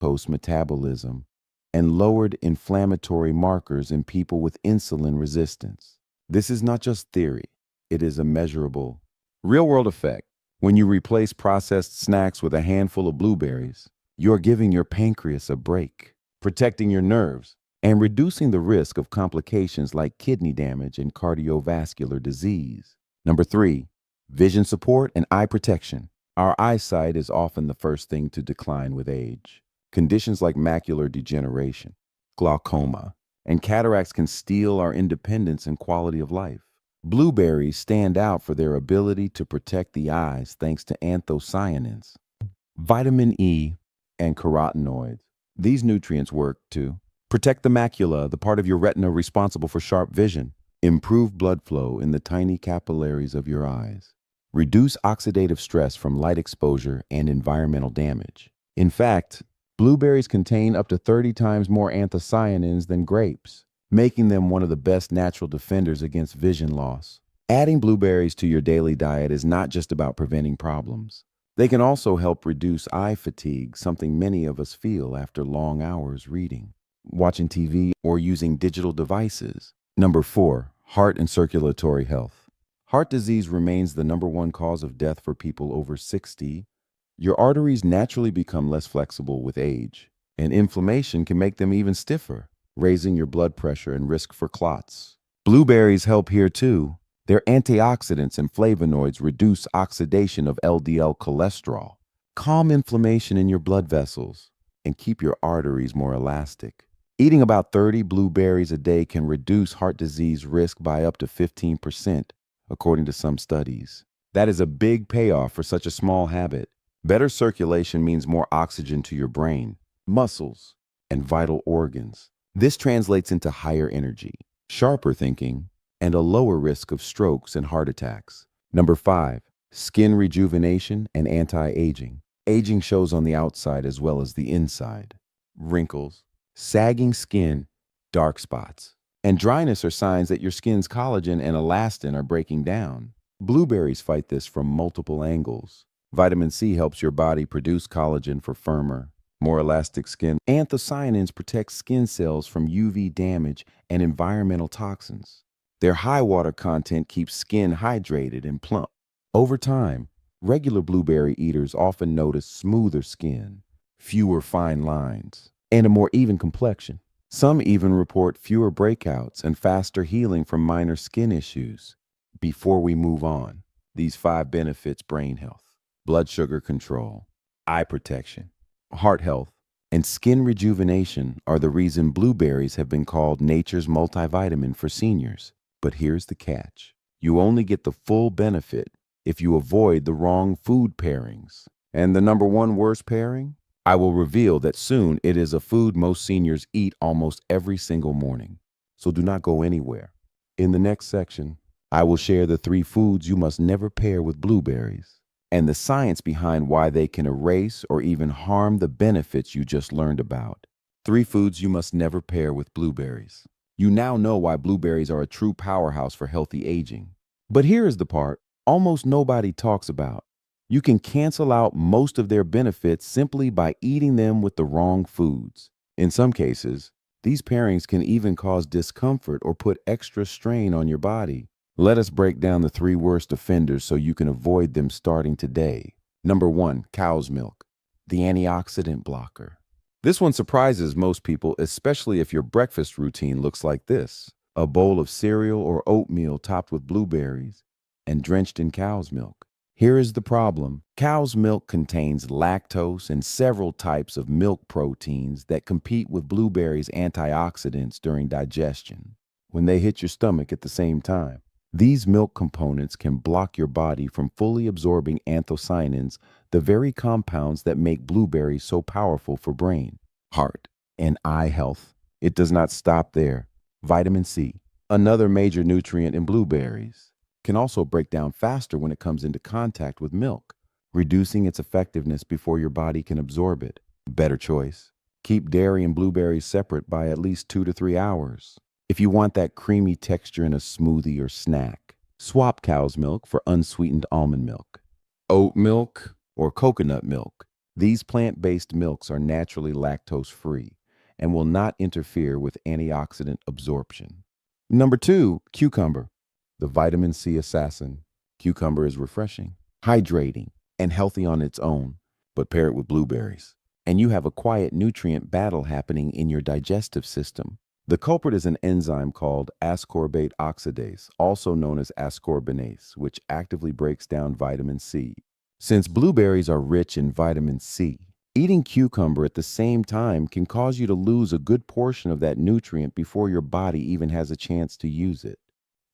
post-metabolism, and lowered inflammatory markers in people with insulin resistance. This is not just theory, it is a measurable, real-world effect. When you replace processed snacks with a handful of blueberries, you're giving your pancreas a break, protecting your nerves, and reducing the risk of complications like kidney damage and cardiovascular disease. Number 3, vision support and eye protection. Our eyesight is often the first thing to decline with age. Conditions like macular degeneration, glaucoma, and cataracts can steal our independence and quality of life. Blueberries stand out for their ability to protect the eyes thanks to anthocyanins, vitamin E, and carotenoids. These nutrients work to protect the macula, the part of your retina responsible for sharp vision, improve blood flow in the tiny capillaries of your eyes, reduce oxidative stress from light exposure and environmental damage. In fact, blueberries contain up to 30 times more anthocyanins than grapes, making them one of the best natural defenders against vision loss. Adding blueberries to your daily diet is not just about preventing problems. They can also help reduce eye fatigue, something many of us feel after long hours reading, watching TV, or using digital devices. Number 4, heart and circulatory health. Heart disease remains the #1 cause of death for people over 60. Your arteries naturally become less flexible with age, and inflammation can make them even stiffer, raising your blood pressure and risk for clots. Blueberries help here too. Their antioxidants and flavonoids reduce oxidation of LDL cholesterol, calm inflammation in your blood vessels, and keep your arteries more elastic. Eating about 30 blueberries a day can reduce heart disease risk by up to 15%, according to some studies. That is a big payoff for such a small habit. Better circulation means more oxygen to your brain, muscles, and vital organs. This translates into higher energy, sharper thinking, and a lower risk of strokes and heart attacks. Number 5, skin rejuvenation and anti-aging. Aging shows on the outside as well as the inside. Wrinkles, sagging skin, dark spots, and dryness are signs that your skin's collagen and elastin are breaking down. Blueberries fight this from multiple angles. Vitamin C helps your body produce collagen for firmer, more elastic skin. Anthocyanins protect skin cells from UV damage and environmental toxins. Their high water content keeps skin hydrated and plump. Over time, regular blueberry eaters often notice smoother skin, fewer fine lines, and a more even complexion. Some even report fewer breakouts and faster healing from minor skin issues. Before we move on, these 5 benefits: brain health, blood sugar control, eye protection, heart health, and skin rejuvenation are the reason blueberries have been called nature's multivitamin for seniors. But here's the catch. You only get the full benefit if you avoid the wrong food pairings. And the #1 worst pairing? I will reveal that soon. It is a food most seniors eat almost every single morning. So do not go anywhere. In the next section, I will share the 3 foods you must never pair with blueberries, and the science behind why they can erase or even harm the benefits you just learned about. 3 foods you must never pair with blueberries. You now know why blueberries are a true powerhouse for healthy aging. But here is the part almost nobody talks about. You can cancel out most of their benefits simply by eating them with the wrong foods. In some cases, these pairings can even cause discomfort or put extra strain on your body. Let us break down the 3 worst offenders so you can avoid them starting today. Number 1, cow's milk, the antioxidant blocker. This one surprises most people, especially if your breakfast routine looks like this: a bowl of cereal or oatmeal topped with blueberries and drenched in cow's milk. Here is the problem. Cow's milk contains lactose and several types of milk proteins that compete with blueberries' antioxidants during digestion when they hit your stomach at the same time. These milk components can block your body from fully absorbing anthocyanins, the very compounds that make blueberries so powerful for brain, heart, and eye health. It does not stop there. Vitamin C, another major nutrient in blueberries, can also break down faster when it comes into contact with milk, reducing its effectiveness before your body can absorb it. Better choice: keep dairy and blueberries separate by at least 2 to 3 hours. If you want that creamy texture in a smoothie or snack, swap cow's milk for unsweetened almond milk, oat milk, or coconut milk. These plant-based milks are naturally lactose-free and will not interfere with antioxidant absorption. Number 2, cucumber, the vitamin C assassin. Cucumber is refreshing, hydrating, and healthy on its own, but pair it with blueberries, and you have a quiet nutrient battle happening in your digestive system. The culprit is an enzyme called ascorbate oxidase, also known as ascorbinase, which actively breaks down vitamin C. Since blueberries are rich in vitamin C, eating cucumber at the same time can cause you to lose a good portion of that nutrient before your body even has a chance to use it.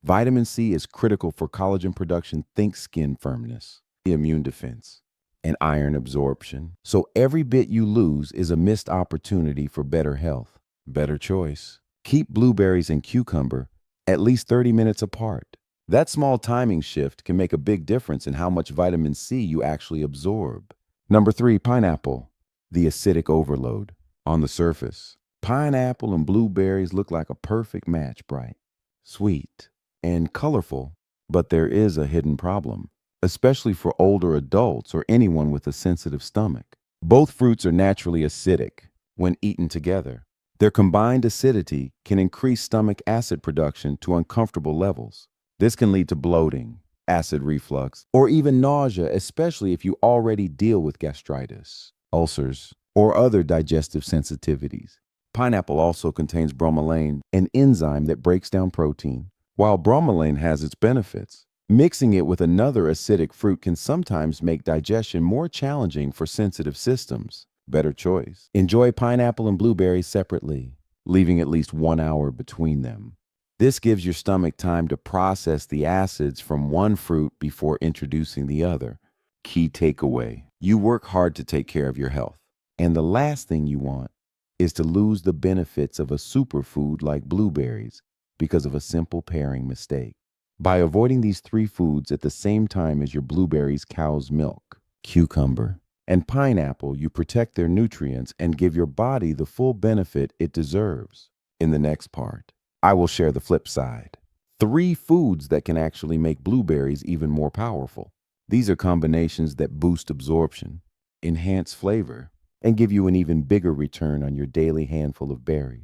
Vitamin C is critical for collagen production, think skin firmness, immune defense, and iron absorption. So every bit you lose is a missed opportunity for better health. Better choice. Keep blueberries and cucumber at least 30 minutes apart. That small timing shift can make a big difference in how much vitamin C you actually absorb. Number 3, pineapple, the acidic overload. On the surface, pineapple and blueberries look like a perfect match, bright, sweet, and colorful, but there is a hidden problem, especially for older adults or anyone with a sensitive stomach. Both fruits are naturally acidic when eaten together. Their combined acidity can increase stomach acid production to uncomfortable levels. This can lead to bloating, acid reflux, or even nausea, especially if you already deal with gastritis, ulcers, or other digestive sensitivities. Pineapple also contains bromelain, an enzyme that breaks down protein. While bromelain has its benefits, mixing it with another acidic fruit can sometimes make digestion more challenging for sensitive systems. Better choice. Enjoy pineapple and blueberries separately, leaving at least 1 hour between them. This gives your stomach time to process the acids from one fruit before introducing the other. Key takeaway: you work hard to take care of your health, and the last thing you want is to lose the benefits of a superfood like blueberries because of a simple pairing mistake. By avoiding these 3 foods at the same time as your blueberries, cow's milk, cucumber, and pineapple, you protect their nutrients and give your body the full benefit it deserves. In the next part, I will share the flip side. 3 foods that can actually make blueberries even more powerful. These are combinations that boost absorption, enhance flavor, and give you an even bigger return on your daily handful of berries.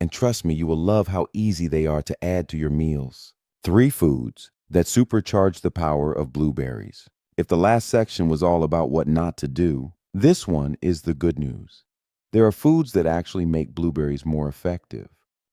And trust me, you will love how easy they are to add to your meals. 3 foods that supercharge the power of blueberries. If the last section was all about what not to do, this one is the good news. There are foods that actually make blueberries more effective.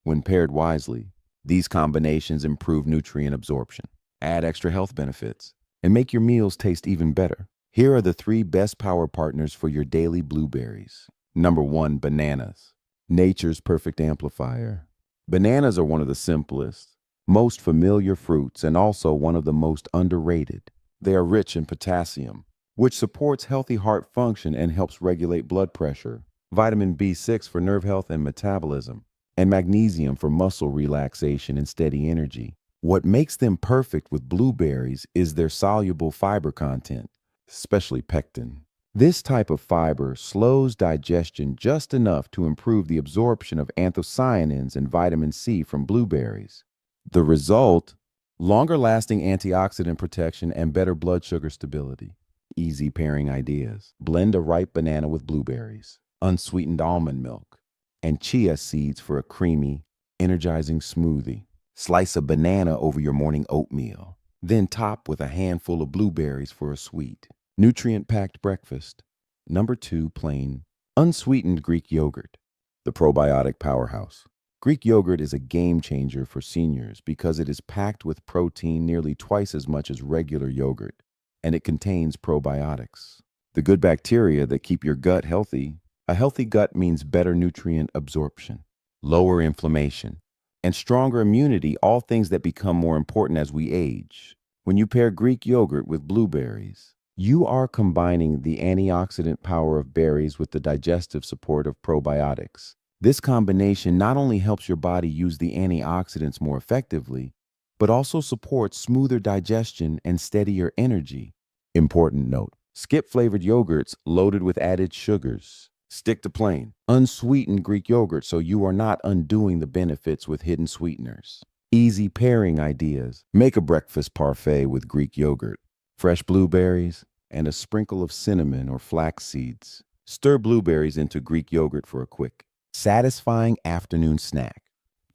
When paired wisely, these combinations improve nutrient absorption, add extra health benefits, and make your meals taste even better. Here are the 3 best power partners for your daily blueberries. Number 1, bananas. Nature's perfect amplifier. Bananas are one of the simplest, most familiar fruits and also one of the most underrated. They are rich in potassium, which supports healthy heart function and helps regulate blood pressure, vitamin B6 for nerve health and metabolism, and magnesium for muscle relaxation and steady energy. What makes them perfect with blueberries is their soluble fiber content, especially pectin. This type of fiber slows digestion just enough to improve the absorption of anthocyanins and vitamin C from blueberries. The result: longer-lasting antioxidant protection and better blood sugar stability. Easy pairing ideas. Blend a ripe banana with blueberries, unsweetened almond milk, and chia seeds for a creamy, energizing smoothie. Slice a banana over your morning oatmeal. Then top with a handful of blueberries for a sweet, nutrient-packed breakfast. Number 2, plain, unsweetened Greek yogurt, the probiotic powerhouse. Greek yogurt is a game changer for seniors because it is packed with protein nearly twice as much as regular yogurt, and it contains probiotics, the good bacteria that keep your gut healthy. A healthy gut means better nutrient absorption, lower inflammation, and stronger immunity, all things that become more important as we age. When you pair Greek yogurt with blueberries, you are combining the antioxidant power of berries with the digestive support of probiotics. This combination not only helps your body use the antioxidants more effectively, but also supports smoother digestion and steadier energy. Important note: skip flavored yogurts loaded with added sugars. Stick to plain, unsweetened Greek yogurt so you are not undoing the benefits with hidden sweeteners. Easy pairing ideas. Make a breakfast parfait with Greek yogurt, fresh blueberries, and a sprinkle of cinnamon or flax seeds. Stir blueberries into Greek yogurt for a quick, satisfying afternoon snack.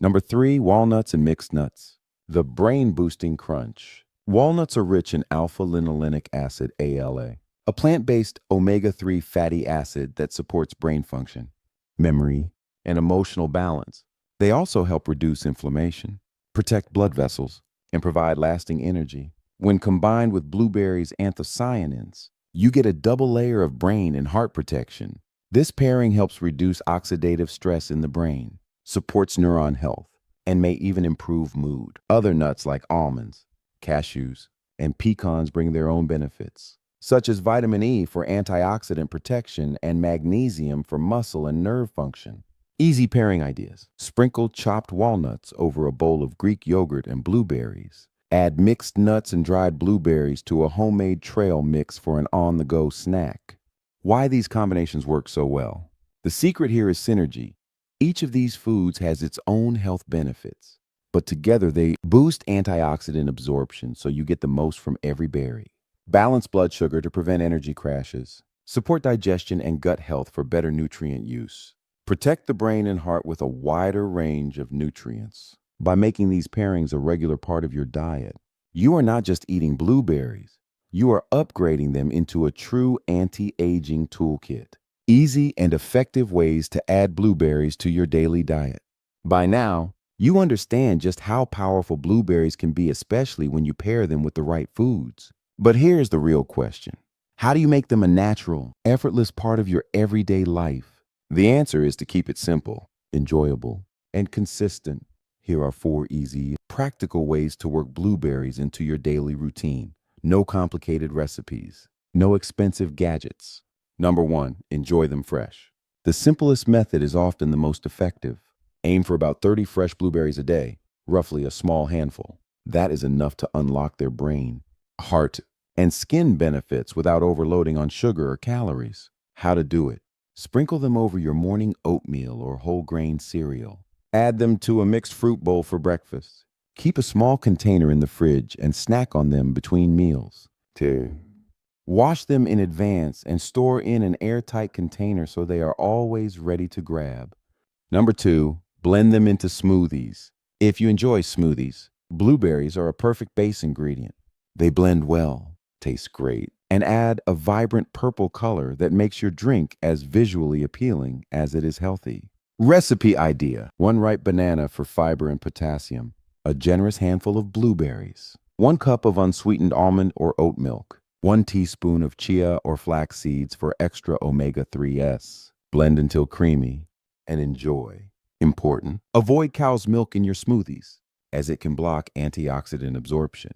Number 3, walnuts and mixed nuts. The brain-boosting crunch. Walnuts are rich in alpha-linolenic acid, ALA, a plant-based omega-3 fatty acid that supports brain function, memory, and emotional balance. They also help reduce inflammation, protect blood vessels, and provide lasting energy. When combined with blueberries' anthocyanins, you get a double layer of brain and heart protection. This pairing helps reduce oxidative stress in the brain, supports neuron health, and may even improve mood. Other nuts like almonds, cashews, and pecans bring their own benefits, such as vitamin E for antioxidant protection and magnesium for muscle and nerve function. Easy pairing ideas. Sprinkle chopped walnuts over a bowl of Greek yogurt and blueberries. Add mixed nuts and dried blueberries to a homemade trail mix for an on-the-go snack. Why these combinations work so well? The secret here is synergy. Each of these foods has its own health benefits, but together they boost antioxidant absorption so you get the most from every berry. Balance blood sugar to prevent energy crashes. Support digestion and gut health for better nutrient use. Protect the brain and heart with a wider range of nutrients. By making these pairings a regular part of your diet, you are not just eating blueberries, you are upgrading them into a true anti-aging toolkit. Easy and effective ways to add blueberries to your daily diet. By now, you understand just how powerful blueberries can be, especially when you pair them with the right foods. But here's the real question. How do you make them a natural, effortless part of your everyday life? The answer is to keep it simple, enjoyable, and consistent. Here are 4 easy, practical ways to work blueberries into your daily routine. No complicated recipes, no expensive gadgets. Number 1, enjoy them fresh. The simplest method is often the most effective. Aim for about 30 fresh blueberries a day, roughly a small handful. That is enough to unlock their brain, heart, and skin benefits without overloading on sugar or calories. How to do it? Sprinkle them over your morning oatmeal or whole grain cereal. Add them to a mixed fruit bowl for breakfast. Keep a small container in the fridge and snack on them between meals. 2. Wash them in advance and store in an airtight container so they are always ready to grab. Number 2, blend them into smoothies. If you enjoy smoothies, blueberries are a perfect base ingredient. They blend well, taste great, and add a vibrant purple color that makes your drink as visually appealing as it is healthy. Recipe idea: 1 ripe banana for fiber and potassium, a generous handful of blueberries, 1 cup of unsweetened almond or oat milk, 1 teaspoon of chia or flax seeds for extra omega-3s. Blend until creamy and enjoy. Important: avoid cow's milk in your smoothies, as it can block antioxidant absorption.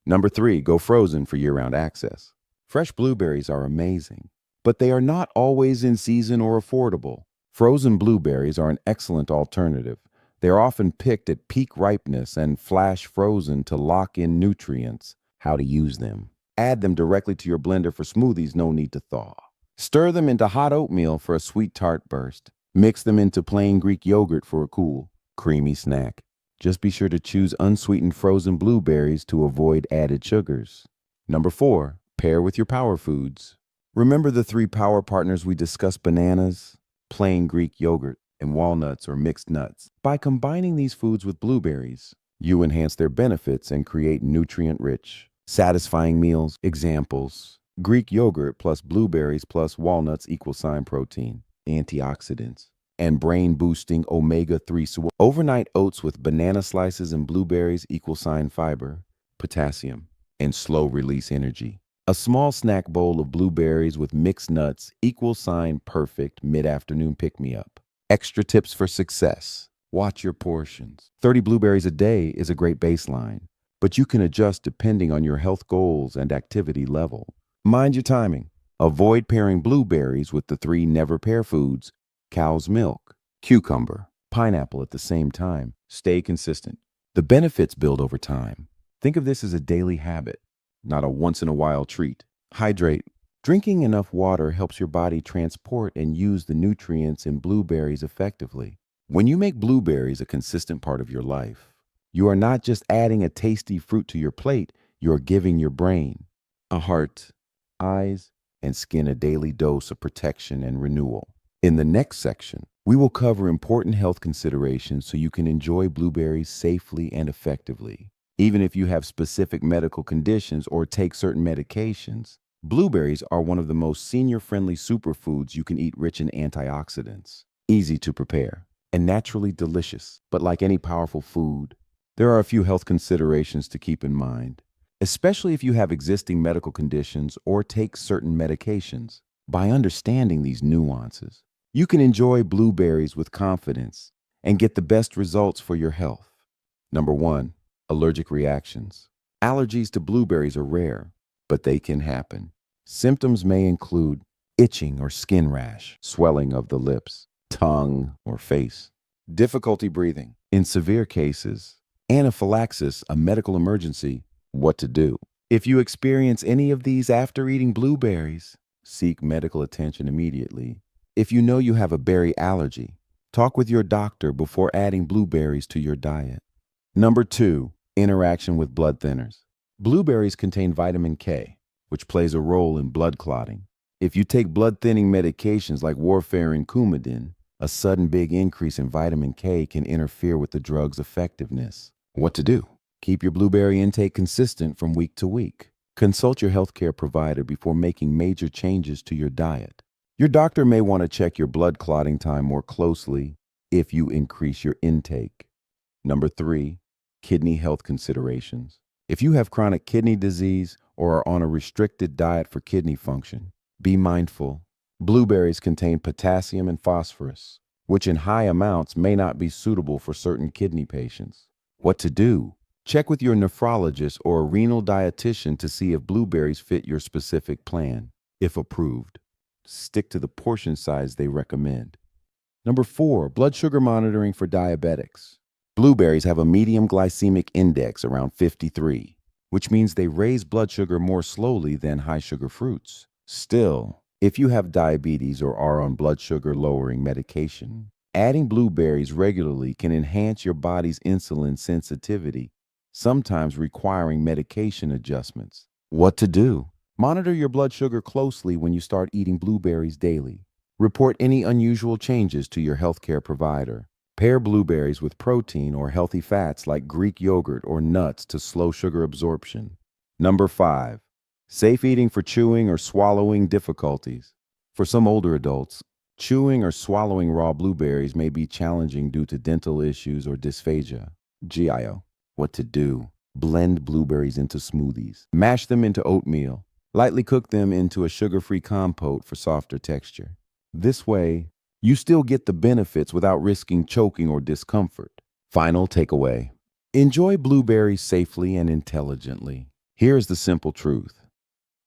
Number 3, go frozen for year-round access. Fresh blueberries are amazing, but they are not always in season or affordable. Frozen blueberries are an excellent alternative. They are often picked at peak ripeness and flash frozen to lock in nutrients. How to use them: add them directly to your blender for smoothies, no need to thaw. Stir them into hot oatmeal for a sweet tart burst. Mix them into plain Greek yogurt for a cool, creamy snack. Just be sure to choose unsweetened frozen blueberries to avoid added sugars. Number 4, pair with your power foods. Remember the 3 power partners we discussed: bananas, plain Greek yogurt, and walnuts or mixed nuts. By combining these foods with blueberries, you enhance their benefits and create nutrient-rich, satisfying meals. Examples: Greek yogurt plus blueberries plus walnuts =, protein, antioxidants, and brain-boosting omega-3. Overnight oats with banana slices and blueberries =, fiber, potassium, and slow-release energy. A small snack bowl of blueberries with mixed nuts =, perfect mid-afternoon pick-me-up. Extra tips for success: watch your portions. 30 blueberries a day is a great baseline, but you can adjust depending on your health goals and activity level. Mind your timing. Avoid pairing blueberries with the 3 never pair foods: cow's milk, cucumber, pineapple at the same time. Stay consistent. The benefits build over time. Think of this as a daily habit, not a once-in-a-while treat. Hydrate. Drinking enough water helps your body transport and use the nutrients in blueberries effectively. When you make blueberries a consistent part of your life, you are not just adding a tasty fruit to your plate, you are giving your brain, a heart, eyes, and skin a daily dose of protection and renewal. In the next section, we will cover important health considerations so you can enjoy blueberries safely and effectively. Even if you have specific medical conditions or take certain medications, blueberries are one of the most senior-friendly superfoods you can eat, rich in antioxidants. Easy to prepare and naturally delicious. But like any powerful food, there are a few health considerations to keep in mind, especially if you have existing medical conditions or take certain medications. By understanding these nuances, you can enjoy blueberries with confidence and get the best results for your health. Number 1, allergic reactions. Allergies to blueberries are rare, but they can happen. Symptoms may include itching or skin rash, swelling of the lips, tongue, or face, difficulty breathing. In severe cases, anaphylaxis, a medical emergency. What to do? If you experience any of these after eating blueberries, seek medical attention immediately. If you know you have a berry allergy, talk with your doctor before adding blueberries to your diet. Number 2, interaction with blood thinners. Blueberries contain vitamin K, which plays a role in blood clotting. If you take blood thinning medications like warfarin and Coumadin, a sudden big increase in vitamin K can interfere with the drug's effectiveness. What to do? Keep your blueberry intake consistent from week to week. Consult your healthcare provider before making major changes to your diet. Your doctor may want to check your blood clotting time more closely if you increase your intake. Number 3, kidney health considerations. If you have chronic kidney disease or are on a restricted diet for kidney function, be mindful. Blueberries contain potassium and phosphorus, which in high amounts may not be suitable for certain kidney patients. What to do? Check with your nephrologist or a renal dietitian to see if blueberries fit your specific plan. If approved, stick to the portion size they recommend. Number 4, blood sugar monitoring for diabetics. Blueberries have a medium glycemic index around 53, which means they raise blood sugar more slowly than high sugar fruits. Still, if you have diabetes or are on blood sugar lowering medication, adding blueberries regularly can enhance your body's insulin sensitivity, sometimes requiring medication adjustments. What to do? Monitor your blood sugar closely when you start eating blueberries daily. Report any unusual changes to your healthcare provider. Pair blueberries with protein or healthy fats like Greek yogurt or nuts to slow sugar absorption. Number 5, safe eating for chewing or swallowing difficulties. For some older adults, chewing or swallowing raw blueberries may be challenging due to dental issues or dysphagia. GIO. What to do? Blend blueberries into smoothies. Mash them into oatmeal. Lightly cook them into a sugar-free compote for softer texture. This way, you still get the benefits without risking choking or discomfort. Final takeaway. Enjoy blueberries safely and intelligently. Here's the simple truth.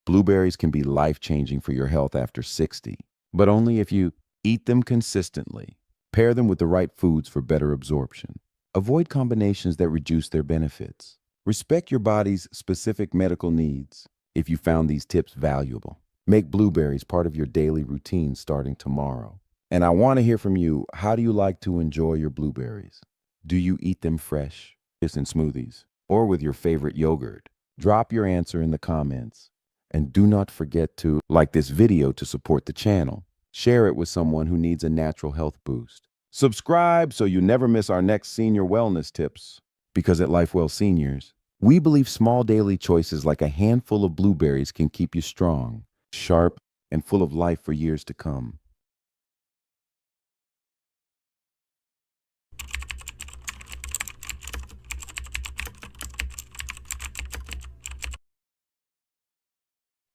Blueberries can be life-changing for your health after 60, but only if you eat them consistently. Pair them with the right foods for better absorption. Avoid combinations that reduce their benefits. Respect your body's specific medical needs. If you found these tips valuable, make blueberries part of your daily routine starting tomorrow. And I want to hear from you. How do you like to enjoy your blueberries? Do you eat them fresh, just in smoothies, or with your favorite yogurt? Drop your answer in the comments. And do not forget to like this video to support the channel. Share it with someone who needs a natural health boost. Subscribe so you never miss our next senior wellness tips. Because at Lifewell Seniors, we believe small daily choices like a handful of blueberries can keep you strong, sharp, and full of life for years to come.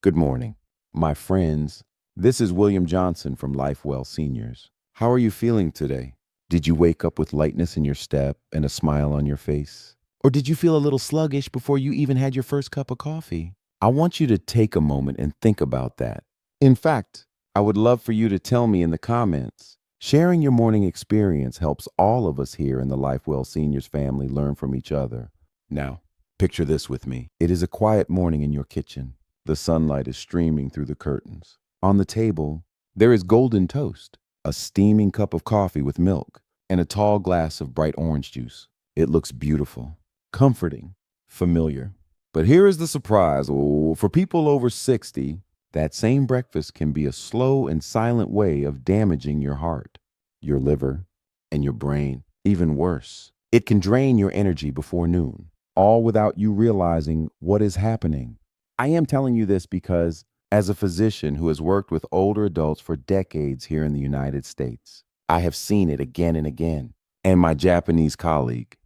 Good morning, my friends. This is William Johnson from Lifewell Seniors. How are you feeling today? Did you wake up with lightness in your step and a smile on your face? Or did you feel a little sluggish before you even had your first cup of coffee? I want you to take a moment and think about that. In fact, I would love for you to tell me in the comments. Sharing your morning experience helps all of us here in the Lifewell Seniors family learn from each other. Now, picture this with me. It is a quiet morning in your kitchen. The sunlight is streaming through the curtains. On the table, there is golden toast, a steaming cup of coffee with milk, and a tall glass of bright orange juice. It looks beautiful, comforting, familiar. But here is the surprise. Oh, for people over 60, that same breakfast can be a slow and silent way of damaging your heart, your liver, and your brain. Even worse, it can drain your energy before noon, all without you realizing what is happening. I am telling you this because, as a physician who has worked with older adults for decades here in the United States, I have seen it again and again. And my Japanese colleague,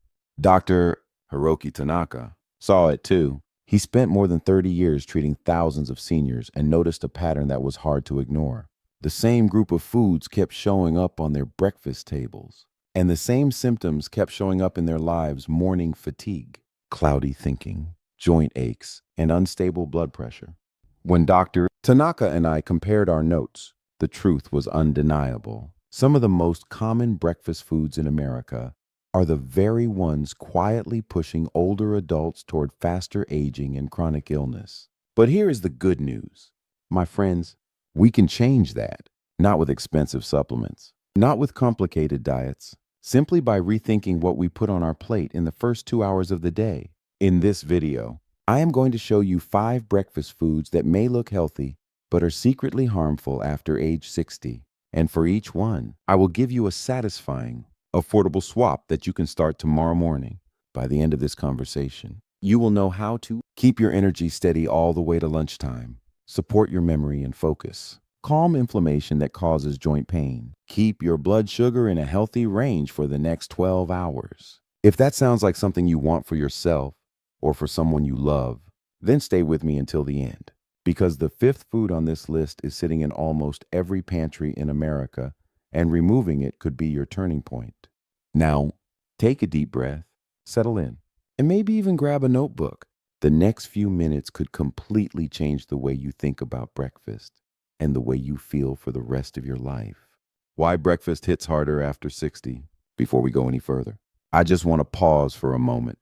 Dr. Hiroki Tanaka, saw it too. He spent more than 30 years treating thousands of seniors and noticed a pattern that was hard to ignore. The same group of foods kept showing up on their breakfast tables, and the same symptoms kept showing up in their lives: morning fatigue, cloudy thinking, joint aches, and unstable blood pressure. When Dr. Tanaka and I compared our notes, the truth was undeniable. Some of the most common breakfast foods in America are the very ones quietly pushing older adults toward faster aging and chronic illness. But here is the good news. My friends, we can change that, not with expensive supplements, not with complicated diets, simply by rethinking what we put on our plate in the first 2 hours of the day. In this video, I am going to show you 5 breakfast foods that may look healthy, but are secretly harmful after age 60. And for each one, I will give you a satisfying, affordable swap that you can start tomorrow morning. By the end of this conversation, you will know how to keep your energy steady all the way to lunchtime, support your memory and focus, calm inflammation that causes joint pain, keep your blood sugar in a healthy range for the next 12 hours. If that sounds like something you want for yourself or for someone you love, then stay with me until the end, because the 5th food on this list is sitting in almost every pantry in America, and removing it could be your turning point. Now, take a deep breath, settle in, and maybe even grab a notebook. The next few minutes could completely change the way you think about breakfast and the way you feel for the rest of your life. Why breakfast hits harder after 60? Before we go any further, I just want to pause for a moment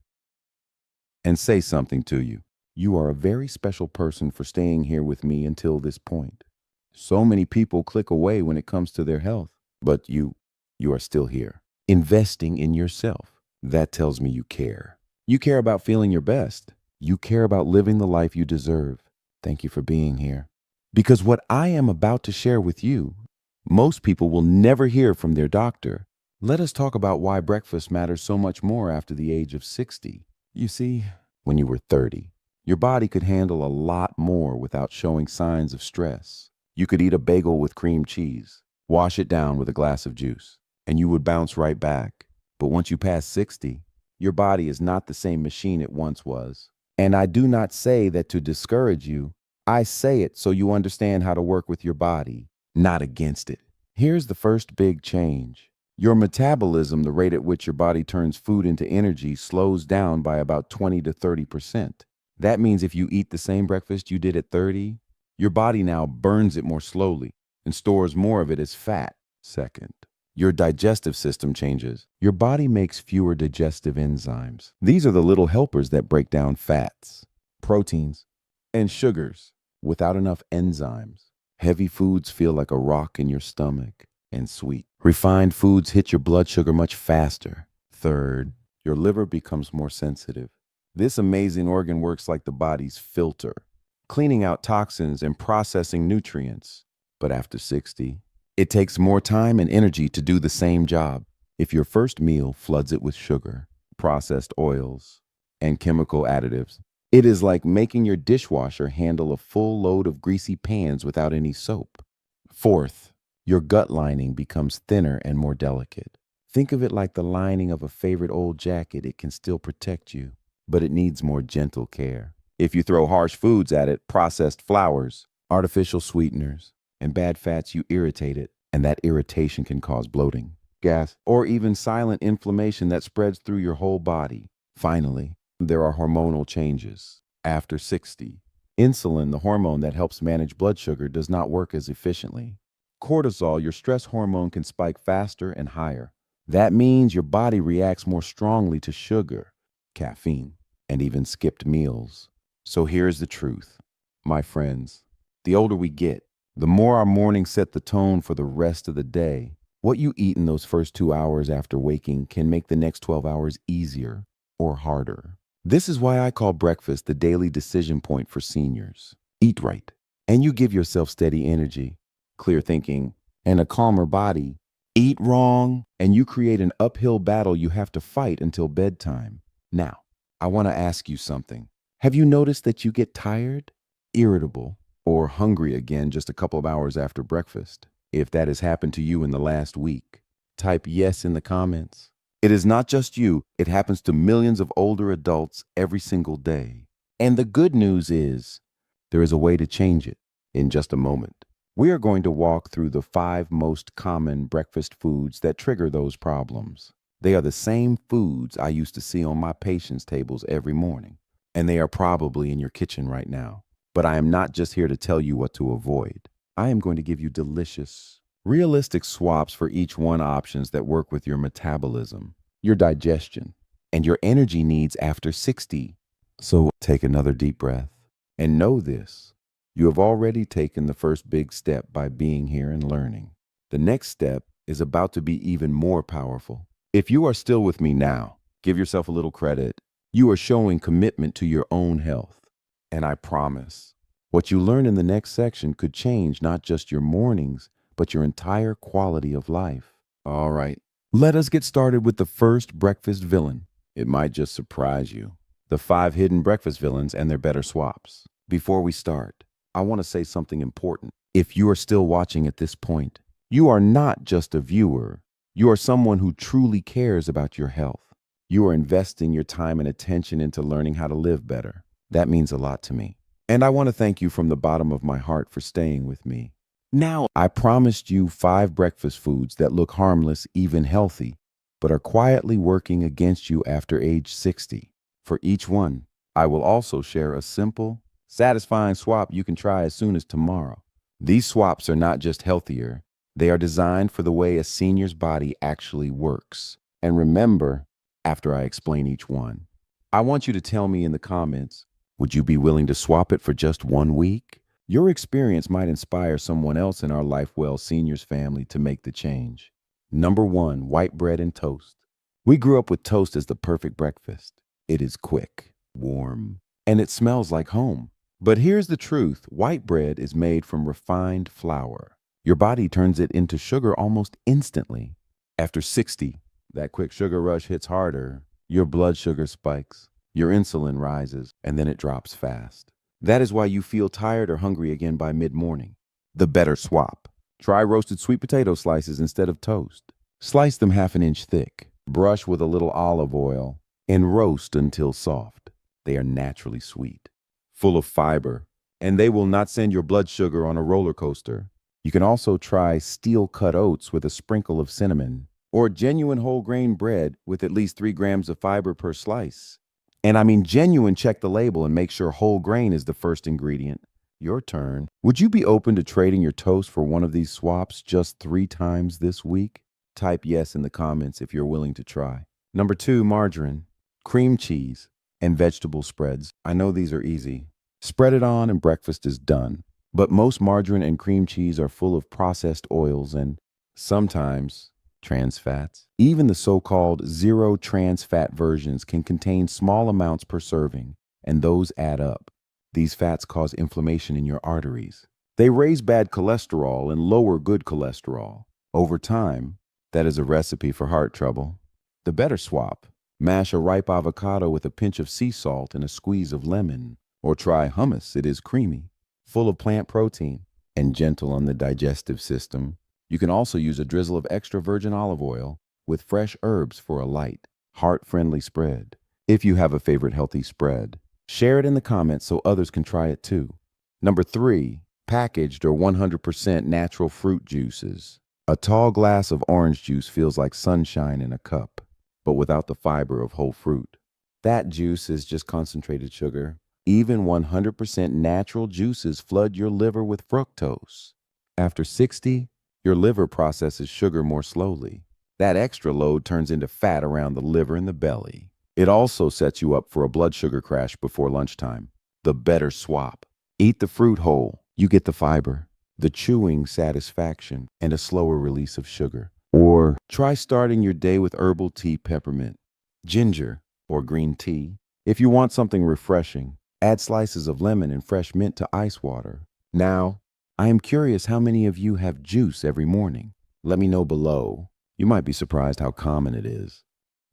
and say something to you. You are a very special person for staying here with me until this point. So many people click away when it comes to their health, but you are still here, investing in yourself. That tells me you care. You care about feeling your best. You care about living the life you deserve. Thank you for being here. Because what I am about to share with you, most people will never hear from their doctor. Let us talk about why breakfast matters so much more after the age of 60. You see, when you were 30, your body could handle a lot more without showing signs of stress. You could eat a bagel with cream cheese, wash it down with a glass of juice, and you would bounce right back. But once you pass 60, your body is not the same machine it once was. And I do not say that to discourage you. I say it so you understand how to work with your body, not against it. Here's the first big change. Your metabolism, the rate at which your body turns food into energy, slows down by about 20 to 30%. That means if you eat the same breakfast you did at 30, your body now burns it more slowly and stores more of it as fat. Second, your digestive system changes. Your body makes fewer digestive enzymes. These are the little helpers that break down fats, proteins, and sugars. Without enough enzymes, heavy foods feel like a rock in your stomach, and sweet, refined foods hit your blood sugar much faster. Third, your liver becomes more sensitive. This amazing organ works like the body's filter, cleaning out toxins and processing nutrients. But after 60, it takes more time and energy to do the same job. If your first meal floods it with sugar, processed oils, and chemical additives, it is like making your dishwasher handle a full load of greasy pans without any soap. Fourth, your gut lining becomes thinner and more delicate. Think of it like the lining of a favorite old jacket. It can still protect you, but it needs more gentle care. If you throw harsh foods at it, processed flours, artificial sweeteners, and bad fats, you irritate it, and that irritation can cause bloating, gas, or even silent inflammation that spreads through your whole body. Finally, there are hormonal changes. After 60, insulin, the hormone that helps manage blood sugar, does not work as efficiently. Cortisol, your stress hormone, can spike faster and higher. That means your body reacts more strongly to sugar, caffeine, and even skipped meals. So here's the truth, my friends. The older we get, the more our mornings set the tone for the rest of the day. What you eat in those first 2 hours after waking can make the next 12 hours easier or harder. This is why I call breakfast the daily decision point for seniors. Eat right and you give yourself steady energy, clear thinking, and a calmer body. Eat wrong, and you create an uphill battle you have to fight until bedtime. Now, I want to ask you something. Have you noticed that you get tired, irritable, or hungry again just a couple of hours after breakfast? If that has happened to you in the last week, type yes in the comments. It is not just you, it happens to millions of older adults every single day. And the good news is, there is a way to change it. In just a moment, we are going to walk through the 5 most common breakfast foods that trigger those problems. They are the same foods I used to see on my patients' tables every morning, and they are probably in your kitchen right now. But I am not just here to tell you what to avoid. I am going to give you delicious, realistic swaps for each one options that work with your metabolism, your digestion, and your energy needs after 60. So take another deep breath and know this. You have already taken the first big step by being here and learning. The next step is about to be even more powerful. If you are still with me now, give yourself a little credit. You are showing commitment to your own health. And I promise, what you learn in the next section could change not just your mornings, but your entire quality of life. All right, let us get started with the first breakfast villain. It might just surprise you. The 5 hidden breakfast villains and their better swaps. Before we start, I want to say something important. If you are still watching at this point, you are not just a viewer. You are someone who truly cares about your health. You are investing your time and attention into learning how to live better. That means a lot to me. And I want to thank you from the bottom of my heart for staying with me. Now, I promised you 5 breakfast foods that look harmless, even healthy, but are quietly working against you after age 60. For each one, I will also share a simple, satisfying swap you can try as soon as tomorrow. These swaps are not just healthier, they are designed for the way a senior's body actually works. And remember, after I explain each one, I want you to tell me in the comments, would you be willing to swap it for just 1 week? Your experience might inspire someone else in our Lifewell Seniors family to make the change. Number 1, white bread and toast. We grew up with toast as the perfect breakfast. It is quick, warm, and it smells like home. But here's the truth. White bread is made from refined flour. Your body turns it into sugar almost instantly. After 60, that quick sugar rush hits harder. Your blood sugar spikes, your insulin rises, and then it drops fast. That is why you feel tired or hungry again by mid-morning. The better swap. Try roasted sweet potato slices instead of toast. Slice them 1/2 inch thick. Brush with a little olive oil and roast until soft. They are naturally sweet, full of fiber, and they will not send your blood sugar on a roller coaster. You can also try steel-cut oats with a sprinkle of cinnamon, or genuine whole grain bread with at least 3 grams of fiber per slice. And I mean genuine, check the label and make sure whole grain is the first ingredient. Your turn. Would you be open to trading your toast for one of these swaps just 3 times this week? Type yes in the comments if you're willing to try. Number 2, margarine, cream cheese, and vegetable spreads. I know these are easy. Spread it on and breakfast is done. But most margarine and cream cheese are full of processed oils and sometimes trans fats. Even the so-called zero trans fat versions can contain small amounts per serving, and those add up. These fats cause inflammation in your arteries. They raise bad cholesterol and lower good cholesterol. Over time, that is a recipe for heart trouble. The better swap. Mash a ripe avocado with a pinch of sea salt and a squeeze of lemon. Or try hummus. It is creamy, full of plant protein, and gentle on the digestive system. You can also use a drizzle of extra virgin olive oil with fresh herbs for a light, heart-friendly spread. If you have a favorite healthy spread, share it in the comments so others can try it too. Number 3, packaged or 100% natural fruit juices. A tall glass of orange juice feels like sunshine in a cup, but without the fiber of whole fruit. That juice is just concentrated sugar. Even 100% natural juices flood your liver with fructose. After 60, your liver processes sugar more slowly. That extra load turns into fat around the liver and the belly. It also sets you up for a blood sugar crash before lunchtime. The better swap. Eat the fruit whole. You get the fiber, the chewing satisfaction, and a slower release of sugar. Or try starting your day with herbal tea, peppermint, ginger, or green tea. If you want something refreshing, add slices of lemon and fresh mint to ice water. Now, I am curious how many of you have juice every morning. Let me know below. You might be surprised how common it is.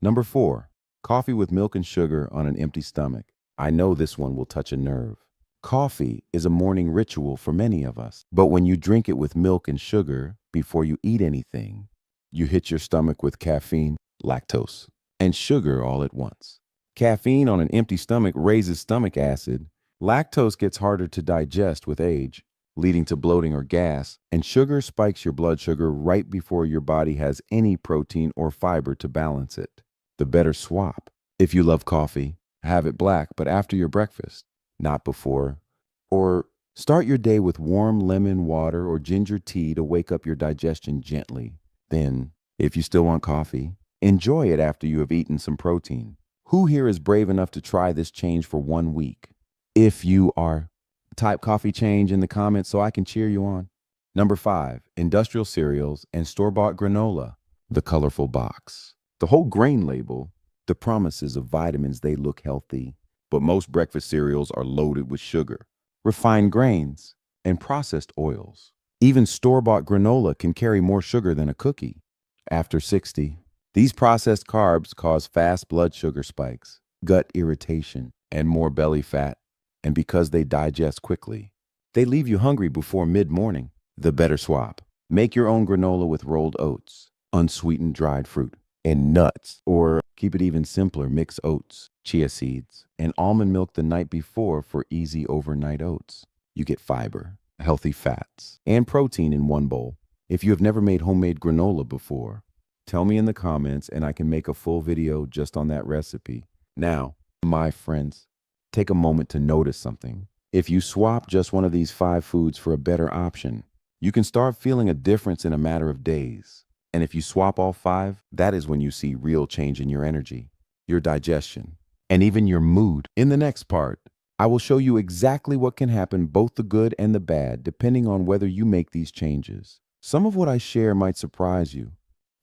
Number 4, coffee with milk and sugar on an empty stomach. I know this one will touch a nerve. Coffee is a morning ritual for many of us, but when you drink it with milk and sugar before you eat anything, you hit your stomach with caffeine, lactose, and sugar all at once. Caffeine on an empty stomach raises stomach acid. Lactose gets harder to digest with age, leading to bloating or gas, and sugar spikes your blood sugar right before your body has any protein or fiber to balance it. The better swap. If you love coffee, have it black, but after your breakfast, not before. Or start your day with warm lemon water or ginger tea to wake up your digestion gently. Then, if you still want coffee, enjoy it after you have eaten some protein. Who here is brave enough to try this change for 1 week? If you are, type coffee change in the comments so I can cheer you on. Number 5, industrial cereals and store-bought granola, the colorful box. The whole grain label, the promises of vitamins, they look healthy, but most breakfast cereals are loaded with sugar, refined grains, and processed oils. Even store-bought granola can carry more sugar than a cookie. After 60, these processed carbs cause fast blood sugar spikes, gut irritation, and more belly fat. And because they digest quickly, they leave you hungry before mid-morning. The better swap. Make your own granola with rolled oats, unsweetened dried fruit, and nuts. Or keep it even simpler, mix oats, chia seeds, and almond milk the night before for easy overnight oats. You get fiber, healthy fats, and protein in one bowl. If you have never made homemade granola before, tell me in the comments and I can make a full video just on that recipe. Now, my friends, take a moment to notice something. If you swap just one of these 5 foods for a better option, you can start feeling a difference in a matter of days. And if you swap all 5, that is when you see real change in your energy, your digestion, and even your mood. In the next part, I will show you exactly what can happen, both the good and the bad, depending on whether you make these changes. Some of what I share might surprise you.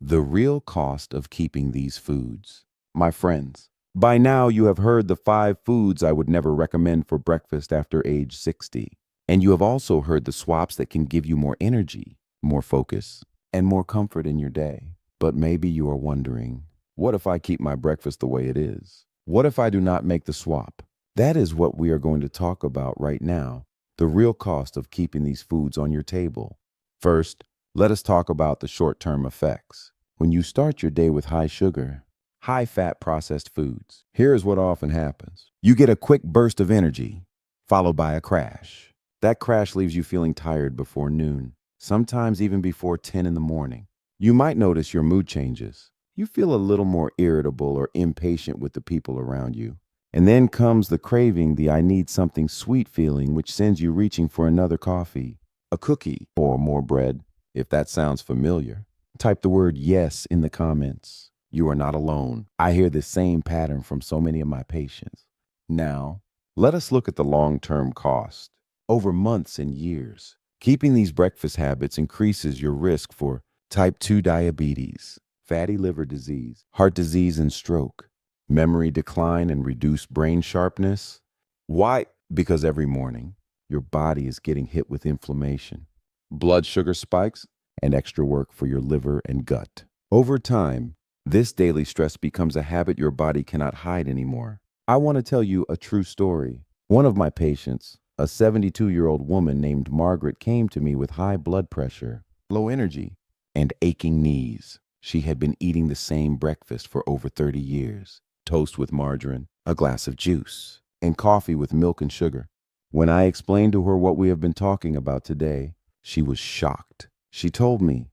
The real cost of keeping these foods. My friends, by now you have heard the 5 foods I would never recommend for breakfast after age 60. And you have also heard the swaps that can give you more energy, more focus, and more comfort in your day. But maybe you are wondering, what if I keep my breakfast the way it is? What if I do not make the swap? That is what we are going to talk about right now, the real cost of keeping these foods on your table. First, let us talk about the short-term effects. When you start your day with high sugar, high-fat processed foods, here is what often happens. You get a quick burst of energy, followed by a crash. That crash leaves you feeling tired before noon, sometimes even before 10 in the morning. You might notice your mood changes. You feel a little more irritable or impatient with the people around you. And then comes the craving, the I need something sweet feeling, which sends you reaching for another coffee, a cookie, or more bread. If that sounds familiar, type the word yes in the comments. You are not alone. I hear the same pattern from so many of my patients. Now, let us look at the long-term cost. Over months and years, keeping these breakfast habits increases your risk for type 2 diabetes, fatty liver disease, heart disease and stroke, memory decline and reduced brain sharpness. Why? Because every morning, your body is getting hit with inflammation, blood sugar spikes, and extra work for your liver and gut. Over time, this daily stress becomes a habit your body cannot hide anymore. I want to tell you a true story. One of my patients, a 72-year-old woman named Margaret, came to me with high blood pressure, low energy, and aching knees. She had been eating the same breakfast for over 30 years. Toast with margarine, a glass of juice, and coffee with milk and sugar. When I explained to her what we have been talking about today, she was shocked. She told me,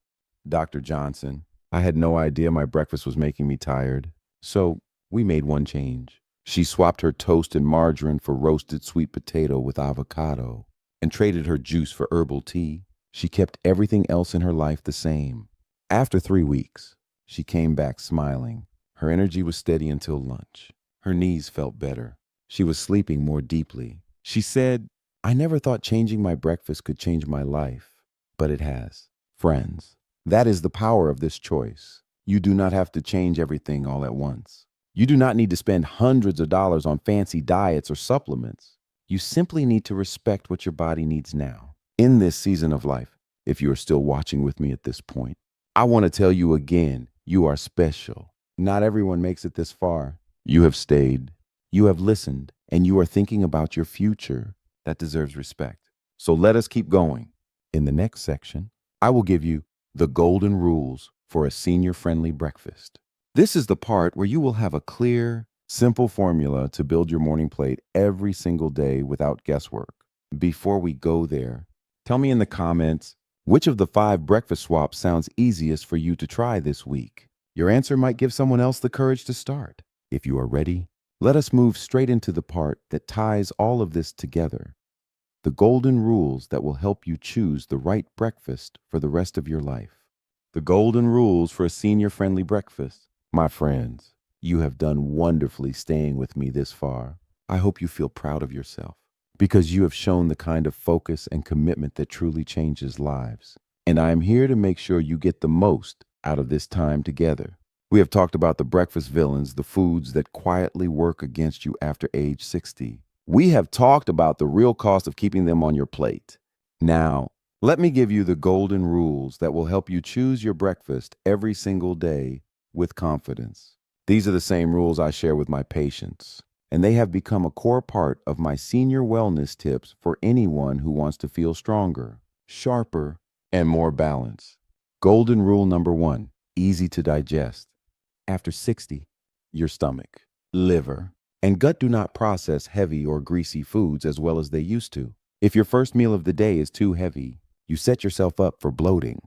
"Dr. Johnson, I had no idea my breakfast was making me tired, so we made one change." She swapped her toast and margarine for roasted sweet potato with avocado and traded her juice for herbal tea. She kept everything else in her life the same. After 3 weeks, she came back smiling. Her energy was steady until lunch. Her knees felt better. She was sleeping more deeply. She said, "I never thought changing my breakfast could change my life, but it has." Friends, that is the power of this choice. You do not have to change everything all at once. You do not need to spend hundreds of dollars on fancy diets or supplements. You simply need to respect what your body needs now. In this season of life, if you are still watching with me at this point, I want to tell you again, you are special. Not everyone makes it this far. You have stayed, you have listened, and you are thinking about your future that deserves respect. So let us keep going. In the next section, I will give you the golden rules for a senior-friendly breakfast. This is the part where you will have a clear, simple formula to build your morning plate every single day without guesswork. Before we go there, tell me in the comments which of the 5 breakfast swaps sounds easiest for you to try this week. Your answer might give someone else the courage to start. If you are ready, let us move straight into the part that ties all of this together. The golden rules that will help you choose the right breakfast for the rest of your life. The golden rules for a senior-friendly breakfast. My friends, you have done wonderfully staying with me this far. I hope you feel proud of yourself because you have shown the kind of focus and commitment that truly changes lives. And I am here to make sure you get the most out of this time together. We have talked about the breakfast villains, the foods that quietly work against you after age 60. We have talked about the real cost of keeping them on your plate. Now, let me give you the golden rules that will help you choose your breakfast every single day with confidence. These are the same rules I share with my patients, and they have become a core part of my senior wellness tips for anyone who wants to feel stronger, sharper, and more balanced. Golden rule number 1, easy to digest. After 60, your stomach, liver, and gut do not process heavy or greasy foods as well as they used to. If your first meal of the day is too heavy, you set yourself up for bloating,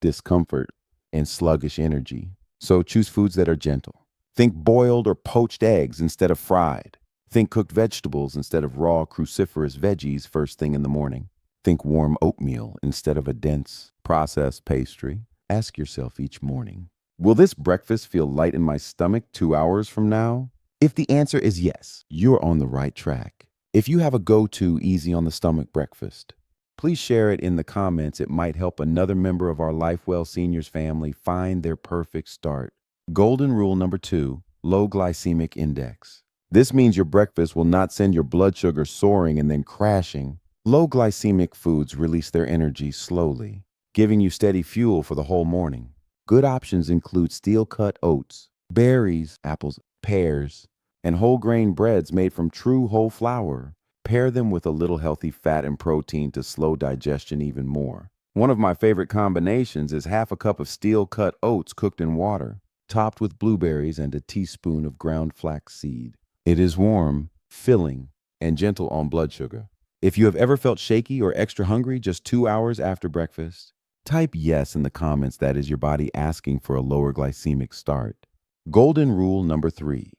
discomfort, and sluggish energy. So choose foods that are gentle. Think boiled or poached eggs instead of fried. Think cooked vegetables instead of raw cruciferous veggies first thing in the morning. Think warm oatmeal instead of a dense, processed pastry. Ask yourself each morning, will this breakfast feel light in my stomach 2 hours from now? If the answer is yes, you're on the right track. If you have a go-to easy on the stomach breakfast, please share it in the comments. It might help another member of our Lifewell Seniors family find their perfect start. Golden rule number 2, low glycemic index. This means your breakfast will not send your blood sugar soaring and then crashing. Low glycemic foods release their energy slowly, giving you steady fuel for the whole morning. Good options include steel-cut oats, berries, apples, pears, and whole grain breads made from true whole flour. Pair them with a little healthy fat and protein to slow digestion even more. One of my favorite combinations is half a cup of steel-cut oats cooked in water, topped with blueberries and a teaspoon of ground flax seed. It is warm, filling, and gentle on blood sugar. If you have ever felt shaky or extra hungry just 2 hours after breakfast, type yes in the comments. That is your body asking for a lower glycemic start. Golden rule number 3,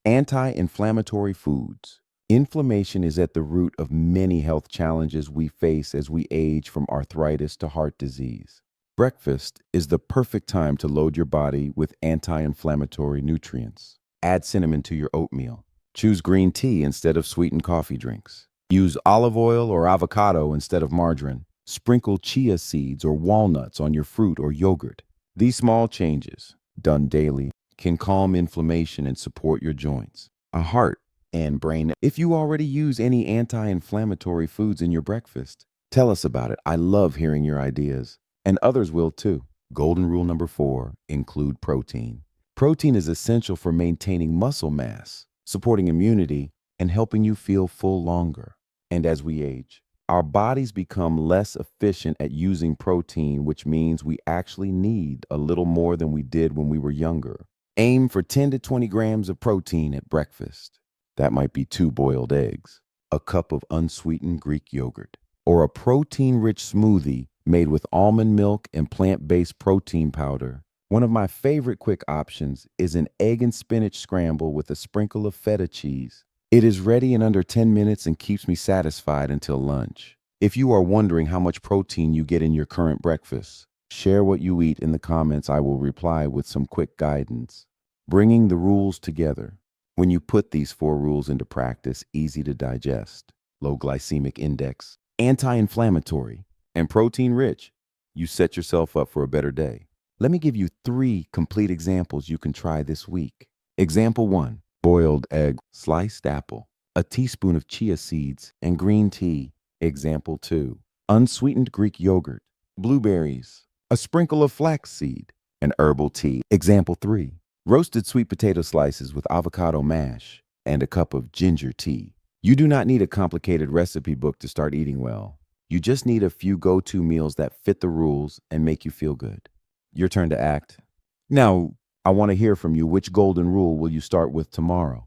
anti-inflammatory foods. Inflammation is at the root of many health challenges we face as we age, from arthritis to heart disease. Breakfast is the perfect time to load your body with anti-inflammatory nutrients. Add cinnamon to your oatmeal. Choose green tea instead of sweetened coffee drinks. Use olive oil or avocado instead of margarine. Sprinkle chia seeds or walnuts on your fruit or yogurt. These small changes, done daily, can calm inflammation and support your joints, heart, and brain. If you already use any anti-inflammatory foods in your breakfast, tell us about it. I love hearing your ideas, and others will too. Golden rule number 4, include protein. Protein is essential for maintaining muscle mass, supporting immunity, and helping you feel full longer. And as we age, our bodies become less efficient at using protein, which means we actually need a little more than we did when we were younger. Aim for 10 to 20 grams of protein at breakfast. That might be 2 boiled eggs, a cup of unsweetened Greek yogurt, or a protein-rich smoothie made with almond milk and plant-based protein powder. One of my favorite quick options is an egg and spinach scramble with a sprinkle of feta cheese. It is ready in under 10 minutes and keeps me satisfied until lunch. If you are wondering how much protein you get in your current breakfast, share what you eat in the comments. I will reply with some quick guidance. Bringing the rules together. When you put these 4 rules into practice, easy to digest, low glycemic index, anti-inflammatory, and protein-rich, you set yourself up for a better day. Let me give you 3 complete examples you can try this week. Example 1, boiled egg, sliced apple, a teaspoon of chia seeds, and green tea. Example 2, unsweetened Greek yogurt, blueberries, a sprinkle of flaxseed, and herbal tea. Example 3. Roasted sweet potato slices with avocado mash and a cup of ginger tea. You do not need a complicated recipe book to start eating well. You just need a few go-to meals that fit the rules and make you feel good. Your turn to act. Now, I want to hear from you. Which golden rule will you start with tomorrow?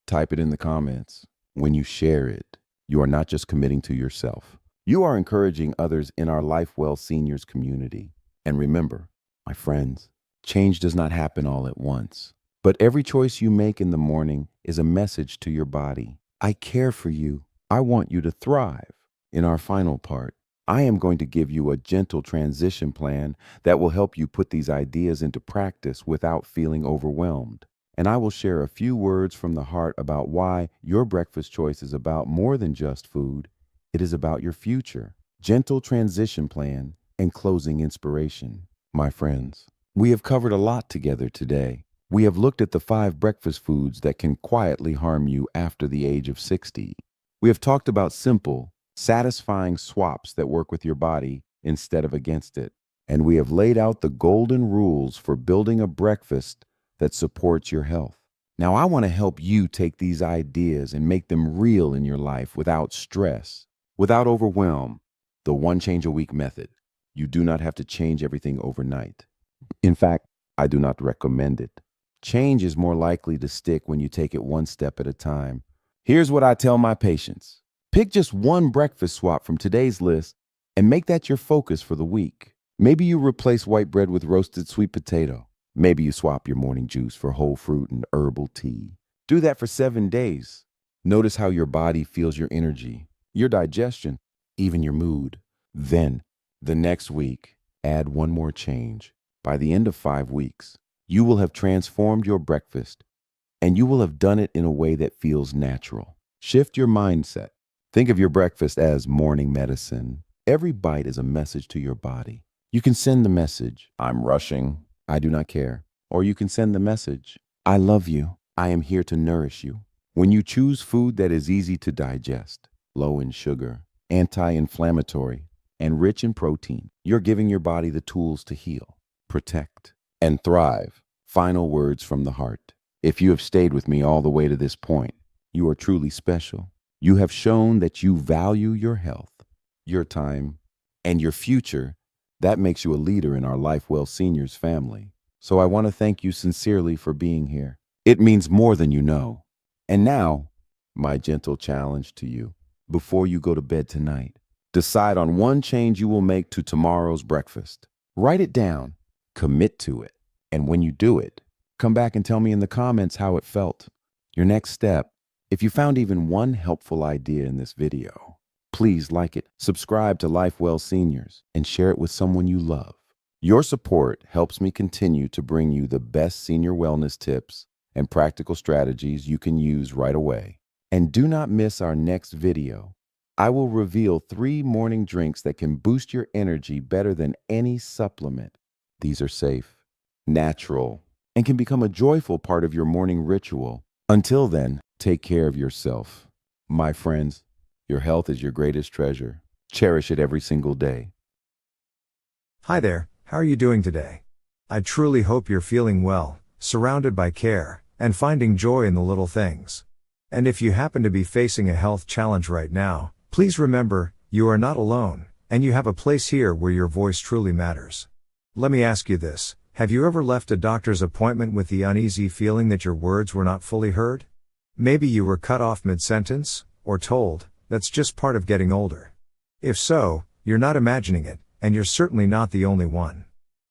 Type it in the comments. When you share it, you are not just committing to yourself. You are encouraging others in our Lifewell Seniors community. And remember, my friends, change does not happen all at once. But every choice you make in the morning is a message to your body. I care for you. I want you to thrive. In our final part, I am going to give you a gentle transition plan that will help you put these ideas into practice without feeling overwhelmed. And I will share a few words from the heart about why your breakfast choice is about more than just food. It is about your future. Gentle transition plan and closing inspiration. My friends, we have covered a lot together today. We have looked at the 5 breakfast foods that can quietly harm you after the age of 60. We have talked about simple, satisfying swaps that work with your body instead of against it. And we have laid out the golden rules for building a breakfast that supports your health. Now, I want to help you take these ideas and make them real in your life without stress, without overwhelm. The one change a week method. You do not have to change everything overnight. In fact, I do not recommend it. Change is more likely to stick when you take it one step at a time. Here's what I tell my patients. Pick just one breakfast swap from today's list and make that your focus for the week. Maybe you replace white bread with roasted sweet potato. Maybe you swap your morning juice for whole fruit and herbal tea. Do that for 7 days. Notice how your body feels your energy, your digestion, even your mood. Then, the next week, add one more change. By the end of 5 weeks, you will have transformed your breakfast, and you will have done it in a way that feels natural. Shift your mindset. Think of your breakfast as morning medicine. Every bite is a message to your body. You can send the message, I'm rushing, I do not care. Or you can send the message, I love you, I am here to nourish you. When you choose food that is easy to digest, low in sugar, anti-inflammatory, and rich in protein, you're giving your body the tools to heal, protect, and thrive. Final words from the heart. If you have stayed with me all the way to this point, you are truly special. You have shown that you value your health, your time, and your future. That makes you a leader in our Lifewell Seniors family. So I want to thank you sincerely for being here. It means more than you know. And now, my gentle challenge to you. Before you go to bed tonight, decide on one change you will make to tomorrow's breakfast. Write it down, commit to it, and when you do it, come back and tell me in the comments how it felt. Your next step, if you found even one helpful idea in this video, please like it, subscribe to Lifewell Seniors, and share it with someone you love. Your support helps me continue to bring you the best senior wellness tips and practical strategies you can use right away. And do not miss our next video. I will reveal 3 morning drinks that can boost your energy better than any supplement. These are safe, natural, and can become a joyful part of your morning ritual. Until then, take care of yourself. My friends, your health is your greatest treasure. Cherish it every single day. Hi there, how are you doing today? I truly hope you're feeling well, surrounded by care, and finding joy in the little things. And if you happen to be facing a health challenge right now, please remember, you are not alone, and you have a place here where your voice truly matters. Let me ask you this, have you ever left a doctor's appointment with the uneasy feeling that your words were not fully heard? Maybe you were cut off mid-sentence, or told, that's just part of getting older. If so, you're not imagining it, and you're certainly not the only one.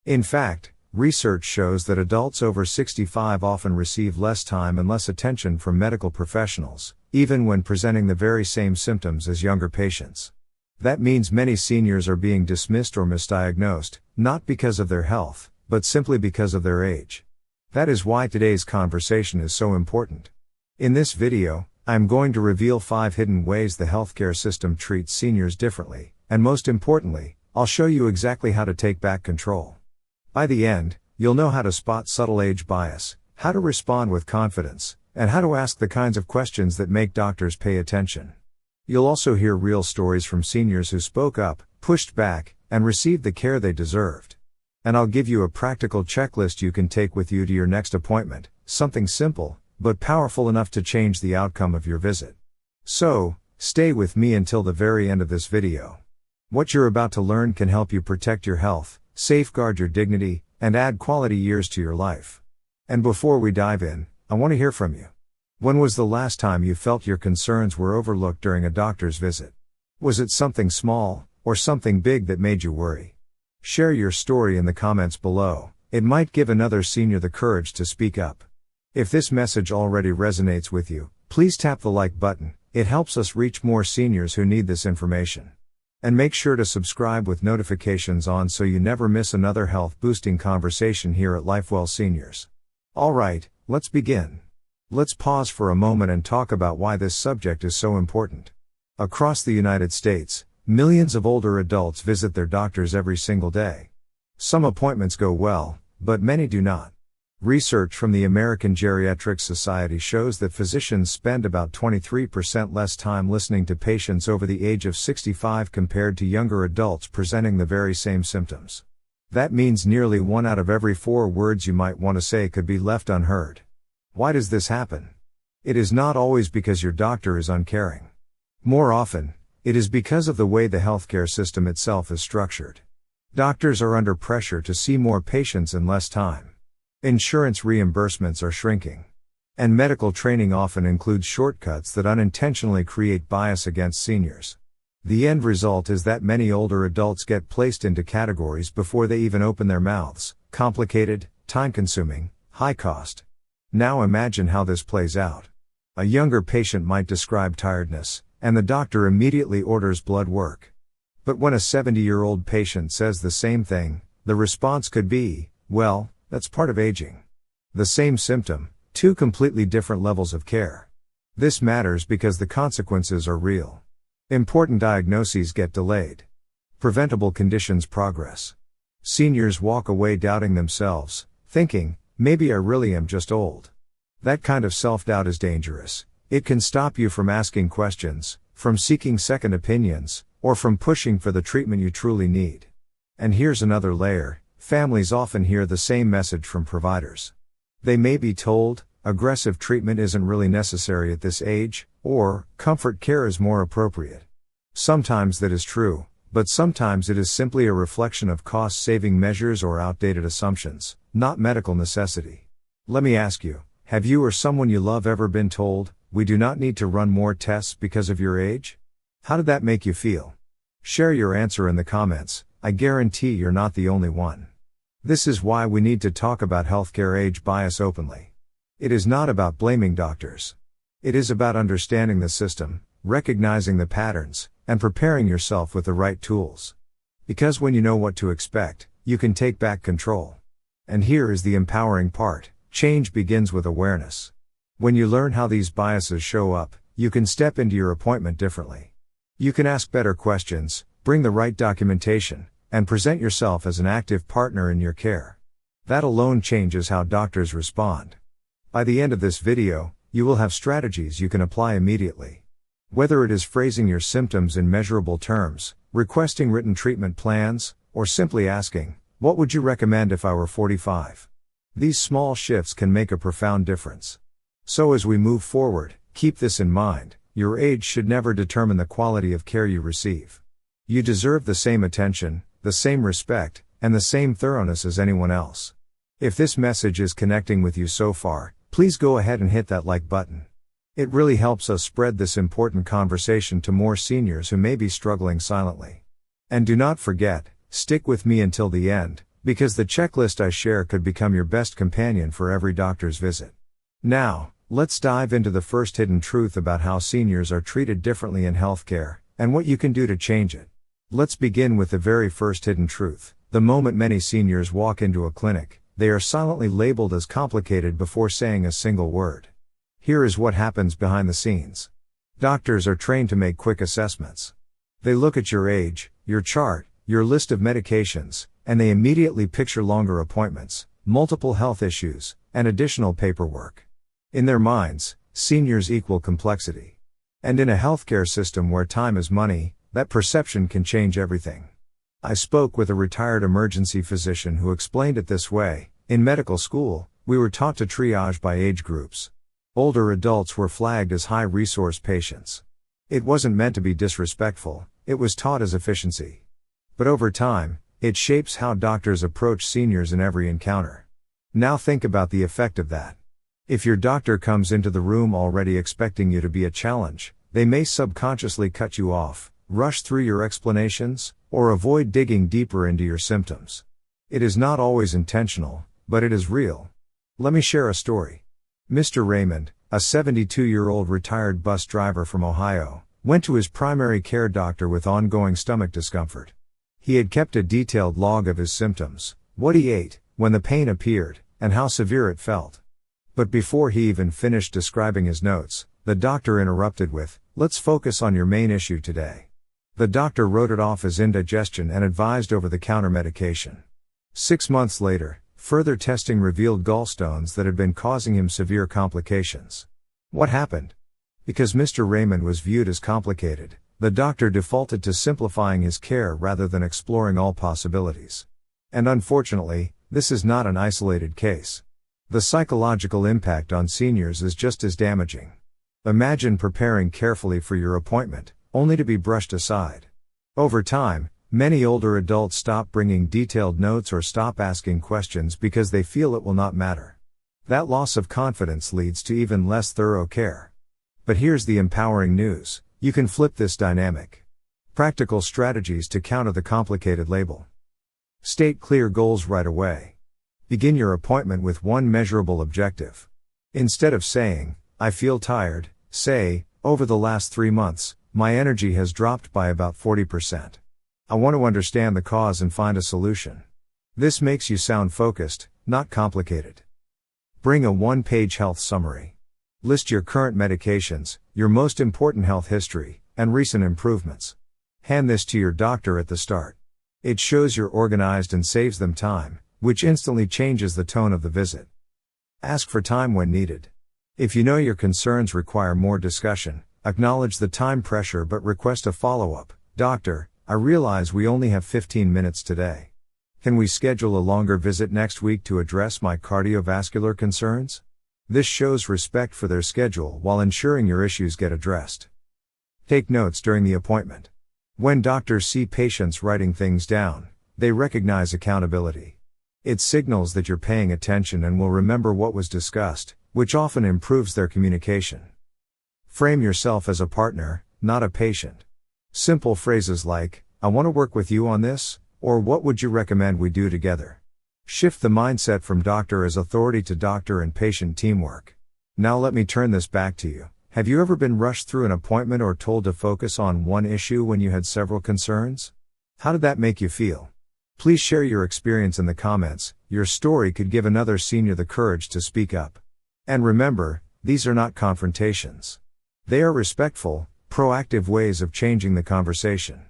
In fact, research shows that adults over 65 often receive less time and less attention from medical professionals, even when presenting the very same symptoms as younger patients. That means many seniors are being dismissed or misdiagnosed, not because of their health, but simply because of their age. That is why today's conversation is so important. In this video, I'm going to reveal 5 hidden ways the healthcare system treats seniors differently, and most importantly, I'll show you exactly how to take back control. By the end, you'll know how to spot subtle age bias, how to respond with confidence, and how to ask the kinds of questions that make doctors pay attention. You'll also hear real stories from seniors who spoke up, pushed back, and received the care they deserved. And I'll give you a practical checklist you can take with you to your next appointment, something simple, but powerful enough to change the outcome of your visit. So, stay with me until the very end of this video. What you're about to learn can help you protect your health, safeguard your dignity, and add quality years to your life. And before we dive in, I want to hear from you. When was the last time you felt your concerns were overlooked during a doctor's visit? Was it something small, or something big that made you worry? Share your story in the comments below. It might give another senior the courage to speak up. If this message already resonates with you, please tap the like button. It helps us reach more seniors who need this information. And make sure to subscribe with notifications on so you never miss another health-boosting conversation here at Lifewell Seniors. Alright, let's begin. Let's pause for a moment and talk about why this subject is so important. Across the United States, millions of older adults visit their doctors every single day. Some appointments go well, but many do not. Research from the American Geriatric Society shows that physicians spend about 23% less time listening to patients over the age of 65 compared to younger adults presenting the very same symptoms. That means nearly 1 out of every 4 words you might want to say could be left unheard. Why does this happen? It is not always because your doctor is uncaring. More often, it is because of the way the healthcare system itself is structured. Doctors are under pressure to see more patients in less time. Insurance reimbursements are shrinking. And medical training often includes shortcuts that unintentionally create bias against seniors. The end result is that many older adults get placed into categories before they even open their mouths: complicated, time-consuming, high cost. Now imagine how this plays out. A younger patient might describe tiredness, and the doctor immediately orders blood work. But when a 70-year-old patient says the same thing, the response could be, well, that's part of aging. The same symptom, 2 completely different levels of care. This matters because the consequences are real. Important diagnoses get delayed. Preventable conditions progress. Seniors walk away doubting themselves, thinking, maybe I really am just old. That kind of self-doubt is dangerous. It can stop you from asking questions, from seeking second opinions, or from pushing for the treatment you truly need. And here's another layer. Families often hear the same message from providers. They may be told, aggressive treatment isn't really necessary at this age, or, comfort care is more appropriate. Sometimes that is true, but sometimes it is simply a reflection of cost-saving measures or outdated assumptions, not medical necessity. Let me ask you, have you or someone you love ever been told, we do not need to run more tests because of your age? How did that make you feel? Share your answer in the comments. I guarantee you're not the only one. This is why we need to talk about healthcare age bias openly. It is not about blaming doctors. It is about understanding the system, recognizing the patterns, and preparing yourself with the right tools. Because when you know what to expect, you can take back control. And here is the empowering part: change begins with awareness. When you learn how these biases show up, you can step into your appointment differently. You can ask better questions, bring the right documentation, and present yourself as an active partner in your care. That alone changes how doctors respond. By the end of this video, you will have strategies you can apply immediately. Whether it is phrasing your symptoms in measurable terms, requesting written treatment plans, or simply asking, what would you recommend if I were 45? These small shifts can make a profound difference. So as we move forward, keep this in mind: your age should never determine the quality of care you receive. You deserve the same attention, the same respect, and the same thoroughness as anyone else. If this message is connecting with you so far, please go ahead and hit that like button. It really helps us spread this important conversation to more seniors who may be struggling silently. And do not forget, stick with me until the end, because the checklist I share could become your best companion for every doctor's visit. Now, let's dive into the first hidden truth about how seniors are treated differently in healthcare, and what you can do to change it. Let's begin with the very first hidden truth. The moment many seniors walk into a clinic, they are silently labeled as complicated before saying a single word. Here is what happens behind the scenes. Doctors are trained to make quick assessments. They look at your age, your chart, your list of medications, and they immediately picture longer appointments, multiple health issues, and additional paperwork. In their minds, seniors equal complexity. And in a healthcare system where time is money, that perception can change everything. I spoke with a retired emergency physician who explained it this way: in medical school, we were taught to triage by age groups. Older adults were flagged as high-resource patients. It wasn't meant to be disrespectful, it was taught as efficiency. But over time, it shapes how doctors approach seniors in every encounter. Now think about the effect of that. If your doctor comes into the room already expecting you to be a challenge, they may subconsciously cut you off, rush through your explanations, or avoid digging deeper into your symptoms. It is not always intentional, but it is real. Let me share a story. Mr. Raymond, a 72-year-old retired bus driver from Ohio, went to his primary care doctor with ongoing stomach discomfort. He had kept a detailed log of his symptoms, what he ate, when the pain appeared, and how severe it felt. But before he even finished describing his notes, the doctor interrupted with, "Let's focus on your main issue today." The doctor wrote it off as indigestion and advised over-the-counter medication. 6 months later, further testing revealed gallstones that had been causing him severe complications. What happened? Because Mr. Raymond was viewed as complicated, the doctor defaulted to simplifying his care rather than exploring all possibilities. And unfortunately, this is not an isolated case. The psychological impact on seniors is just as damaging. Imagine preparing carefully for your appointment, only to be brushed aside. Over time, many older adults stop bringing detailed notes or stop asking questions because they feel it will not matter. That loss of confidence leads to even less thorough care. But here's the empowering news: you can flip this dynamic. Practical strategies to counter the complicated label. State clear goals right away. Begin your appointment with one measurable objective. Instead of saying, "I feel tired," say, "Over the last 3 months, my energy has dropped by about 40%. I want to understand the cause and find a solution." This makes you sound focused, not complicated. Bring a one-page health summary. List your current medications, your most important health history, and recent improvements. Hand this to your doctor at the start. It shows you're organized and saves them time, which instantly changes the tone of the visit. Ask for time when needed. If you know your concerns require more discussion, acknowledge the time pressure but request a follow-up. "Doctor, I realize we only have 15 minutes today. Can we schedule a longer visit next week to address my cardiovascular concerns?" This shows respect for their schedule while ensuring your issues get addressed. Take notes during the appointment. When doctors see patients writing things down, they recognize accountability. It signals that you're paying attention and will remember what was discussed, which often improves their communication. Frame yourself as a partner, not a patient. Simple phrases like, "I want to work with you on this," or "What would you recommend we do together?" Shift the mindset from doctor as authority to doctor and patient teamwork. Now let me turn this back to you. Have you ever been rushed through an appointment or told to focus on one issue when you had several concerns? How did that make you feel? Please share your experience in the comments. Your story could give another senior the courage to speak up. And remember, these are not confrontations. They are respectful, proactive ways of changing the conversation.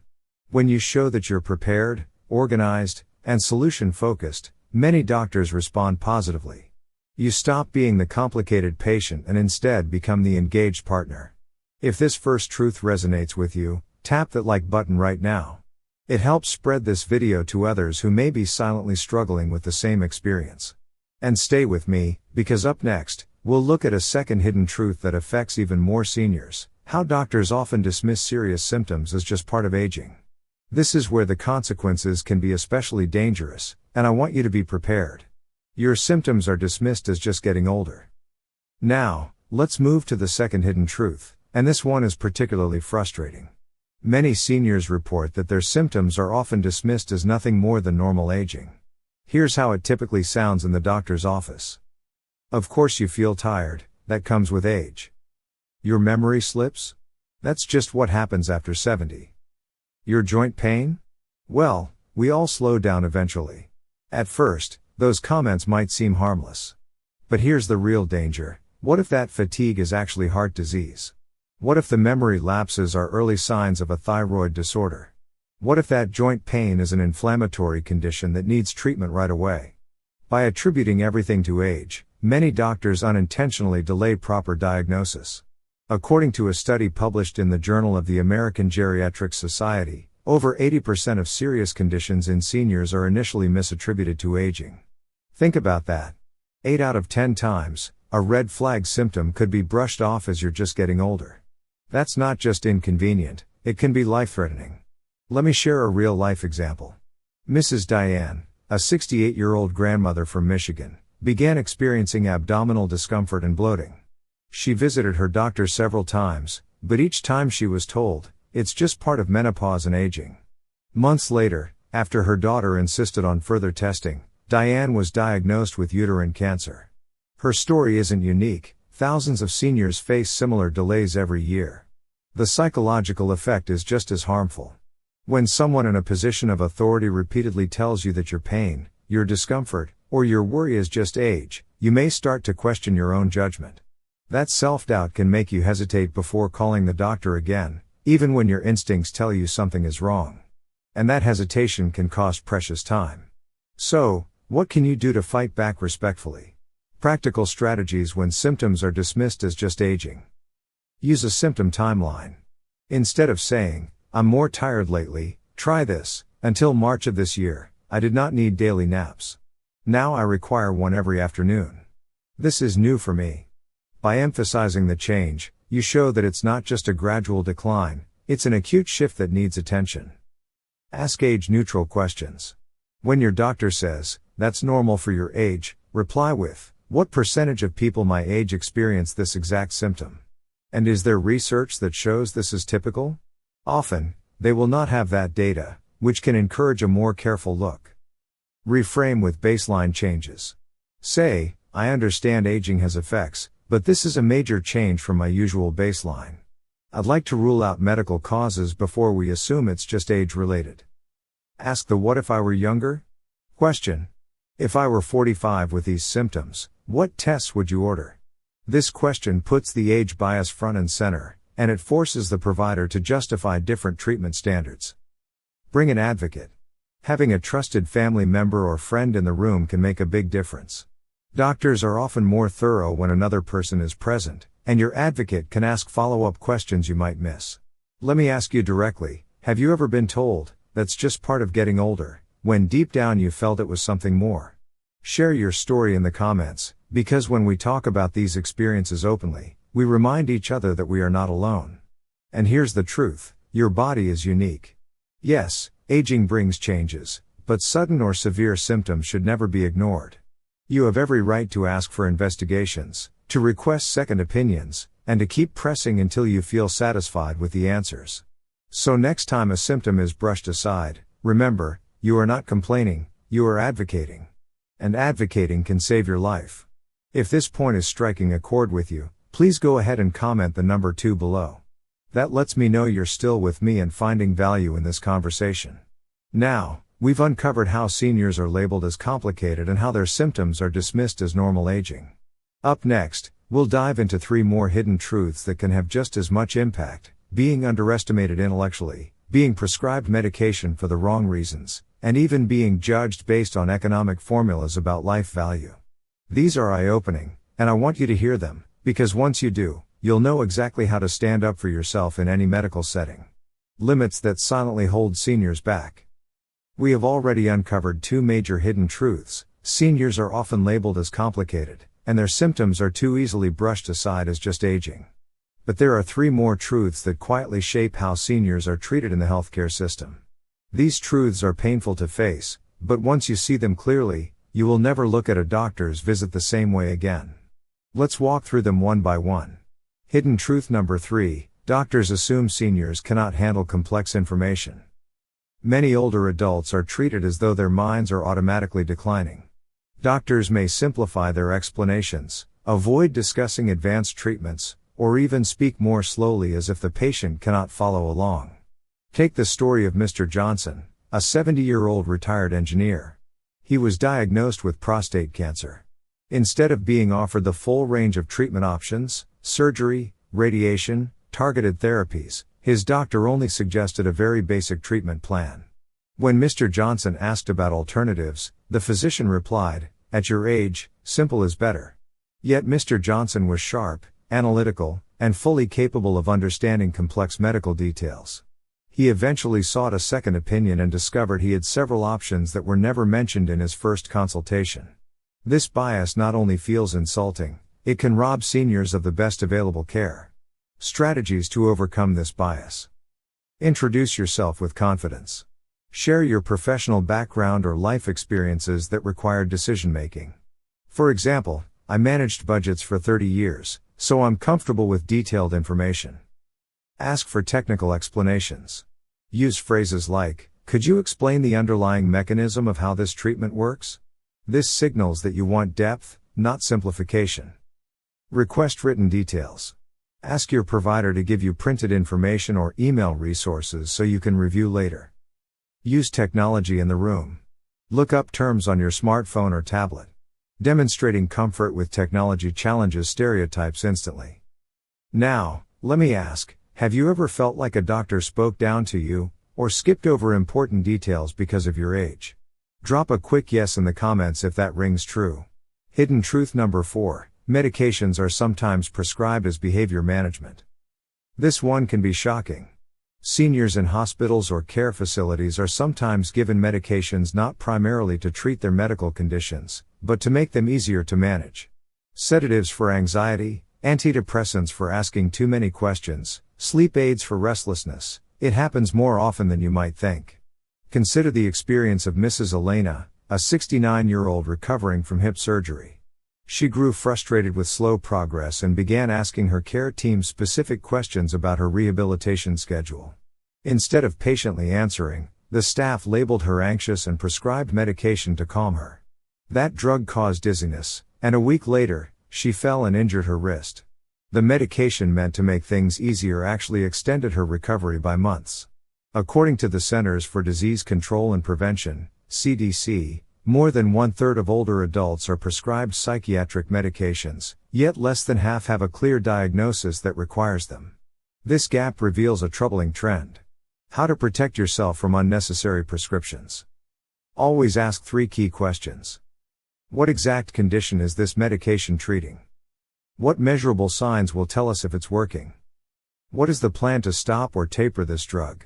When you show that you're prepared, organized, and solution-focused, many doctors respond positively. You stop being the complicated patient and instead become the engaged partner. If this first truth resonates with you, tap that like button right now. It helps spread this video to others who may be silently struggling with the same experience. And stay with me, because up next, we'll look at a second hidden truth that affects even more seniors: how doctors often dismiss serious symptoms as just part of aging. This is where the consequences can be especially dangerous, and I want you to be prepared. Your symptoms are dismissed as just getting older. Now, let's move to the second hidden truth, and this one is particularly frustrating. Many seniors report that their symptoms are often dismissed as nothing more than normal aging. Here's how it typically sounds in the doctor's office. "Of course you feel tired, that comes with age. Your memory slips? That's just what happens after 70. Your joint pain? Well, we all slow down eventually." At first, those comments might seem harmless. But here's the real danger: what if that fatigue is actually heart disease? What if the memory lapses are early signs of a thyroid disorder? What if that joint pain is an inflammatory condition that needs treatment right away? By attributing everything to age, many doctors unintentionally delay proper diagnosis. According to a study published in the Journal of the American Geriatric Society, over 80% of serious conditions in seniors are initially misattributed to aging. Think about that. 8 out of 10 times, a red flag symptom could be brushed off as you're just getting older. That's not just inconvenient, it can be life-threatening. Let me share a real-life example. Mrs. Diane, a 68-year-old grandmother from Michigan, began experiencing abdominal discomfort and bloating. She visited her doctor several times, but each time she was told, it's just part of menopause and aging. Months later, after her daughter insisted on further testing, Diane was diagnosed with uterine cancer. Her story isn't unique, thousands of seniors face similar delays every year. The psychological effect is just as harmful. When someone in a position of authority repeatedly tells you that your pain, your discomfort, or your worry is just age, you may start to question your own judgment. That self-doubt can make you hesitate before calling the doctor again, even when your instincts tell you something is wrong. And that hesitation can cost precious time. So, what can you do to fight back respectfully? Practical strategies when symptoms are dismissed as just aging. Use a symptom timeline. Instead of saying, "I'm more tired lately," try this: "Until March of this year, I did not need daily naps. Now I require one every afternoon. This is new for me." By emphasizing the change, you show that it's not just a gradual decline, it's an acute shift that needs attention. Ask age-neutral questions. When your doctor says, "That's normal for your age," reply with, "What percentage of people my age experience this exact symptom? And is there research that shows this is typical?" Often, they will not have that data, which can encourage a more careful look. Reframe with baseline changes. Say, "I understand aging has effects, but this is a major change from my usual baseline. I'd like to rule out medical causes before we assume it's just age-related." Ask the "what if I were younger?" question. If I were 45 with these symptoms, what tests would you order? This question puts the age bias front and center, and it forces the provider to justify different treatment standards. Bring an advocate. Having a trusted family member or friend in the room can make a big difference. Doctors are often more thorough when another person is present, and your advocate can ask follow-up questions you might miss. Let me ask you directly, have you ever been told, "That's just part of getting older," when deep down you felt it was something more? Share your story in the comments, because when we talk about these experiences openly, we remind each other that we are not alone. And here's the truth, your body is unique. Yes, aging brings changes, but sudden or severe symptoms should never be ignored. You have every right to ask for investigations, to request second opinions, and to keep pressing until you feel satisfied with the answers. So next time a symptom is brushed aside, remember, you are not complaining, you are advocating. And advocating can save your life. If this point is striking a chord with you, please go ahead and comment the number 2 below. That lets me know you're still with me and finding value in this conversation. Now, we've uncovered how seniors are labeled as complicated and how their symptoms are dismissed as normal aging. Up next, we'll dive into 3 more hidden truths that can have just as much impact: being underestimated intellectually, being prescribed medication for the wrong reasons, and even being judged based on economic formulas about life value. These are eye-opening, and I want you to hear them, because once you do, you'll know exactly how to stand up for yourself in any medical setting. Limits that silently hold seniors back. We have already uncovered 2 major hidden truths. Seniors are often labeled as complicated, and their symptoms are too easily brushed aside as just aging. But there are 3 more truths that quietly shape how seniors are treated in the healthcare system. These truths are painful to face, but once you see them clearly, you will never look at a doctor's visit the same way again. Let's walk through them one by one. Hidden truth number 3, doctors assume seniors cannot handle complex information. Many older adults are treated as though their minds are automatically declining. Doctors may simplify their explanations, avoid discussing advanced treatments, or even speak more slowly as if the patient cannot follow along. Take the story of Mr. Johnson, a 70-year-old retired engineer. He was diagnosed with prostate cancer. Instead of being offered the full range of treatment options, surgery, radiation, targeted therapies, his doctor only suggested a very basic treatment plan. When Mr. Johnson asked about alternatives, the physician replied, "At your age, simple is better." Yet Mr. Johnson was sharp, analytical, and fully capable of understanding complex medical details. He eventually sought a second opinion and discovered he had several options that were never mentioned in his first consultation. This bias not only feels insulting, it can rob seniors of the best available care. Strategies to overcome this bias. Introduce yourself with confidence. Share your professional background or life experiences that required decision-making. For example, I managed budgets for 30 years, so I'm comfortable with detailed information. Ask for technical explanations. Use phrases like, "Could you explain the underlying mechanism of how this treatment works?" This signals that you want depth, not simplification. Request written details. Ask your provider to give you printed information or email resources so you can review later. Use technology in the room. Look up terms on your smartphone or tablet. Demonstrating comfort with technology challenges stereotypes instantly. Now, let me ask, have you ever felt like a doctor spoke down to you, or skipped over important details because of your age? Drop a quick yes in the comments if that rings true. Hidden truth number 4. Medications are sometimes prescribed as behavior management. This one can be shocking. Seniors in hospitals or care facilities are sometimes given medications not primarily to treat their medical conditions, but to make them easier to manage. Sedatives for anxiety, antidepressants for asking too many questions, sleep aids for restlessness. It happens more often than you might think. Consider the experience of Mrs. Elena, a 69-year-old recovering from hip surgery. She grew frustrated with slow progress and began asking her care team specific questions about her rehabilitation schedule. Instead of patiently answering, the staff labeled her anxious and prescribed medication to calm her. That drug caused dizziness, and a week later, she fell and injured her wrist. The medication meant to make things easier actually extended her recovery by months. According to the Centers for Disease Control and Prevention, CDC, more than 1/3 of older adults are prescribed psychiatric medications, yet less than half have a clear diagnosis that requires them. This gap reveals a troubling trend. How to protect yourself from unnecessary prescriptions. Always ask 3 key questions. What exact condition is this medication treating? What measurable signs will tell us if it's working? What is the plan to stop or taper this drug?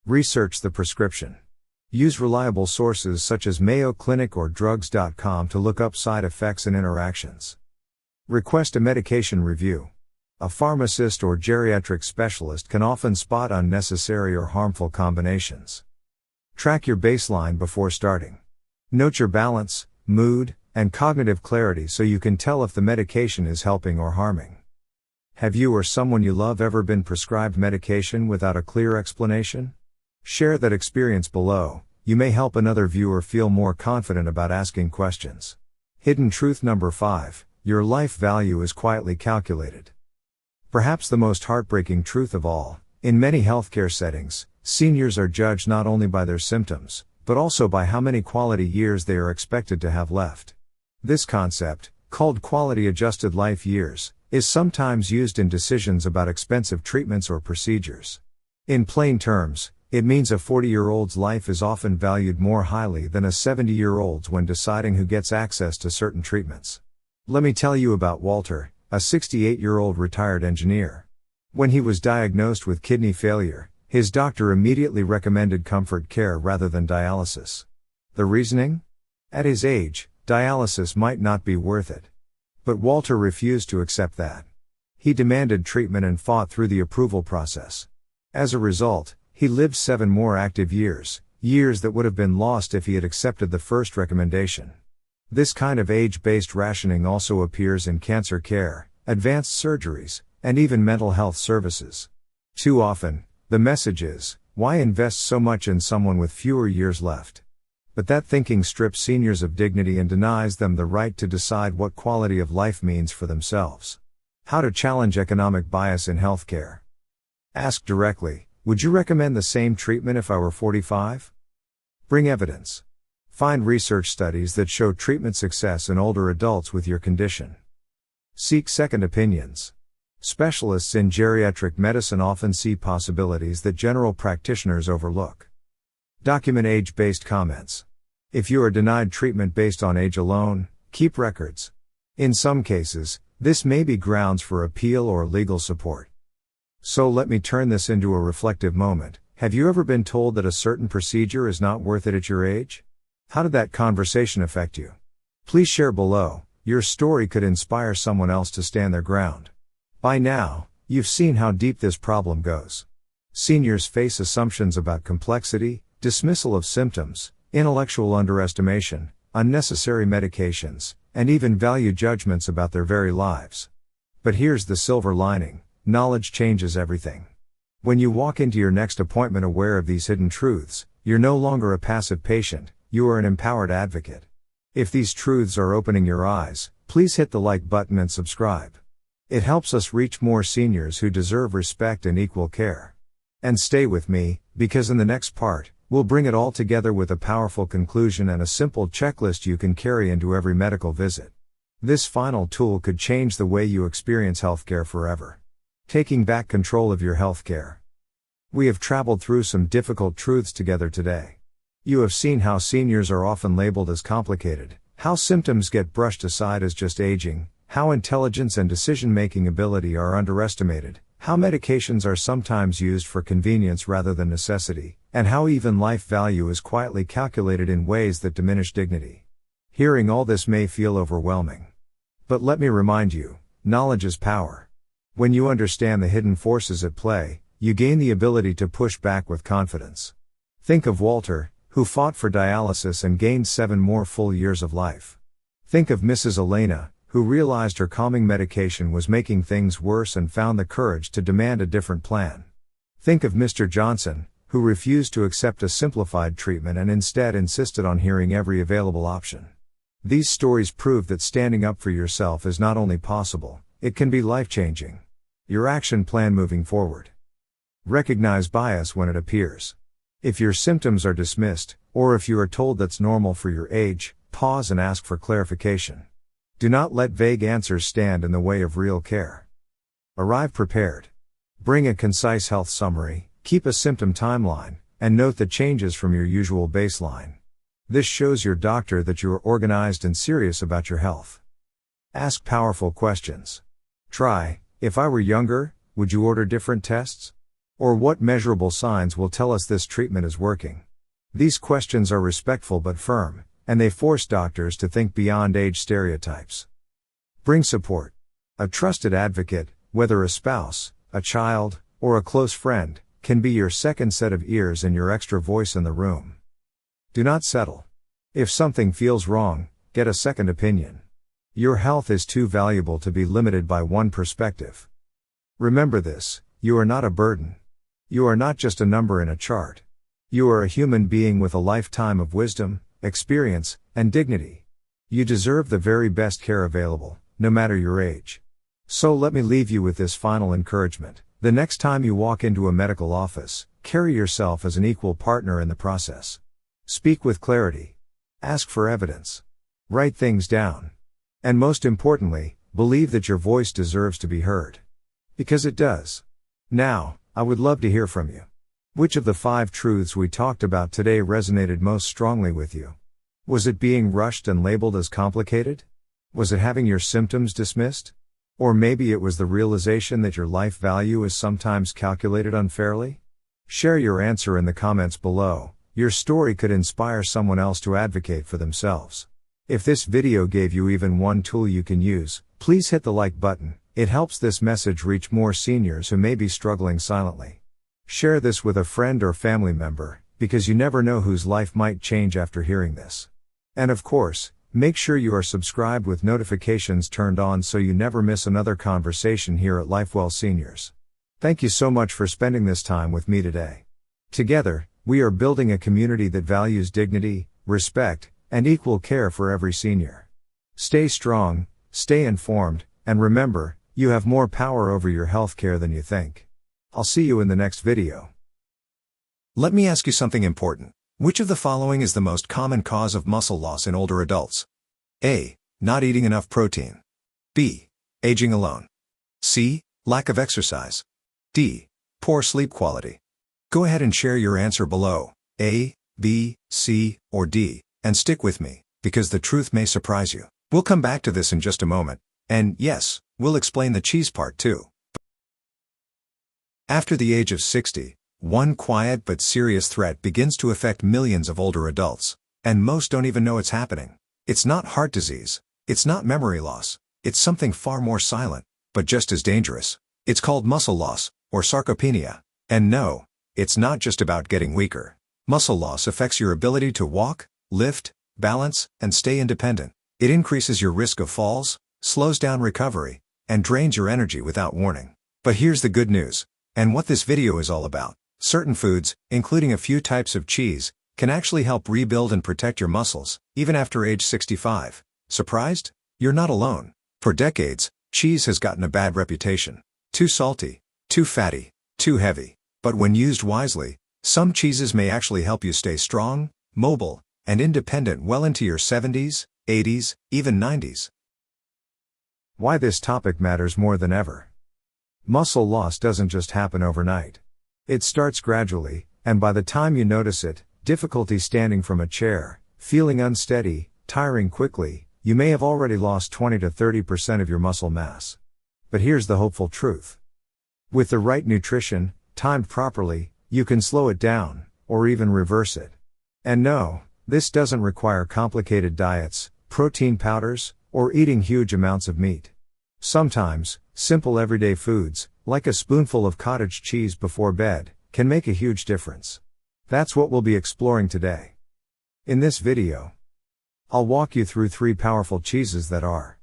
Research the prescription. Use reliable sources such as Mayo Clinic or drugs.com to look up side effects and interactions. Request a medication review. A pharmacist or geriatric specialist can often spot unnecessary or harmful combinations. Track your baseline before starting. Note your balance, mood, and cognitive clarity so you can tell if the medication is helping or harming. Have you or someone you love ever been prescribed medication without a clear explanation? Share that experience below. You may help another viewer feel more confident about asking questions. Hidden truth number 5. Your life value is quietly calculated. Perhaps the most heartbreaking truth of all, in many healthcare settings, seniors are judged not only by their symptoms, but also by how many quality years they are expected to have left. This concept, called quality-adjusted life years, is sometimes used in decisions about expensive treatments or procedures. In plain terms, it means a 40-year-old's life is often valued more highly than a 70-year-old's when deciding who gets access to certain treatments. Let me tell you about Walter, a 68-year-old retired engineer. When he was diagnosed with kidney failure, his doctor immediately recommended comfort care rather than dialysis. The reasoning? At his age, dialysis might not be worth it. But Walter refused to accept that. He demanded treatment and fought through the approval process. As a result, he lived 7 more active years, years that would have been lost if he had accepted the first recommendation. This kind of age-based rationing also appears in cancer care, advanced surgeries, and even mental health services. Too often, the message is, why invest so much in someone with fewer years left? But that thinking strips seniors of dignity and denies them the right to decide what quality of life means for themselves. How to challenge economic bias in healthcare. Ask directly, would you recommend the same treatment if I were 45? Bring evidence. Find research studies that show treatment success in older adults with your condition. Seek second opinions. Specialists in geriatric medicine often see possibilities that general practitioners overlook. Document age-based comments. If you are denied treatment based on age alone, keep records. In some cases, This may be grounds for appeal or legal support. So let me turn this into a reflective moment. Have you ever been told that a certain procedure is not worth it at your age? How did that conversation affect you? Please share below. Your story could inspire someone else to stand their ground. By now, you've seen how deep this problem goes. Seniors face assumptions about complexity, dismissal of symptoms, intellectual underestimation, unnecessary medications, and even value judgments about their very lives. But here's the silver lining: knowledge changes everything. When you walk into your next appointment aware of these hidden truths, you're no longer a passive patient, you are an empowered advocate. If these truths are opening your eyes, please hit the like button and subscribe. It helps us reach more seniors who deserve respect and equal care. And stay with me, because in the next part, we'll bring it all together with a powerful conclusion and a simple checklist you can carry into every medical visit. This final tool could change the way you experience healthcare forever. Taking back control of your healthcare. We have traveled through some difficult truths together today. You have seen how seniors are often labeled as complicated, how symptoms get brushed aside as just aging, how intelligence and decision-making ability are underestimated, how medications are sometimes used for convenience rather than necessity, and how even life value is quietly calculated in ways that diminish dignity. Hearing all this may feel overwhelming. But let me remind you, knowledge is power. When you understand the hidden forces at play, you gain the ability to push back with confidence. Think of Walter, who fought for dialysis and gained 7 more full years of life. Think of Mrs. Elena, who realized her calming medication was making things worse and found the courage to demand a different plan. Think of Mr. Johnson, who refused to accept a simplified treatment and instead insisted on hearing every available option. These stories prove that standing up for yourself is not only possible, it can be life-changing. Your action plan moving forward. Recognize bias when it appears. If your symptoms are dismissed, or if you are told that's normal for your age, pause and ask for clarification. Do not let vague answers stand in the way of real care. Arrive prepared. Bring a concise health summary, keep a symptom timeline, and note the changes from your usual baseline. This shows your doctor that you are organized and serious about your health. Ask powerful questions. Try, if I were younger, would you order different tests? Or what measurable signs will tell us this treatment is working? These questions are respectful but firm, and they force doctors to think beyond age stereotypes. Bring support. A trusted advocate, whether a spouse, a child, or a close friend, can be your second set of ears and your extra voice in the room. Do not settle. If something feels wrong, get a second opinion. Your health is too valuable to be limited by one perspective. Remember this: you are not a burden. You are not just a number in a chart. You are a human being with a lifetime of wisdom, experience, and dignity. You deserve the very best care available, no matter your age. So let me leave you with this final encouragement. The next time you walk into a medical office, carry yourself as an equal partner in the process. Speak with clarity. Ask for evidence. Write things down. And most importantly, believe that your voice deserves to be heard. Because it does. Now, I would love to hear from you. Which of the 5 truths we talked about today resonated most strongly with you? Was it being rushed and labeled as complicated? Was it having your symptoms dismissed? Or maybe it was the realization that your life value is sometimes calculated unfairly? Share your answer in the comments below. Your story could inspire someone else to advocate for themselves. If this video gave you even one tool you can use, please hit the like button. It helps this message reach more seniors who may be struggling silently. Share this with a friend or family member, because you never know whose life might change after hearing this. And of course, make sure you are subscribed with notifications turned on so you never miss another conversation here at Lifewell Seniors. Thank you so much for spending this time with me today. Together, we are building a community that values dignity, respect, and equal care for every senior. Stay strong, stay informed, and remember, you have more power over your healthcare than you think. I'll see you in the next video. Let me ask you something important. Which of the following is the most common cause of muscle loss in older adults? A. Not eating enough protein. B. Aging alone. C. Lack of exercise. D. Poor sleep quality. Go ahead and share your answer below, A, B, C, or D, and stick with me, because the truth may surprise you. We'll come back to this in just a moment. And yes, We'll explain the cheese part too. After the age of 60, one quiet but serious threat begins to affect millions of older adults, and most don't even know it's happening. It's not heart disease. It's not memory loss. It's something far more silent, but just as dangerous. It's called muscle loss, or sarcopenia. And no, it's not just about getting weaker. Muscle loss affects your ability to walk, lift, balance, and stay independent. It increases your risk of falls, slows down recovery, and drains your energy without warning. But here's the good news, and what this video is all about. Certain foods, including a few types of cheese, can actually help rebuild and protect your muscles, even after age 65. Surprised? You're not alone. For decades, cheese has gotten a bad reputation. Too salty, too fatty, too heavy. But when used wisely, some cheeses may actually help you stay strong, mobile, and independent well into your 70s, 80s, even 90s. Why this topic matters more than ever. Muscle loss doesn't just happen overnight. It starts gradually, and by the time you notice it, difficulty standing from a chair, feeling unsteady, tiring quickly, you may have already lost 20 to 30% of your muscle mass. But here's the hopeful truth. With the right nutrition, timed properly, you can slow it down, or even reverse it. And no, this doesn't require complicated diets, protein powders, or eating huge amounts of meat. Sometimes, simple everyday foods, like a spoonful of cottage cheese before bed, can make a huge difference. That's what we'll be exploring today. In this video, I'll walk you through 3 powerful cheeses that are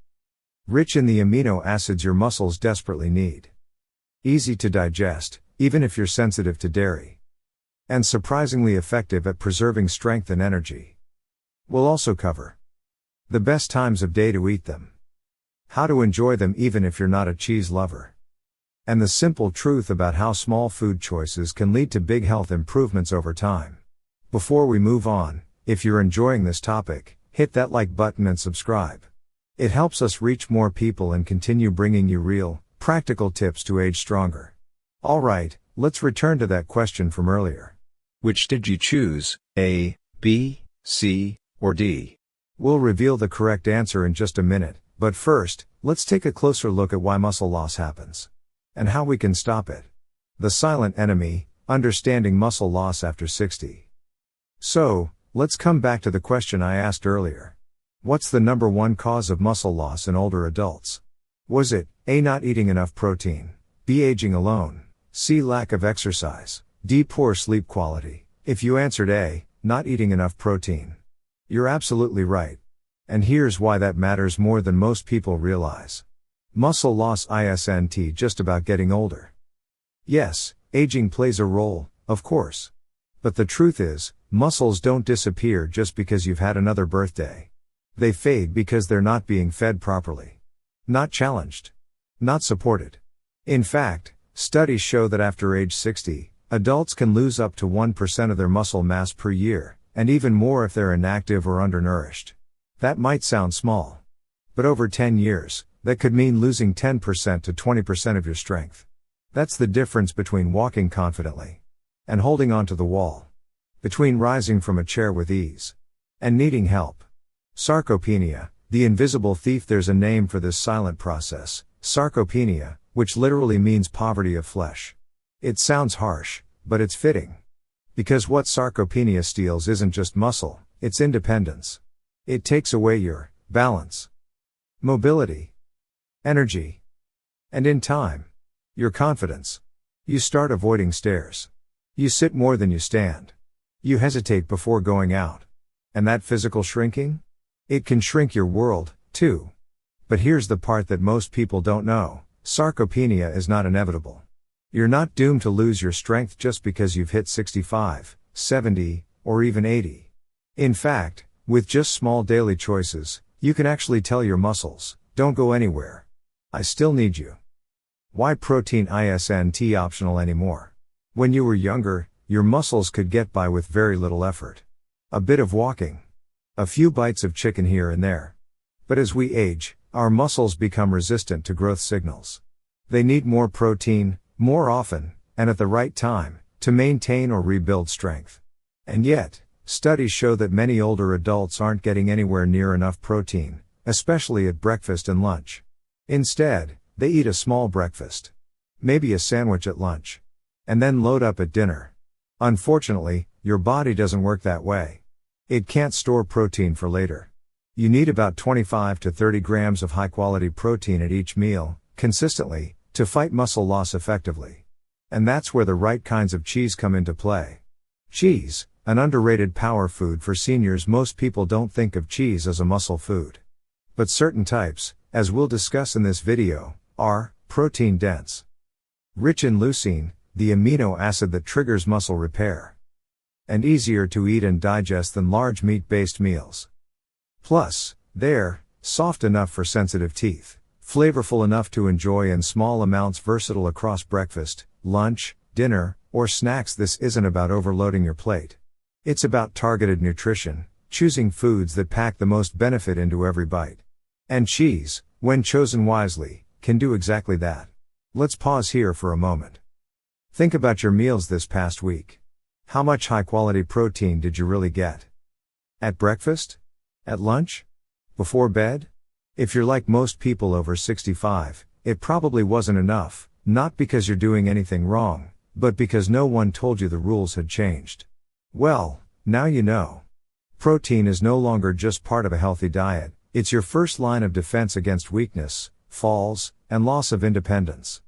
rich in the amino acids your muscles desperately need, easy to digest, even if you're sensitive to dairy, and surprisingly effective at preserving strength and energy. We'll also cover the best times of day to eat them, how to enjoy them even if you're not a cheese lover, and the simple truth about how small food choices can lead to big health improvements over time. Before we move on, if you're enjoying this topic, hit that like button and subscribe. It helps us reach more people and continue bringing you real, practical tips to age stronger. Alright, let's return to that question from earlier. Which did you choose, A, B, C, or D? We'll reveal the correct answer in just a minute, but first, let's take a closer look at why muscle loss happens, and how we can stop it. The silent enemy, understanding muscle loss after 60. So, let's come back to the question I asked earlier. What's the number one cause of muscle loss in older adults? Was it A, not eating enough protein, B, aging alone, C, lack of exercise, D, poor sleep quality? If you answered A, not eating enough protein, you're absolutely right. And here's why that matters more than most people realize. Muscle loss isn't just about getting older. Yes, aging plays a role, of course. But the truth is, muscles don't disappear just because you've had another birthday. They fade because they're not being fed properly, not challenged, not supported. In fact, studies show that after age 60, adults can lose up to 1% of their muscle mass per year, and even more if they're inactive or undernourished. That might sound small, but over 10 years, that could mean losing 10% to 20% of your strength. That's the difference between walking confidently and holding onto the wall, between rising from a chair with ease and needing help. Sarcopenia, the invisible thief. There's a name for this silent process, sarcopenia, which literally means poverty of flesh. It sounds harsh, but it's fitting. Because what sarcopenia steals isn't just muscle, it's independence. It takes away your balance, mobility, energy, and in time, your confidence. You start avoiding stairs. You sit more than you stand. You hesitate before going out. And that physical shrinking? It can shrink your world, too. But here's the part that most people don't know. Sarcopenia is not inevitable. You're not doomed to lose your strength just because you've hit 65, 70, or even 80. In fact, with just small daily choices, you can actually tell your muscles, don't go anywhere. I still need you. Why protein isn't optional anymore? When you were younger, your muscles could get by with very little effort. A bit of walking. A few bites of chicken here and there. But as we age, our muscles become resistant to growth signals. They need more protein, more often, and at the right time, to maintain or rebuild strength. And yet, studies show that many older adults aren't getting anywhere near enough protein, especially at breakfast and lunch. Instead, They eat a small breakfast. Maybe a sandwich at lunch. And then load up at dinner. Unfortunately, your body doesn't work that way. It can't store protein for later. You need about 25 to 30 grams of high-quality protein at each meal, consistently, to fight muscle loss effectively. And that's where the right kinds of cheese come into play. Cheese, an underrated power food for seniors. Most people don't think of cheese as a muscle food. But certain types, as we'll discuss in this video, are protein dense. Rich in leucine, the amino acid that triggers muscle repair. And easier to eat and digest than large meat-based meals. Plus, they're soft enough for sensitive teeth, flavorful enough to enjoy in small amounts, versatile across breakfast, lunch, dinner, or snacks. This isn't about overloading your plate. It's about targeted nutrition, choosing foods that pack the most benefit into every bite. And cheese, when chosen wisely, can do exactly that. Let's pause here for a moment. Think about your meals this past week. How much high-quality protein did you really get? At breakfast? At lunch? Before bed? If you're like most people over 65, it probably wasn't enough, not because you're doing anything wrong, but because no one told you the rules had changed. Well, now you know. Protein is no longer just part of a healthy diet, it's your first line of defense against weakness, falls, and loss of independence.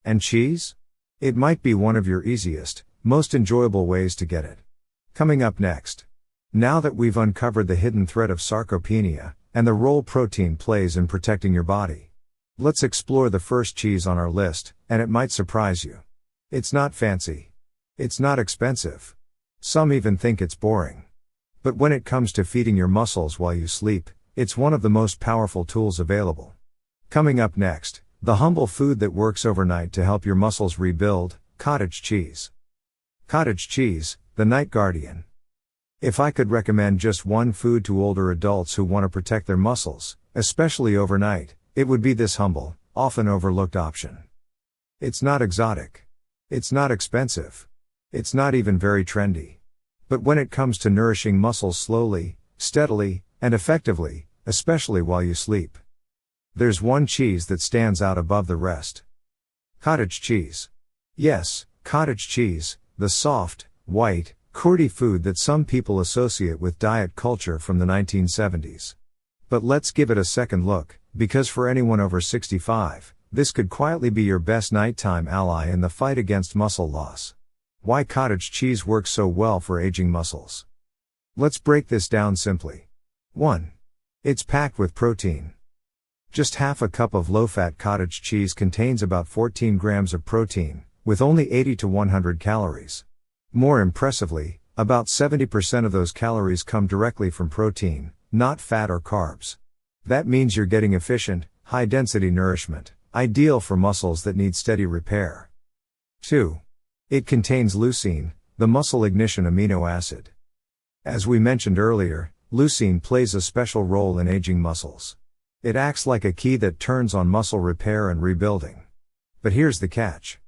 And cheese? It might be one of your easiest, most enjoyable ways to get it. Coming up next. Now that we've uncovered the hidden threat of sarcopenia, and the role protein plays in protecting your body, let's explore the first cheese on our list, and it might surprise you. It's not fancy. It's not expensive. Some even think it's boring. But when it comes to feeding your muscles while you sleep, it's one of the most powerful tools available. Coming up next, the humble food that works overnight to help your muscles rebuild, cottage cheese. Cottage cheese, the night guardian. If I could recommend just one food to older adults who want to protect their muscles, especially overnight, it would be this humble, often overlooked option. It's not exotic. It's not expensive. It's not even very trendy. But when it comes to nourishing muscles slowly, steadily, and effectively, especially while you sleep, there's one cheese that stands out above the rest. Cottage cheese. Yes, cottage cheese, the soft, white, curdy food that some people associate with diet culture from the 1970s. But let's give it a second look, because for anyone over 65, this could quietly be your best nighttime ally in the fight against muscle loss. Why cottage cheese works so well for aging muscles. Let's break this down simply. 1. It's packed with protein. Just half a cup of low-fat cottage cheese contains about 14 grams of protein, with only 80 to 100 calories. More impressively, about 70% of those calories come directly from protein, not fat or carbs. That means you're getting efficient, high-density nourishment, ideal for muscles that need steady repair. 2. It contains leucine, the muscle ignition amino acid. As we mentioned earlier, leucine plays a special role in aging muscles. It acts like a key that turns on muscle repair and rebuilding. But here's the catch.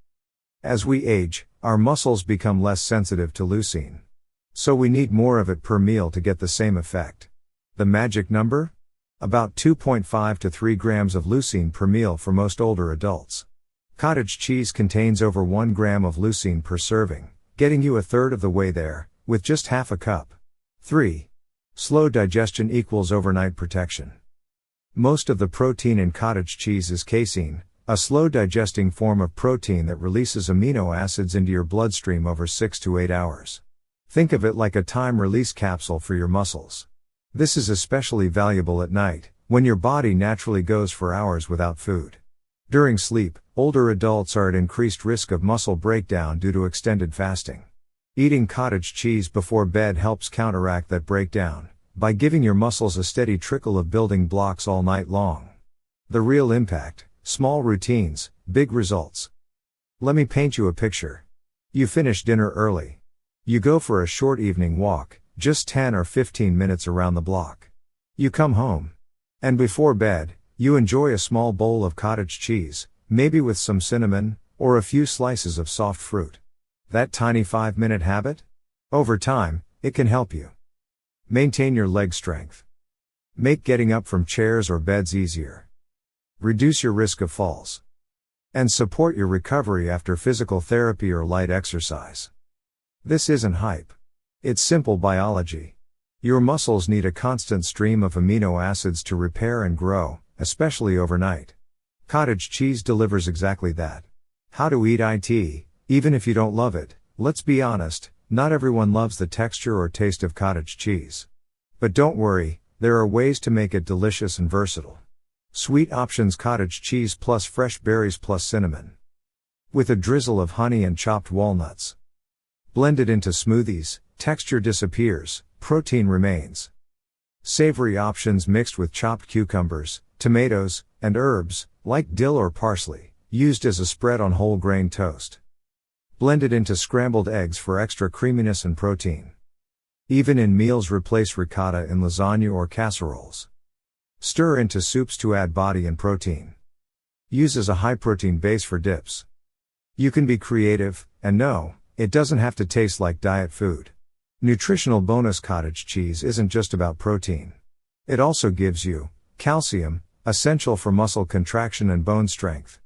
As we age, our muscles become less sensitive to leucine. So we need more of it per meal to get the same effect. The magic number? About 2.5 to 3 grams of leucine per meal for most older adults. Cottage cheese contains over 1 gram of leucine per serving, getting you a third of the way there, with just half a cup. 3. Slow digestion equals overnight protection. Most of the protein in cottage cheese is casein, a slow-digesting form of protein that releases amino acids into your bloodstream over 6 to 8 hours. Think of it like a time-release capsule for your muscles. This is especially valuable at night, when your body naturally goes for hours without food. During sleep, older adults are at increased risk of muscle breakdown due to extended fasting. Eating cottage cheese before bed helps counteract that breakdown, by giving your muscles a steady trickle of building blocks all night long. The real impact: small routines, big results. Let me paint you a picture. You finish dinner early. You go for a short evening walk, just 10 or 15 minutes around the block. You come home. And before bed, you enjoy a small bowl of cottage cheese, maybe with some cinnamon, or a few slices of soft fruit. That tiny 5-minute habit? Over time, it can help you maintain your leg strength. Make getting up from chairs or beds easier. reduce your risk of falls, and support your recovery after physical therapy or light exercise. This isn't hype. It's simple biology. Your muscles need a constant stream of amino acids to repair and grow, especially overnight. Cottage cheese delivers exactly that. How to eat it, even if you don't love it. Let's be honest, not everyone loves the texture or taste of cottage cheese. But don't worry, there are ways to make it delicious and versatile. Sweet options: cottage cheese plus fresh berries plus cinnamon, with a drizzle of honey and chopped walnuts. Blended into smoothies, texture disappears, protein remains. Savory options: mixed with chopped cucumbers, tomatoes, and herbs, like dill or parsley, used as a spread on whole grain toast. Blended into scrambled eggs for extra creaminess and protein. Even in meals, replace ricotta in lasagna or casseroles. Stir into soups to add body and protein. Use as a high protein base for dips. You can be creative, and no, it doesn't have to taste like diet food. Nutritional bonus: cottage cheese isn't just about protein. It also gives you calcium, essential for muscle contraction and bone strength.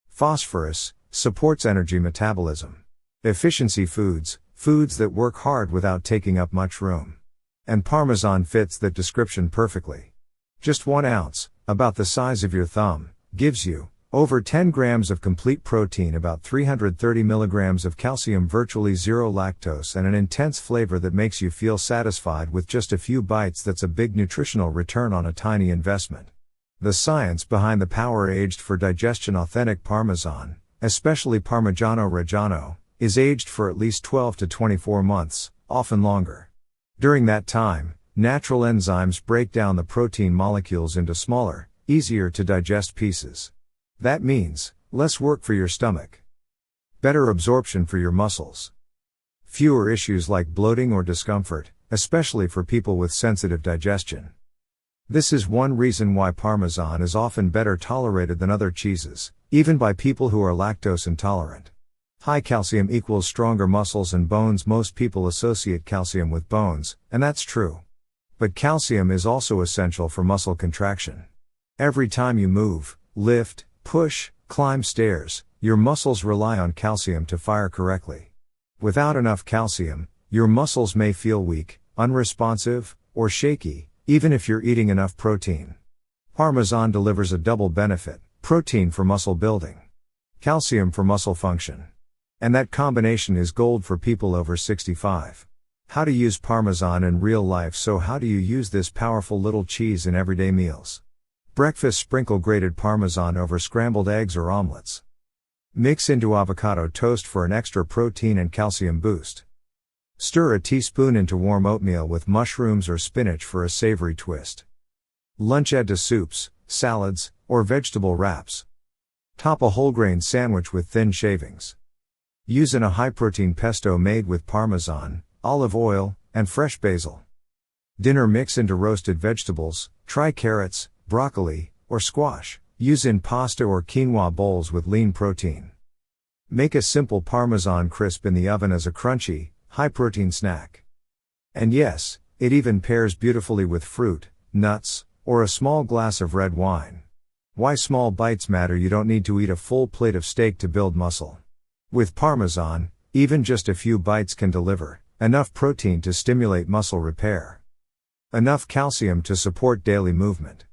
Phosphorus, supports energy metabolism. Efficiency foods, foods that work hard without taking up much room. And Parmesan fits that description perfectly. Just 1 ounce, about the size of your thumb, gives you over 10 grams of complete protein, about 330 milligrams of calcium, virtually zero lactose, and an intense flavor that makes you feel satisfied with just a few bites. That's a big nutritional return on a tiny investment. The science behind the power: aged for digestion. Authentic Parmesan, especially Parmigiano Reggiano, is aged for at least 12 to 24 months, often longer. During that time, natural enzymes break down the protein molecules into smaller, easier to digest pieces. That means less work for your stomach, better absorption for your muscles, fewer issues like bloating or discomfort, especially for people with sensitive digestion. This is one reason why Parmesan is often better tolerated than other cheeses, even by people who are lactose intolerant. High calcium equals stronger muscles and bones. Most people associate calcium with bones, and that's true. But calcium is also essential for muscle contraction. Every time you move, lift, push, climb stairs, your muscles rely on calcium to fire correctly. Without enough calcium, your muscles may feel weak, unresponsive, or shaky, even if you're eating enough protein. Parmesan delivers a double benefit: protein for muscle building, calcium for muscle function. And that combination is gold for people over 65. How to use Parmesan in real life. So how do you use this powerful little cheese in everyday meals? Breakfast: sprinkle grated Parmesan over scrambled eggs or omelets. Mix into avocado toast for an extra protein and calcium boost. Stir a teaspoon into warm oatmeal with mushrooms or spinach for a savory twist. Lunch: add to soups, salads, or vegetable wraps. Top a whole grain sandwich with thin shavings. Use in a high-protein pesto made with Parmesan, olive oil, and fresh basil. Dinner: mix into roasted vegetables, try carrots, broccoli, or squash. Use in pasta or quinoa bowls with lean protein. Make a simple Parmesan crisp in the oven as a crunchy, high-protein snack. And yes, it even pairs beautifully with fruit, nuts, or a small glass of red wine. Why small bites matter: you don't need to eat a full plate of steak to build muscle. With Parmesan, even just a few bites can deliver enough protein to stimulate muscle repair, enough calcium to support daily movement,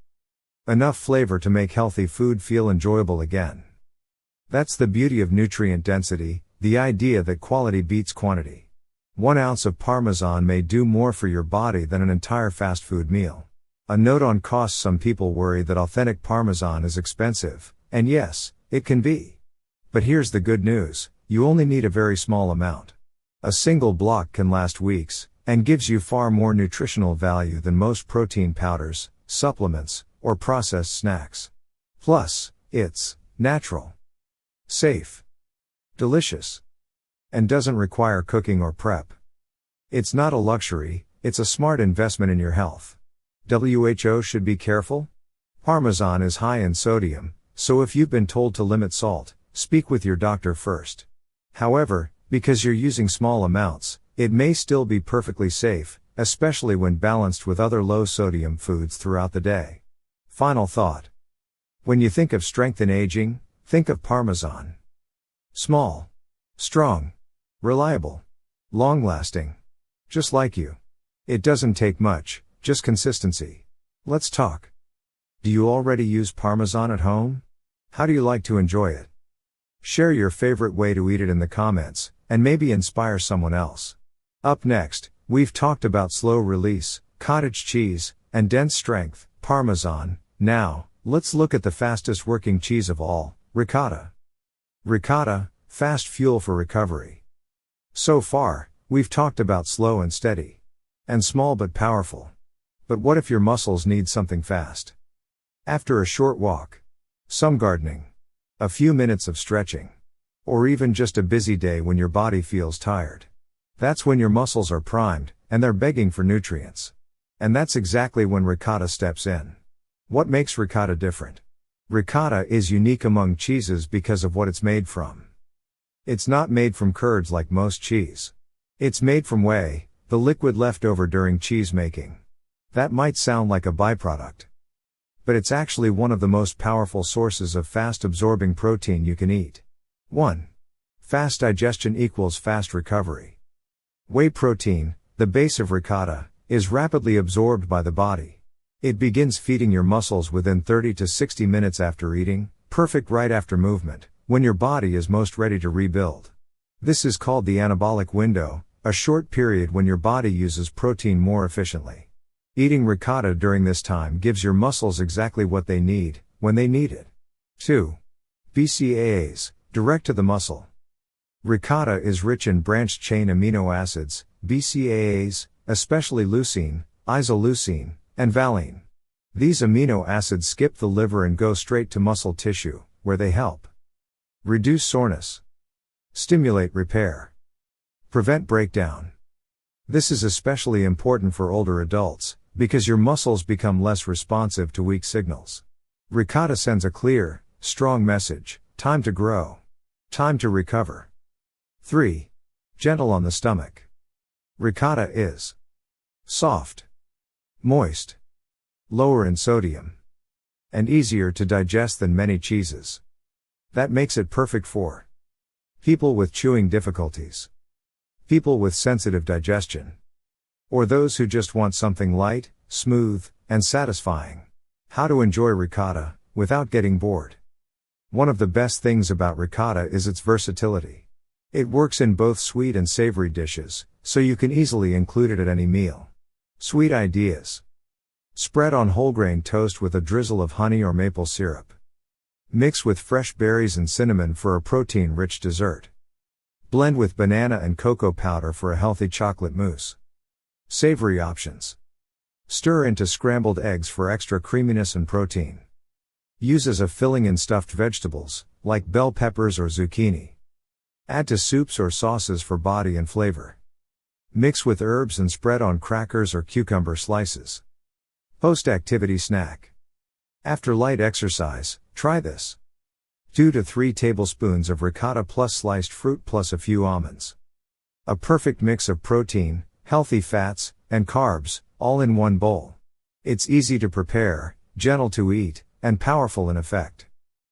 enough flavor to make healthy food feel enjoyable again. That's the beauty of nutrient density, the idea that quality beats quantity. 1 ounce of Parmesan may do more for your body than an entire fast food meal. A note on costs: some people worry that authentic Parmesan is expensive, and yes, it can be. But here's the good news: you only need a very small amount. A single block can last weeks, and gives you far more nutritional value than most protein powders, supplements, or processed snacks. Plus, it's natural, safe, delicious, and doesn't require cooking or prep. It's not a luxury, it's a smart investment in your health. WHO should be careful. Parmesan is high in sodium, so if you've been told to limit salt, speak with your doctor first. However, because you're using small amounts, it may still be perfectly safe, especially when balanced with other low-sodium foods throughout the day. Final thought. When you think of strength in aging, think of Parmesan. Small, strong, reliable, long-lasting. Just like you. It doesn't take much, just consistency. Let's talk. Do you already use Parmesan at home? How do you like to enjoy it? Share your favorite way to eat it in the comments, and maybe inspire someone else. Up next, we've talked about slow release, cottage cheese, and dense strength, Parmesan. Now, let's look at the fastest working cheese of all, ricotta. Ricotta, fast fuel for recovery. So far, we've talked about slow and steady. And small but powerful. But what if your muscles need something fast? After a short walk. Some gardening. A few minutes of stretching. Or even just a busy day when your body feels tired. That's when your muscles are primed, and they're begging for nutrients. And that's exactly when ricotta steps in. What makes ricotta different? Ricotta is unique among cheeses because of what it's made from. It's not made from curds like most cheese. It's made from whey, the liquid left over during cheese making. That might sound like a byproduct. But it's actually one of the most powerful sources of fast-absorbing protein you can eat. 1. Fast digestion equals fast recovery. Whey protein, the base of ricotta, is rapidly absorbed by the body. It begins feeding your muscles within 30 to 60 minutes after eating, perfect right after movement, when your body is most ready to rebuild. This is called the anabolic window, a short period when your body uses protein more efficiently. Eating ricotta during this time gives your muscles exactly what they need, when they need it. 2. BCAAs, direct to the muscle. Ricotta is rich in branched-chain amino acids, BCAAs, especially leucine, isoleucine, and valine. These amino acids skip the liver and go straight to muscle tissue, where they help reduce soreness, stimulate repair, prevent breakdown. This is especially important for older adults, because your muscles become less responsive to weak signals. Ricotta sends a clear, strong message: time to grow. Time to recover. 3. Gentle on the stomach. Ricotta is soft, moist, lower in sodium, and easier to digest than many cheeses. That makes it perfect for people with chewing difficulties, people with sensitive digestion, or those who just want something light, smooth, and satisfying. How to enjoy ricotta without getting bored. One of the best things about ricotta is its versatility. It works in both sweet and savory dishes, so you can easily include it at any meal. Sweet ideas. Spread on whole grain toast with a drizzle of honey or maple syrup. Mix with fresh berries and cinnamon for a protein-rich dessert. Blend with banana and cocoa powder for a healthy chocolate mousse. Savory options. Stir into scrambled eggs for extra creaminess and protein. Use as a filling in stuffed vegetables, like bell peppers or zucchini. Add to soups or sauces for body and flavor. Mix with herbs and spread on crackers or cucumber slices. Post-activity snack. After light exercise, try this. 2 to 3 tablespoons of ricotta plus sliced fruit plus a few almonds. A perfect mix of protein, healthy fats, and carbs, all in one bowl. It's easy to prepare, gentle to eat, and powerful in effect.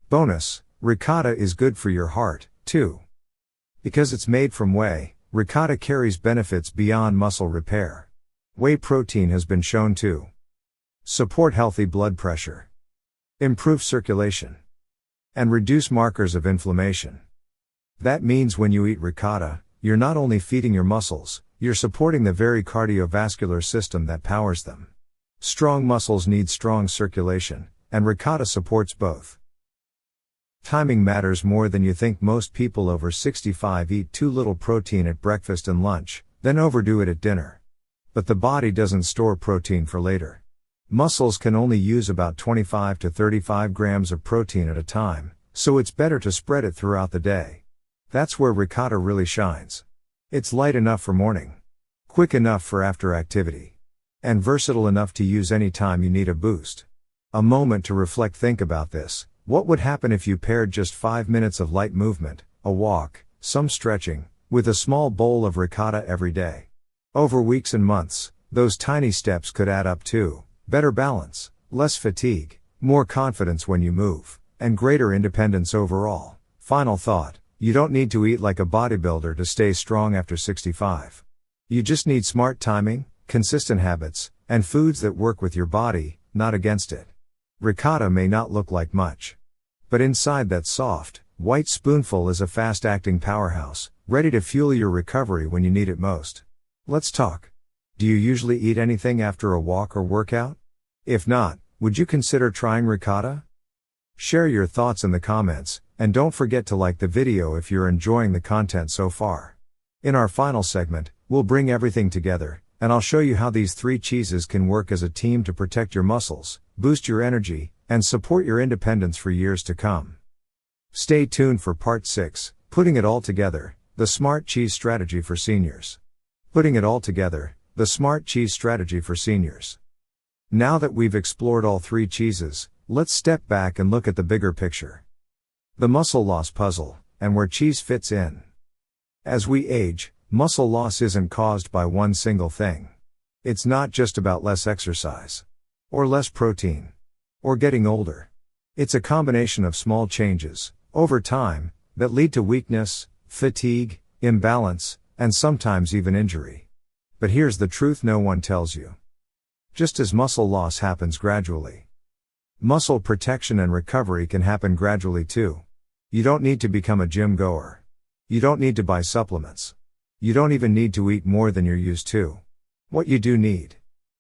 Bonus, ricotta is good for your heart, too. Because it's made from whey, ricotta carries benefits beyond muscle repair. Whey protein has been shown to support healthy blood pressure, improve circulation, and reduce markers of inflammation. That means when you eat ricotta, you're not only feeding your muscles, you're supporting the very cardiovascular system that powers them. Strong muscles need strong circulation, and ricotta supports both. Timing matters more than you think. Most people over 65 eat too little protein at breakfast and lunch, then overdo it at dinner. But the body doesn't store protein for later. Muscles can only use about 25 to 35 grams of protein at a time, so it's better to spread it throughout the day. That's where ricotta really shines. It's light enough for morning, quick enough for after activity, and versatile enough to use anytime you need a boost. A moment to reflect. Think about this. What would happen if you paired just 5 minutes of light movement, a walk, some stretching, with a small bowl of ricotta every day? Over weeks and months, those tiny steps could add up to better balance, less fatigue, more confidence when you move, and greater independence overall. Final thought, you don't need to eat like a bodybuilder to stay strong after 65. You just need smart timing, consistent habits, and foods that work with your body, not against it. Ricotta may not look like much, but inside that soft, white spoonful is a fast-acting powerhouse, ready to fuel your recovery when you need it most. Let's talk. Do you usually eat anything after a walk or workout? If not, would you consider trying ricotta? Share your thoughts in the comments, and don't forget to like the video if you're enjoying the content so far. In our final segment, we'll bring everything together, and I'll show you how these 3 cheeses can work as a team to protect your muscles, boost your energy, and support your independence for years to come. Stay tuned for part 6, Putting It All Together, the Smart Cheese Strategy for Seniors. Putting it all together, the Smart Cheese Strategy for Seniors. Now that we've explored all 3 cheeses, let's step back and look at the bigger picture. The muscle loss puzzle, and where cheese fits in. As we age, muscle loss isn't caused by one single thing. It's not just about less exercise, or less protein, or getting older. It's a combination of small changes, over time, that lead to weakness, fatigue, imbalance, and sometimes even injury. But here's the truth no one tells you. Just as muscle loss happens gradually, muscle protection and recovery can happen gradually too. You don't need to become a gym goer. You don't need to buy supplements. You don't even need to eat more than you're used to. What you do need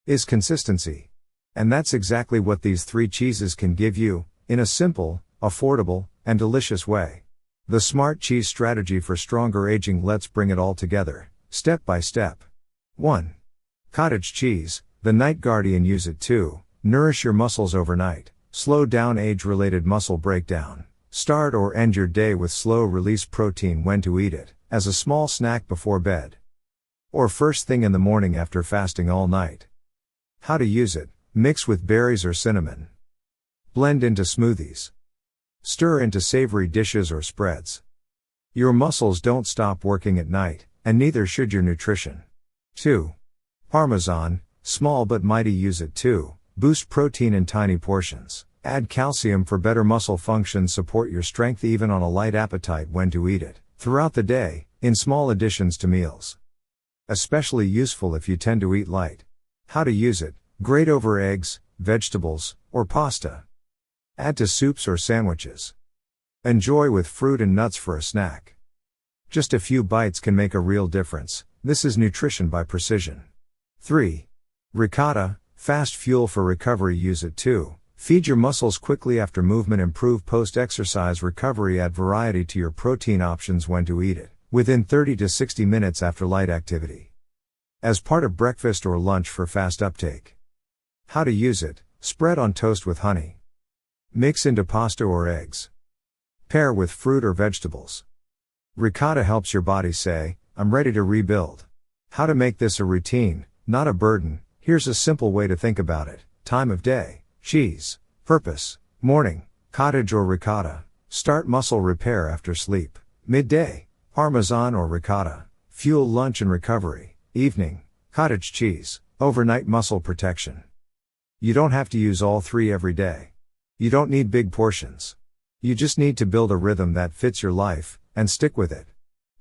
is consistency. And that's exactly what these 3 cheeses can give you, in a simple, affordable, and delicious way. The Smart Cheese Strategy for Stronger Aging. Let's bring it all together, step by step. 1. Cottage cheese, the night guardian. Use it to nourish your muscles overnight, slow down age-related muscle breakdown, start or end your day with slow-release protein. When to eat it, as a small snack before bed, or first thing in the morning after fasting all night. How to use it: mix with berries or cinnamon. Blend into smoothies. Stir into savory dishes or spreads. Your muscles don't stop working at night, and neither should your nutrition. 2. Parmesan, small but mighty. Use it to boost protein in tiny portions, add calcium for better muscle function, support your strength even on a light appetite. When to eat it: throughout the day, in small additions to meals. Especially useful if you tend to eat light. How to use it: grate over eggs, vegetables, or pasta. Add to soups or sandwiches. Enjoy with fruit and nuts for a snack. Just a few bites can make a real difference. This is nutrition by precision. 3. Ricotta, fast fuel for recovery. Use it to feed your muscles quickly after movement, improve post-exercise recovery, add variety to your protein options. When to eat it: within 30 to 60 minutes after light activity. As part of breakfast or lunch for fast uptake. How to use it: spread on toast with honey. Mix into pasta or eggs. Pair with fruit or vegetables. Ricotta helps your body say, "I'm ready to rebuild." How to make this a routine, not a burden. Here's a simple way to think about it. Time of day: cheese. Purpose: morning, cottage or ricotta. Start muscle repair after sleep. Midday: Parmesan or ricotta. Fuel lunch and recovery. Evening: cottage cheese. Overnight muscle protection. You don't have to use all 3 every day. You don't need big portions. You just need to build a rhythm that fits your life, and stick with it.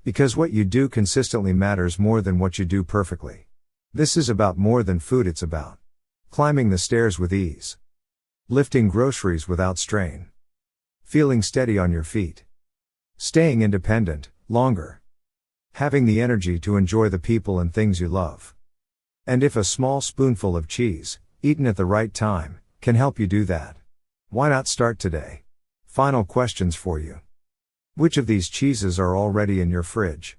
Because what you do consistently matters more than what you do perfectly. This is about more than food. It's about climbing the stairs with ease, lifting groceries without strain, feeling steady on your feet, staying independent longer, having the energy to enjoy the people and things you love. And if a small spoonful of cheese, eaten at the right time, can help you do that, why not start today? Final questions for you. Which of these cheeses are already in your fridge?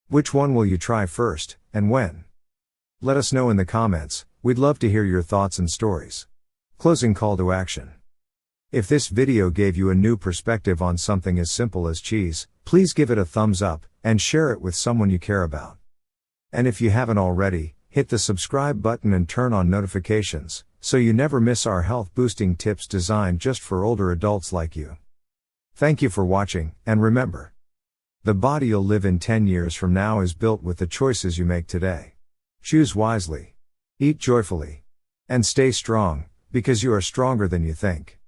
Which one will you try first, and when? Let us know in the comments. We'd love to hear your thoughts and stories. Closing call to action. If this video gave you a new perspective on something as simple as cheese, please give it a thumbs up, and share it with someone you care about. And if you haven't already, hit the subscribe button and turn on notifications, so you never miss our health boosting tips designed just for older adults like you. Thank you for watching, and remember, the body you'll live in 10 years from now is built with the choices you make today. Choose wisely, eat joyfully, and stay strong, Because you are stronger than you think.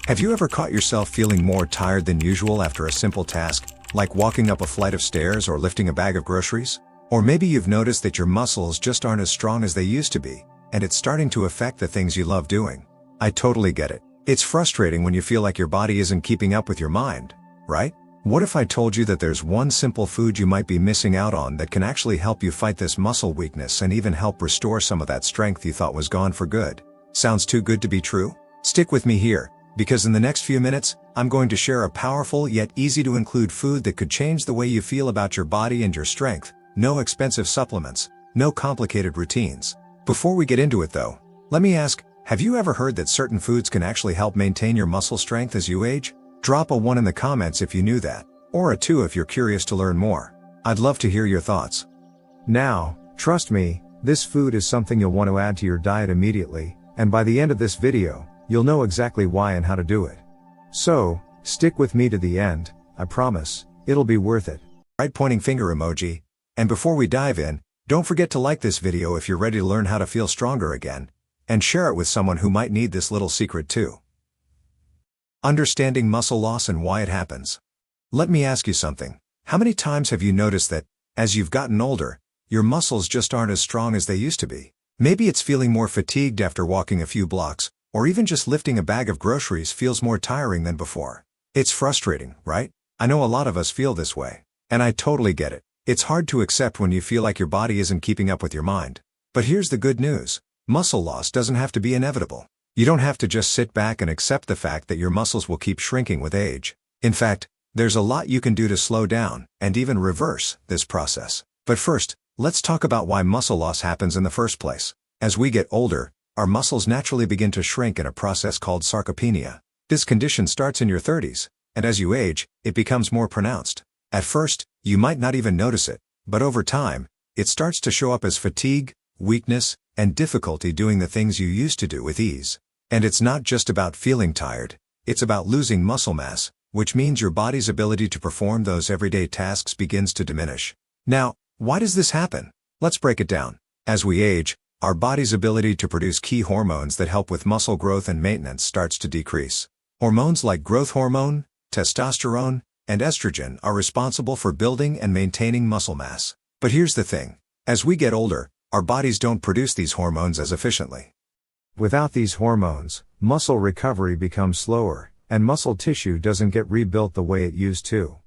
Have you ever caught yourself feeling more tired than usual after a simple task, like walking up a flight of stairs or lifting a bag of groceries? Or maybe you've noticed that your muscles just aren't as strong as they used to be, and it's starting to affect the things you love doing. I totally get it. It's frustrating when you feel like your body isn't keeping up with your mind, right? What if I told you that there's one simple food you might be missing out on that can actually help you fight this muscle weakness and even help restore some of that strength you thought was gone for good? Sounds too good to be true? Stick with me here, because in the next few minutes, I'm going to share a powerful yet easy to include food that could change the way you feel about your body and your strength. No expensive supplements, no complicated routines. Before we get into it though, let me ask, have you ever heard that certain foods can actually help maintain your muscle strength as you age? Drop a 1 in the comments if you knew that, or a 2 if you're curious to learn more. I'd love to hear your thoughts. Now, trust me, this food is something you'll want to add to your diet immediately, and by the end of this video, you'll know exactly why and how to do it. So, stick with me to the end, I promise, it'll be worth it. Right pointing finger emoji. And before we dive in, don't forget to like this video if you're ready to learn how to feel stronger again, and share it with someone who might need this little secret too. Understanding muscle loss and why it happens. Let me ask you something. How many times have you noticed that, as you've gotten older, your muscles just aren't as strong as they used to be? Maybe it's feeling more fatigued after walking a few blocks, or even just lifting a bag of groceries feels more tiring than before. It's frustrating, right? I know a lot of us feel this way. And I totally get it. It's hard to accept when you feel like your body isn't keeping up with your mind. But here's the good news. Muscle loss doesn't have to be inevitable. You don't have to just sit back and accept the fact that your muscles will keep shrinking with age. In fact, there's a lot you can do to slow down, and even reverse, this process. But first, let's talk about why muscle loss happens in the first place. As we get older, our muscles naturally begin to shrink in a process called sarcopenia. This condition starts in your 30s, and as you age, it becomes more pronounced. At first, you might not even notice it, but over time, it starts to show up as fatigue, weakness, and difficulty doing the things you used to do with ease. And it's not just about feeling tired, it's about losing muscle mass, which means your body's ability to perform those everyday tasks begins to diminish. Now, why does this happen? Let's break it down. As we age, our body's ability to produce key hormones that help with muscle growth and maintenance starts to decrease. Hormones like growth hormone, testosterone, and estrogen are responsible for building and maintaining muscle mass. But here's the thing. As we get older, our bodies don't produce these hormones as efficiently. Without these hormones, muscle recovery becomes slower, and muscle tissue doesn't get rebuilt the way it used to.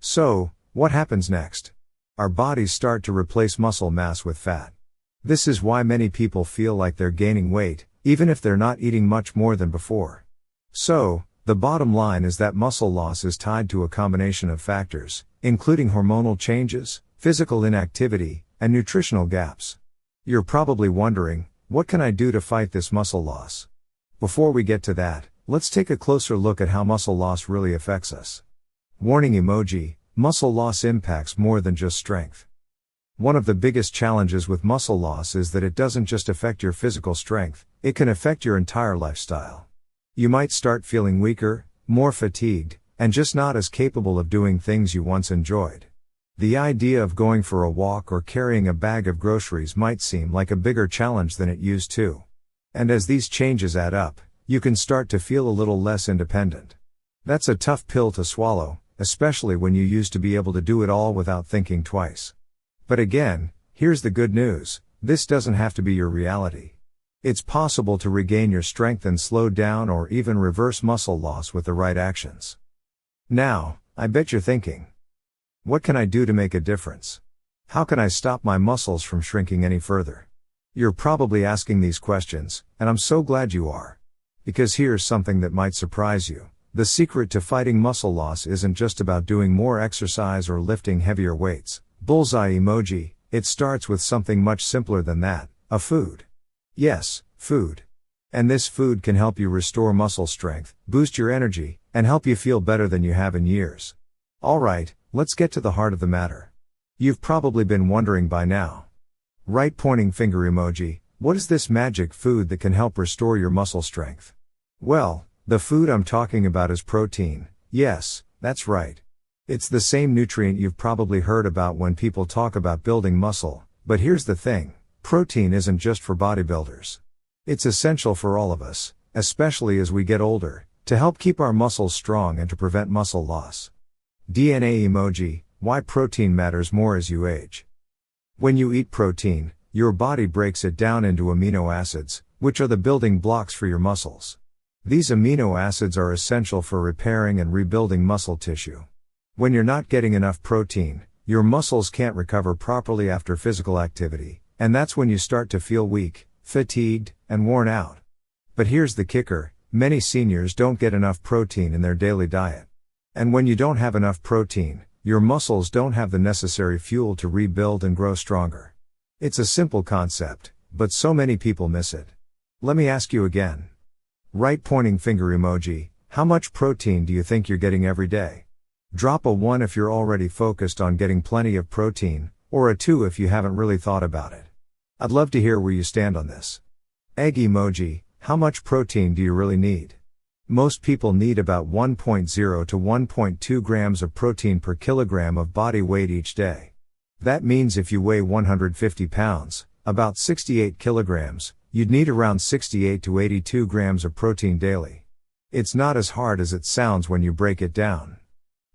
So, what happens next? Our bodies start to replace muscle mass with fat. This is why many people feel like they're gaining weight, even if they're not eating much more than before. So, the bottom line is that muscle loss is tied to a combination of factors, including hormonal changes, physical inactivity, and nutritional gaps. You're probably wondering, what can I do to fight this muscle loss? Before we get to that, let's take a closer look at how muscle loss really affects us. Warning emoji, muscle loss impacts more than just strength. One of the biggest challenges with muscle loss is that it doesn't just affect your physical strength, it can affect your entire lifestyle. You might start feeling weaker, more fatigued, and just not as capable of doing things you once enjoyed. The idea of going for a walk or carrying a bag of groceries might seem like a bigger challenge than it used to. And as these changes add up, you can start to feel a little less independent. That's a tough pill to swallow, especially when you used to be able to do it all without thinking twice. But again, here's the good news, this doesn't have to be your reality. It's possible to regain your strength and slow down or even reverse muscle loss with the right actions. Now, I bet you're thinking, what can I do to make a difference? How can I stop my muscles from shrinking any further? You're probably asking these questions, and I'm so glad you are. Because here's something that might surprise you. The secret to fighting muscle loss isn't just about doing more exercise or lifting heavier weights. Bullseye emoji, it starts with something much simpler than that, a food. Yes, food. And this food can help you restore muscle strength, boost your energy, and help you feel better than you have in years. Alright, let's get to the heart of the matter. You've probably been wondering by now. Right pointing finger emoji, what is this magic food that can help restore your muscle strength? Well, the food I'm talking about is protein. Yes, that's right. It's the same nutrient you've probably heard about when people talk about building muscle, but here's the thing, protein isn't just for bodybuilders. It's essential for all of us, especially as we get older, to help keep our muscles strong and to prevent muscle loss. DNA emoji, why protein matters more as you age. When you eat protein, your body breaks it down into amino acids, which are the building blocks for your muscles. These amino acids are essential for repairing and rebuilding muscle tissue. When you're not getting enough protein, your muscles can't recover properly after physical activity, and that's when you start to feel weak, fatigued, and worn out. But here's the kicker, many seniors don't get enough protein in their daily diet. And when you don't have enough protein, your muscles don't have the necessary fuel to rebuild and grow stronger. It's a simple concept, but so many people miss it. Let me ask you again. Right pointing finger emoji, how much protein do you think you're getting every day? Drop a 1 if you're already focused on getting plenty of protein, or a 2 if you haven't really thought about it. I'd love to hear where you stand on this. Egg emoji, how much protein do you really need? Most people need about 1.0 to 1.2 grams of protein per kilogram of body weight each day. That means if you weigh 150 pounds, about 68 kilograms, you'd need around 68 to 82 grams of protein daily. It's not as hard as it sounds when you break it down.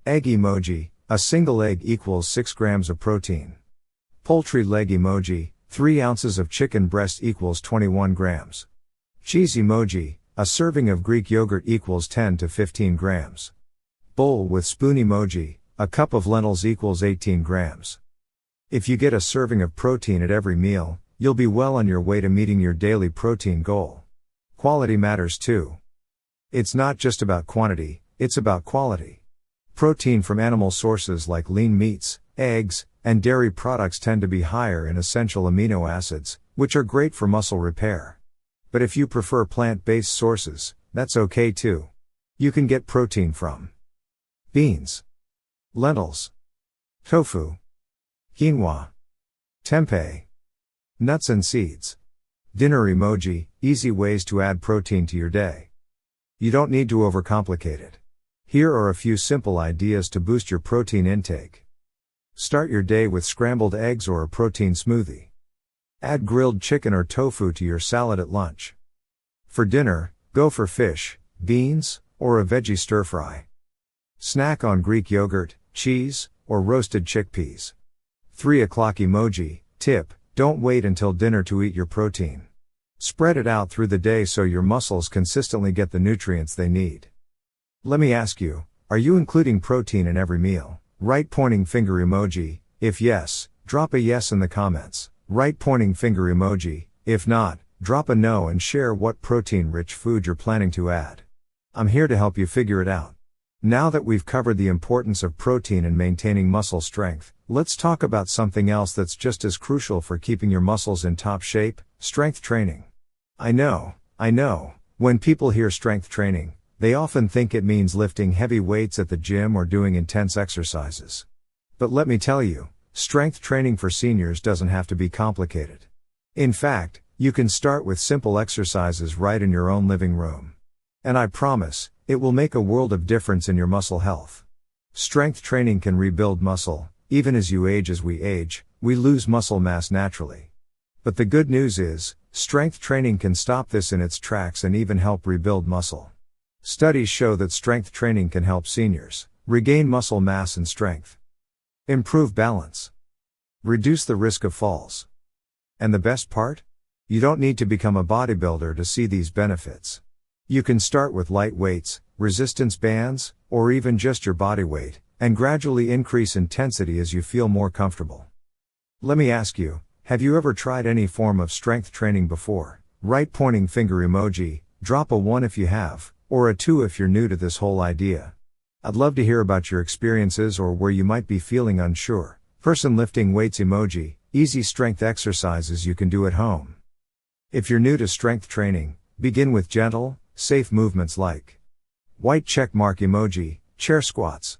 Egg emoji, a single egg equals 6 grams of protein. Poultry leg emoji, 3 ounces of chicken breast equals 21 grams. Cheese emoji, a serving of Greek yogurt equals 10 to 15 grams. Bowl with spoon emoji, a cup of lentils equals 18 grams. If you get a serving of protein at every meal, you'll be well on your way to meeting your daily protein goal. Quality matters too. It's not just about quantity, it's about quality. Protein from animal sources like lean meats, eggs, and dairy products tend to be higher in essential amino acids, which are great for muscle repair. But if you prefer plant-based sources, that's okay too. You can get protein from beans, lentils, tofu, quinoa, tempeh, nuts and seeds. Dinner emoji, easy ways to add protein to your day. You don't need to overcomplicate it. Here are a few simple ideas to boost your protein intake. Start your day with scrambled eggs or a protein smoothie. Add grilled chicken or tofu to your salad at lunch. For dinner, go for fish, beans, or a veggie stir-fry. Snack on Greek yogurt, cheese, or roasted chickpeas. 3 o'clock emoji, tip, don't wait until dinner to eat your protein. Spread it out through the day so your muscles consistently get the nutrients they need. Let me ask you, are you including protein in every meal? Right pointing finger emoji, if yes, drop a yes in the comments. Right pointing finger emoji, if not, drop a no and share what protein-rich food you're planning to add. I'm here to help you figure it out. Now that we've covered the importance of protein in maintaining muscle strength, let's talk about something else that's just as crucial for keeping your muscles in top shape, strength training. I know, when people hear strength training, they often think it means lifting heavy weights at the gym or doing intense exercises. But let me tell you, strength training for seniors doesn't have to be complicated. In fact, you can start with simple exercises right in your own living room. And I promise, it will make a world of difference in your muscle health. Strength training can rebuild muscle. Even as you age, as we age, we lose muscle mass naturally. But the good news is, strength training can stop this in its tracks and even help rebuild muscle. Studies show that strength training can help seniors regain muscle mass and strength. Improve balance. Reduce the risk of falls. And the best part? You don't need to become a bodybuilder to see these benefits. You can start with light weights, resistance bands, or even just your body weight, and gradually increase intensity as you feel more comfortable. Let me ask you, have you ever tried any form of strength training before? Right pointing finger emoji, drop a 1 if you have, or a 2 if you're new to this whole idea. I'd love to hear about your experiences or where you might be feeling unsure. Person lifting weights emoji, easy strength exercises you can do at home. If you're new to strength training, begin with gentle, safe movements like white check mark emoji, chair squats.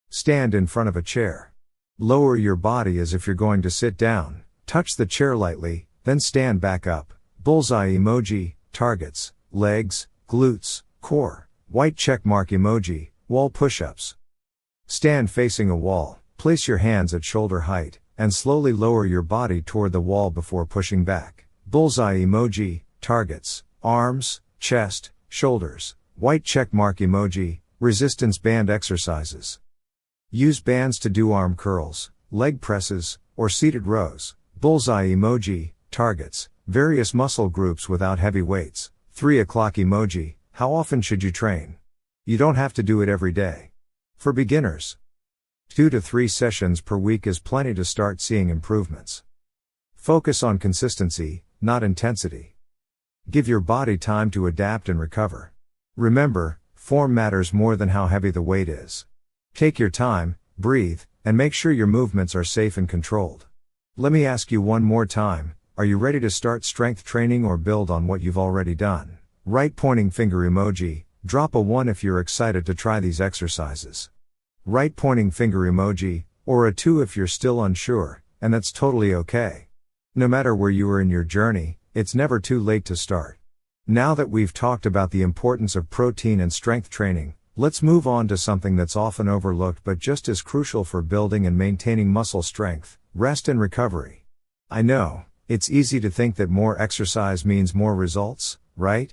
Stand in front of a chair. Lower your body as if you're going to sit down, touch the chair lightly, then stand back up. Bullseye emoji, targets, legs, glutes, core. White check mark emoji, wall push-ups. Stand facing a wall, place your hands at shoulder height, and slowly lower your body toward the wall before pushing back. Bullseye emoji, targets, arms, chest, shoulders, white check mark emoji, resistance band exercises. Use bands to do arm curls, leg presses, or seated rows. Bullseye emoji, targets, various muscle groups without heavy weights. 3 o'clock emoji, how often should you train? You don't have to do it every day. For beginners, 2 to 3 sessions per week is plenty to start seeing improvements. Focus on consistency, not intensity. Give your body time to adapt and recover. Remember, form matters more than how heavy the weight is. Take your time, breathe, and make sure your movements are safe and controlled. Let me ask you one more time, are you ready to start strength training or build on what you've already done? Right pointing finger emoji, drop a 1 if you're excited to try these exercises. Right pointing finger emoji, or a 2 if you're still unsure, and that's totally okay. No matter where you are in your journey, it's never too late to start. Now that we've talked about the importance of protein and strength training, let's move on to something that's often overlooked but just as crucial for building and maintaining muscle strength: rest and recovery. I know, it's easy to think that more exercise means more results, right?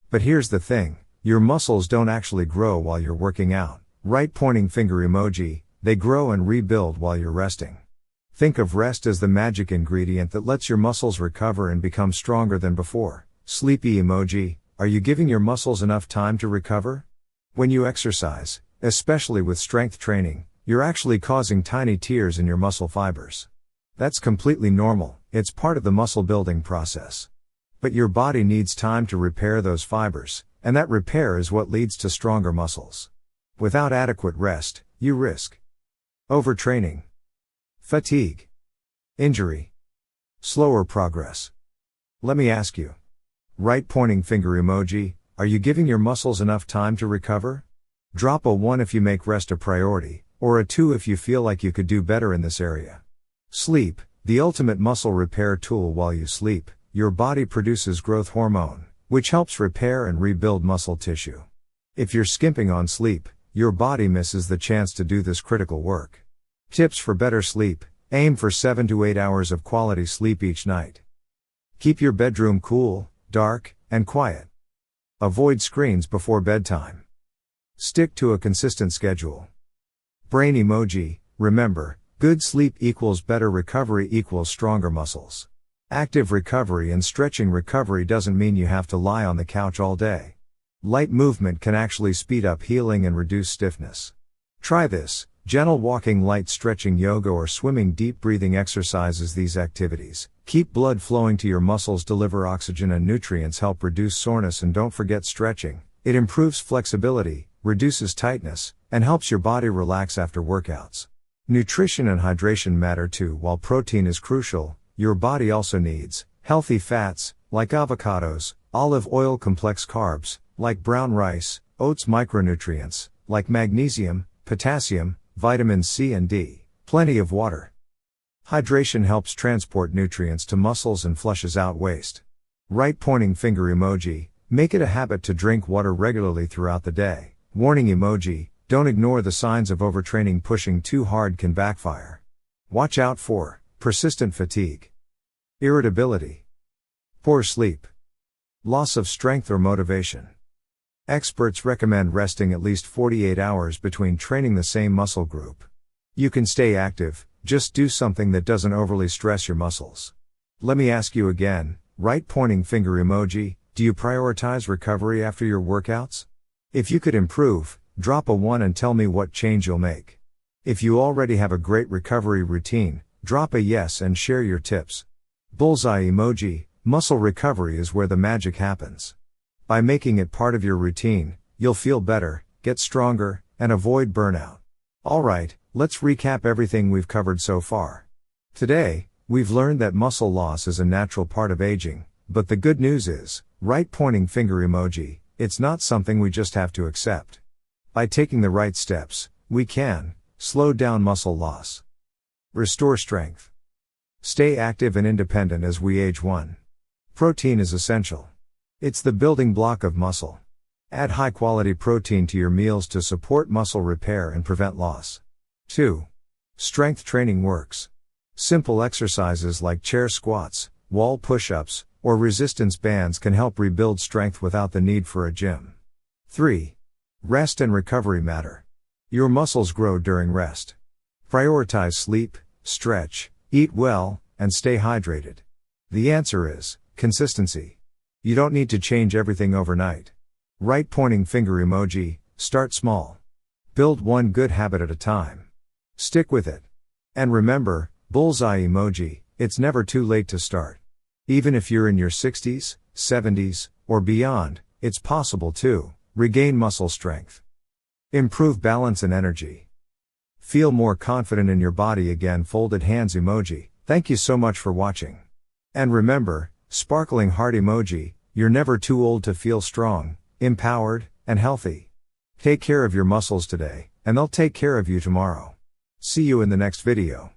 But here's the thing, your muscles don't actually grow while you're working out. Right pointing finger emoji, they grow and rebuild while you're resting. Think of rest as the magic ingredient that lets your muscles recover and become stronger than before. Sleepy emoji, are you giving your muscles enough time to recover? When you exercise, especially with strength training, you're actually causing tiny tears in your muscle fibers. That's completely normal, it's part of the muscle building process. But your body needs time to repair those fibers, and that repair is what leads to stronger muscles. Without adequate rest, you risk overtraining, fatigue, injury, slower progress. Let me ask you. Right pointing finger emoji, are you giving your muscles enough time to recover? Drop a 1 if you make rest a priority, or a 2 if you feel like you could do better in this area. Sleep, the ultimate muscle repair tool. While you sleep, your body produces growth hormone, which helps repair and rebuild muscle tissue. If you're skimping on sleep, your body misses the chance to do this critical work. Tips for better sleep: aim for 7 to 8 hours of quality sleep each night. Keep your bedroom cool, dark, and quiet. Avoid screens before bedtime. Stick to a consistent schedule. Brain emoji, remember, good sleep equals better recovery equals stronger muscles. Active recovery and stretching recovery doesn't mean you have to lie on the couch all day. Light movement can actually speed up healing and reduce stiffness. Try this: gentle walking, light stretching, yoga, or swimming. Deep breathing exercises. These activities keep blood flowing to your muscles, deliver oxygen and nutrients, help reduce soreness, and don't forget stretching. It improves flexibility, reduces tightness, and helps your body relax after workouts. Nutrition and hydration matter too. While protein is crucial, your body also needs healthy fats, like avocados, olive oil, complex carbs, like brown rice, oats, micronutrients, like magnesium, potassium, vitamins C and D, plenty of water. Hydration helps transport nutrients to muscles and flushes out waste. Right pointing finger emoji, make it a habit to drink water regularly throughout the day. Warning emoji, don't ignore the signs of overtraining. Pushing too hard can backfire. Watch out for persistent fatigue, irritability, poor sleep, loss of strength or motivation. Experts recommend resting at least 48 hours between training the same muscle group. You can stay active, just do something that doesn't overly stress your muscles. Let me ask you again, right pointing finger emoji, do you prioritize recovery after your workouts? If you could improve, drop a 1 and tell me what change you'll make. If you already have a great recovery routine, drop a yes and share your tips. Bullseye emoji, muscle recovery is where the magic happens. By making it part of your routine, you'll feel better, get stronger, and avoid burnout. Alright, let's recap everything we've covered so far. Today, we've learned that muscle loss is a natural part of aging, but the good news is, right pointing finger emoji, it's not something we just have to accept. By taking the right steps, we can slow down muscle loss, restore strength, stay active and independent as we age. 1. Protein is essential. It's the building block of muscle. Add high-quality protein to your meals to support muscle repair and prevent loss. 2. Strength training works. Simple exercises like chair squats, wall push-ups, or resistance bands can help rebuild strength without the need for a gym. 3. Rest and recovery matter. Your muscles grow during rest. Prioritize sleep, stretch, eat well, and stay hydrated. The answer is consistency. You don't need to change everything overnight. Right pointing finger emoji, start small. Build one good habit at a time. Stick with it. And remember, bullseye emoji, it's never too late to start. Even if you're in your 60s, 70s, or beyond, it's possible to regain muscle strength. Improve balance and energy. Feel more confident in your body again. Folded hands emoji. Thank you so much for watching. And remember, sparkling heart emoji, you're never too old to feel strong, empowered, and healthy. Take care of your muscles today, and they'll take care of you tomorrow. See you in the next video.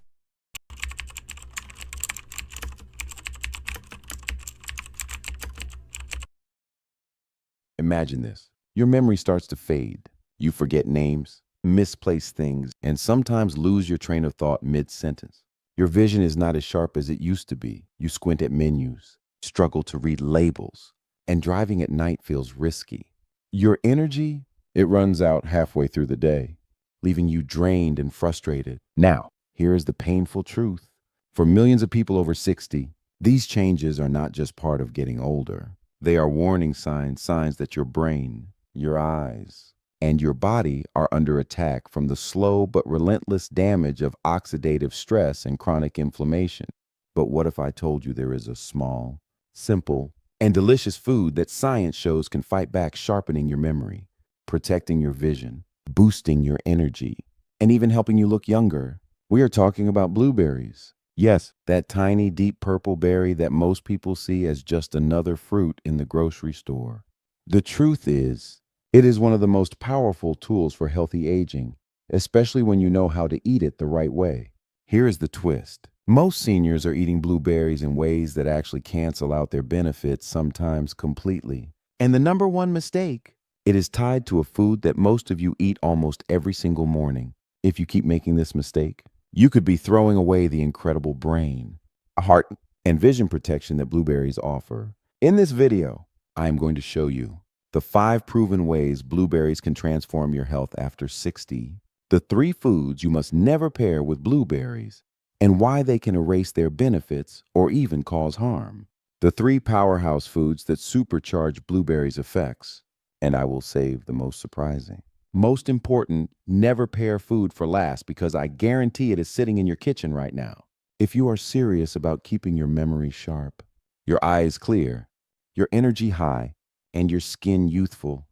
Imagine this. Your memory starts to fade. You forget names, misplace things, and sometimes lose your train of thought mid-sentence. Your vision is not as sharp as it used to be. You squint at menus, struggle to read labels, and driving at night feels risky. Your energy, it runs out halfway through the day, leaving you drained and frustrated. Now, here is the painful truth. For millions of people over 60, these changes are not just part of getting older. They are warning signs that your brain, your eyes, and your body are under attack from the slow but relentless damage of oxidative stress and chronic inflammation. But what if I told you there is a small, simple, and delicious food that science shows can fight back, sharpening your memory, protecting your vision, boosting your energy, and even helping you look younger? We are talking about blueberries. Yes, that tiny, deep purple berry that most people see as just another fruit in the grocery store. The truth is, it is one of the most powerful tools for healthy aging, especially when you know how to eat it the right way. Here is the twist. Most seniors are eating blueberries in ways that actually cancel out their benefits, sometimes completely. And the number one mistake, it is tied to a food that most of you eat almost every single morning. If you keep making this mistake, you could be throwing away the incredible brain, heart, and vision protection that blueberries offer. In this video, I am going to show you the 5 proven ways blueberries can transform your health after 60, the 3 foods you must never pair with blueberries, and why they can erase their benefits or even cause harm. The 3 powerhouse foods that supercharge blueberries' effects, and I will save the most surprising. Most important, never pair food for last, because I guarantee it is sitting in your kitchen right now. If you are serious about keeping your memory sharp, your eyes clear, your energy high, and your skin youthful,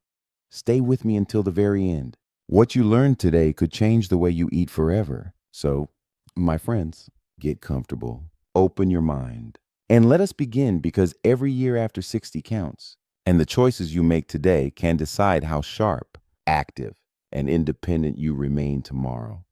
stay with me until the very end. What you learned today could change the way you eat forever. So, my friends, get comfortable, open your mind, and let us begin, because every year after 60 counts, and the choices you make today can decide how sharp, active, and independent you remain tomorrow.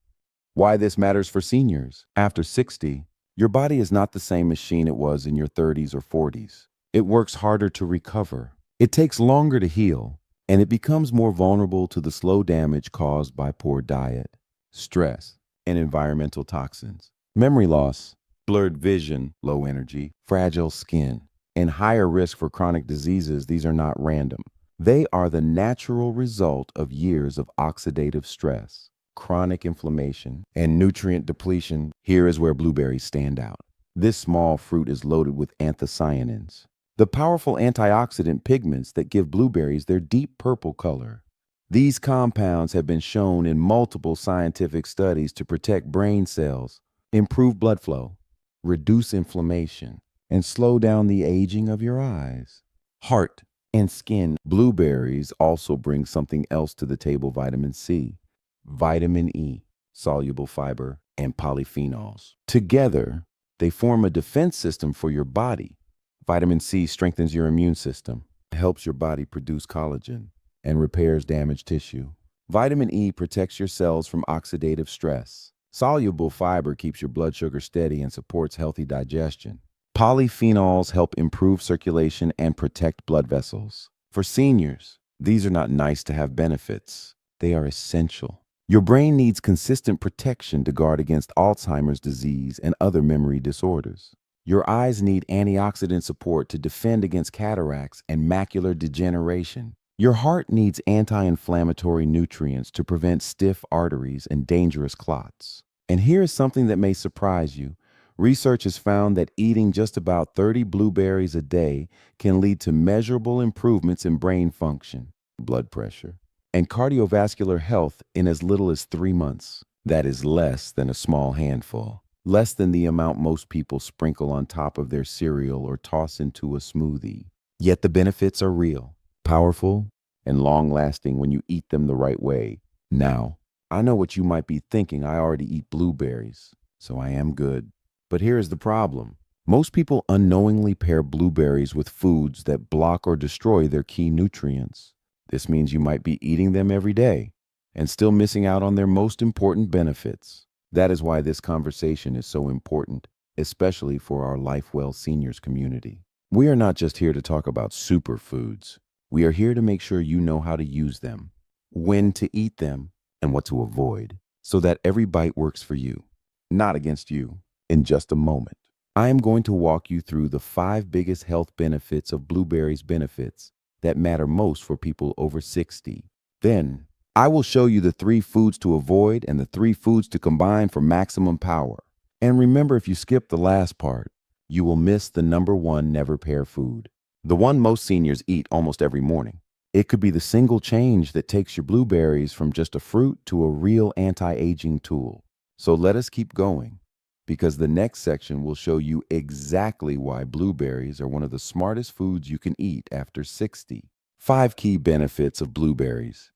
Why this matters for seniors. After 60, your body is not the same machine it was in your 30s or 40s. It works harder to recover. It takes longer to heal, and it becomes more vulnerable to the slow damage caused by poor diet, stress, and environmental toxins. Memory loss, blurred vision, low energy, fragile skin, and higher risk for chronic diseases, these are not random. They are the natural result of years of oxidative stress, chronic inflammation, and nutrient depletion. Here is where blueberries stand out. This small fruit is loaded with anthocyanins, the powerful antioxidant pigments that give blueberries their deep purple color. These compounds have been shown in multiple scientific studies to protect brain cells, improve blood flow, reduce inflammation, and slow down the aging of your eyes, heart, and skin. Blueberries also bring something else to the table: vitamin C, vitamin E, soluble fiber, and polyphenols. Together, they form a defense system for your body. Vitamin C strengthens your immune system, helps your body produce collagen, and repairs damaged tissue. Vitamin E protects your cells from oxidative stress. Soluble fiber keeps your blood sugar steady and supports healthy digestion. Polyphenols help improve circulation and protect blood vessels. For seniors, these are not nice to have benefits. They are essential. Your brain needs consistent protection to guard against Alzheimer's disease and other memory disorders. Your eyes need antioxidant support to defend against cataracts and macular degeneration. Your heart needs anti-inflammatory nutrients to prevent stiff arteries and dangerous clots. And here is something that may surprise you. Research has found that eating just about 30 blueberries a day can lead to measurable improvements in brain function, blood pressure, and cardiovascular health in as little as 3 months. That is less than a small handful, less than the amount most people sprinkle on top of their cereal or toss into a smoothie. Yet the benefits are real, powerful, and long-lasting when you eat them the right way. Now, I know what you might be thinking. I already eat blueberries, so I am good. But here is the problem. Most people unknowingly pair blueberries with foods that block or destroy their key nutrients. This means you might be eating them every day and still missing out on their most important benefits. That is why this conversation is so important, especially for our Lifewell Seniors community. We are not just here to talk about superfoods. We are here to make sure you know how to use them, when to eat them, and what to avoid, so that every bite works for you, not against you. In just a moment, I am going to walk you through the 5 biggest health benefits of blueberries benefits that matter most for people over 60. Then, I will show you the 3 foods to avoid and the 3 foods to combine for maximum power. And remember, if you skip the last part, you will miss the number 1 never pair food, the one most seniors eat almost every morning. It could be the single change that takes your blueberries from just a fruit to a real anti-aging tool. So let us keep going, because the next section will show you exactly why blueberries are one of the smartest foods you can eat after 60. 5 key benefits of blueberries.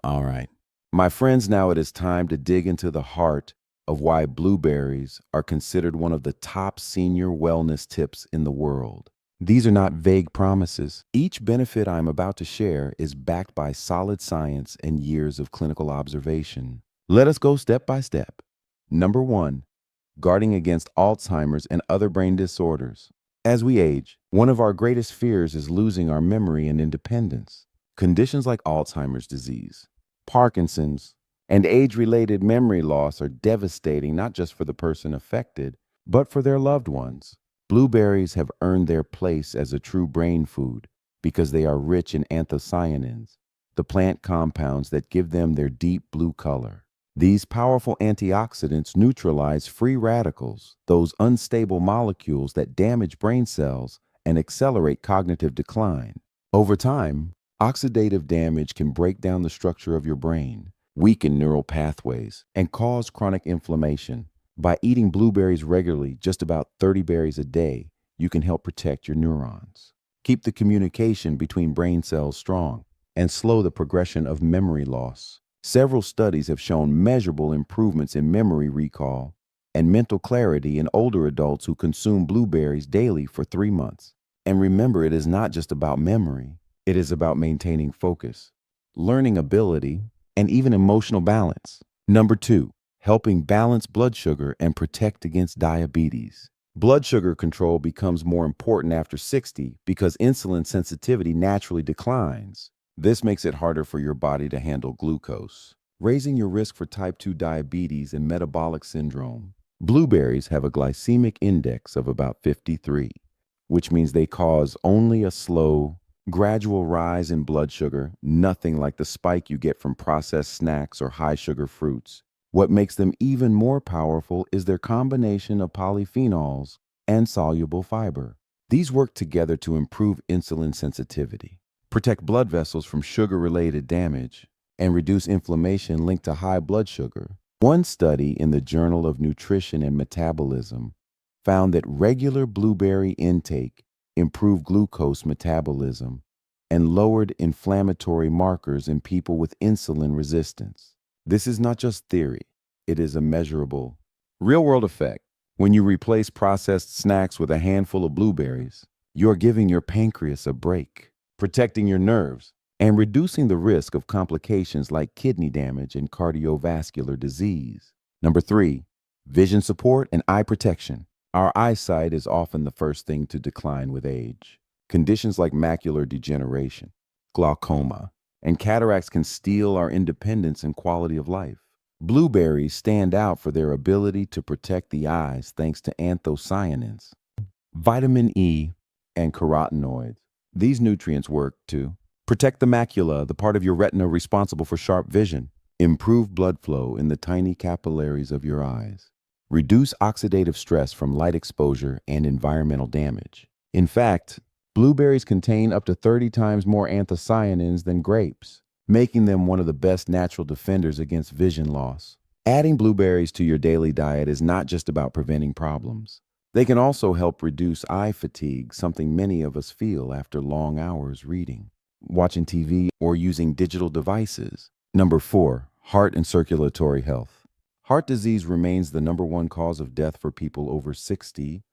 All right, my friends, now it is time to dig into the heart of why blueberries are considered one of the top senior wellness tips in the world. These are not vague promises. Each benefit I'm about to share is backed by solid science and years of clinical observation. Let us go step by step. Number 1, guarding against Alzheimer's and other brain disorders. As we age, one of our greatest fears is losing our memory and independence. Conditions like Alzheimer's disease, Parkinson's, and age-related memory loss are devastating not just for the person affected, but for their loved ones. Blueberries have earned their place as a true brain food because they are rich in anthocyanins, the plant compounds that give them their deep blue color. These powerful antioxidants neutralize free radicals, those unstable molecules that damage brain cells and accelerate cognitive decline. Over time, oxidative damage can break down the structure of your brain, weaken neural pathways, and cause chronic inflammation. By eating blueberries regularly, just about 30 berries a day, you can help protect your neurons, keep the communication between brain cells strong, and slow the progression of memory loss. Several studies have shown measurable improvements in memory recall and mental clarity in older adults who consume blueberries daily for 3 months. And remember, it is not just about memory. It is about maintaining focus, learning ability, and even emotional balance. Number 2, helping balance blood sugar and protect against diabetes. Blood sugar control becomes more important after 60 because insulin sensitivity naturally declines. This makes it harder for your body to handle glucose, raising your risk for type 2 diabetes and metabolic syndrome. Blueberries have a glycemic index of about 53, which means they cause only a slow, gradual rise in blood sugar, nothing like the spike you get from processed snacks or high-sugar fruits. What makes them even more powerful is their combination of polyphenols and soluble fiber. These work together to improve insulin sensitivity, protect blood vessels from sugar-related damage, and reduce inflammation linked to high blood sugar. One study in the Journal of Nutrition and Metabolism found that regular blueberry intake improved glucose metabolism and lowered inflammatory markers in people with insulin resistance. This is not just theory, it is a measurable, real-world effect. When you replace processed snacks with a handful of blueberries, you're giving your pancreas a break, protecting your nerves, and reducing the risk of complications like kidney damage and cardiovascular disease. Number 3, vision support and eye protection. Our eyesight is often the first thing to decline with age. Conditions like macular degeneration, glaucoma, and cataracts can steal our independence and quality of life. Blueberries stand out for their ability to protect the eyes thanks to anthocyanins, vitamin E, and carotenoids. These nutrients work to protect the macula, the part of your retina responsible for sharp vision, improve blood flow in the tiny capillaries of your eyes, reduce oxidative stress from light exposure and environmental damage. In fact, blueberries contain up to 30 times more anthocyanins than grapes, making them one of the best natural defenders against vision loss. Adding blueberries to your daily diet is not just about preventing problems. They can also help reduce eye fatigue, something many of us feel after long hours reading, watching TV, or using digital devices. Number 4, heart and circulatory health. Heart disease remains the #1 cause of death for people over 60.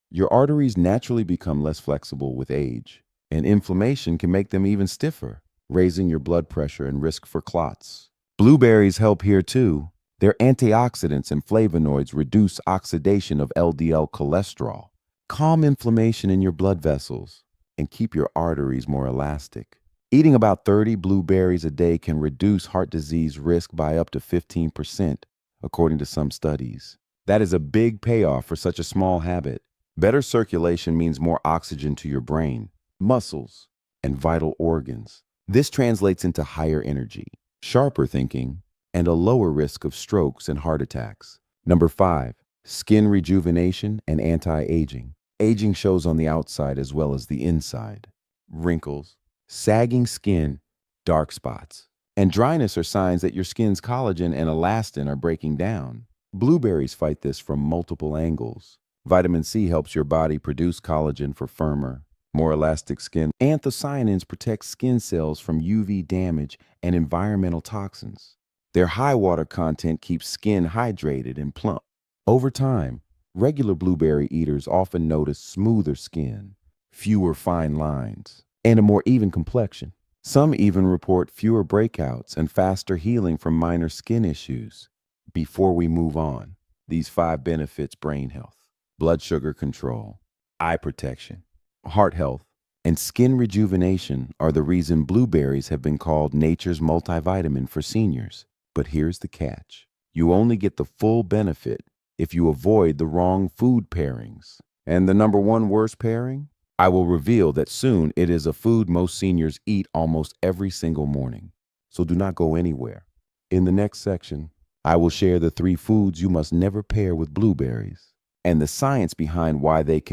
Your arteries naturally become less flexible with age, and inflammation can make them even stiffer, raising your blood pressure and risk for clots. Blueberries help here too. Their antioxidants and flavonoids reduce oxidation of LDL cholesterol, calm inflammation in your blood vessels, and keep your arteries more elastic. Eating about 30 blueberries a day can reduce heart disease risk by up to 15%, according to some studies. That is a big payoff for such a small habit. Better circulation means more oxygen to your brain, muscles, and vital organs. This translates into higher energy, sharper thinking, and a lower risk of strokes and heart attacks. Number 5, skin rejuvenation and anti-aging. Aging shows on the outside as well as the inside. Wrinkles, sagging skin, dark spots, and dryness are signs that your skin's collagen and elastin are breaking down. Blueberries fight this from multiple angles. Vitamin C helps your body produce collagen for firmer, more elastic skin. Anthocyanins protect skin cells from UV damage and environmental toxins. Their high water content keeps skin hydrated and plump. Over time, regular blueberry eaters often notice smoother skin, fewer fine lines, and a more even complexion. Some even report fewer breakouts and faster healing from minor skin issues. Before we move on, these 5 benefits: brain health, blood sugar control, eye protection, heart health, and skin rejuvenation are the reason blueberries have been called nature's multivitamin for seniors. But here's the catch. You only get the full benefit if you avoid the wrong food pairings. And the #1 worst pairing? I will reveal that soon. It is a food most seniors eat almost every single morning. So do not go anywhere. In the next section, I will share the 3 foods you must never pair with blueberries and the science behind why they can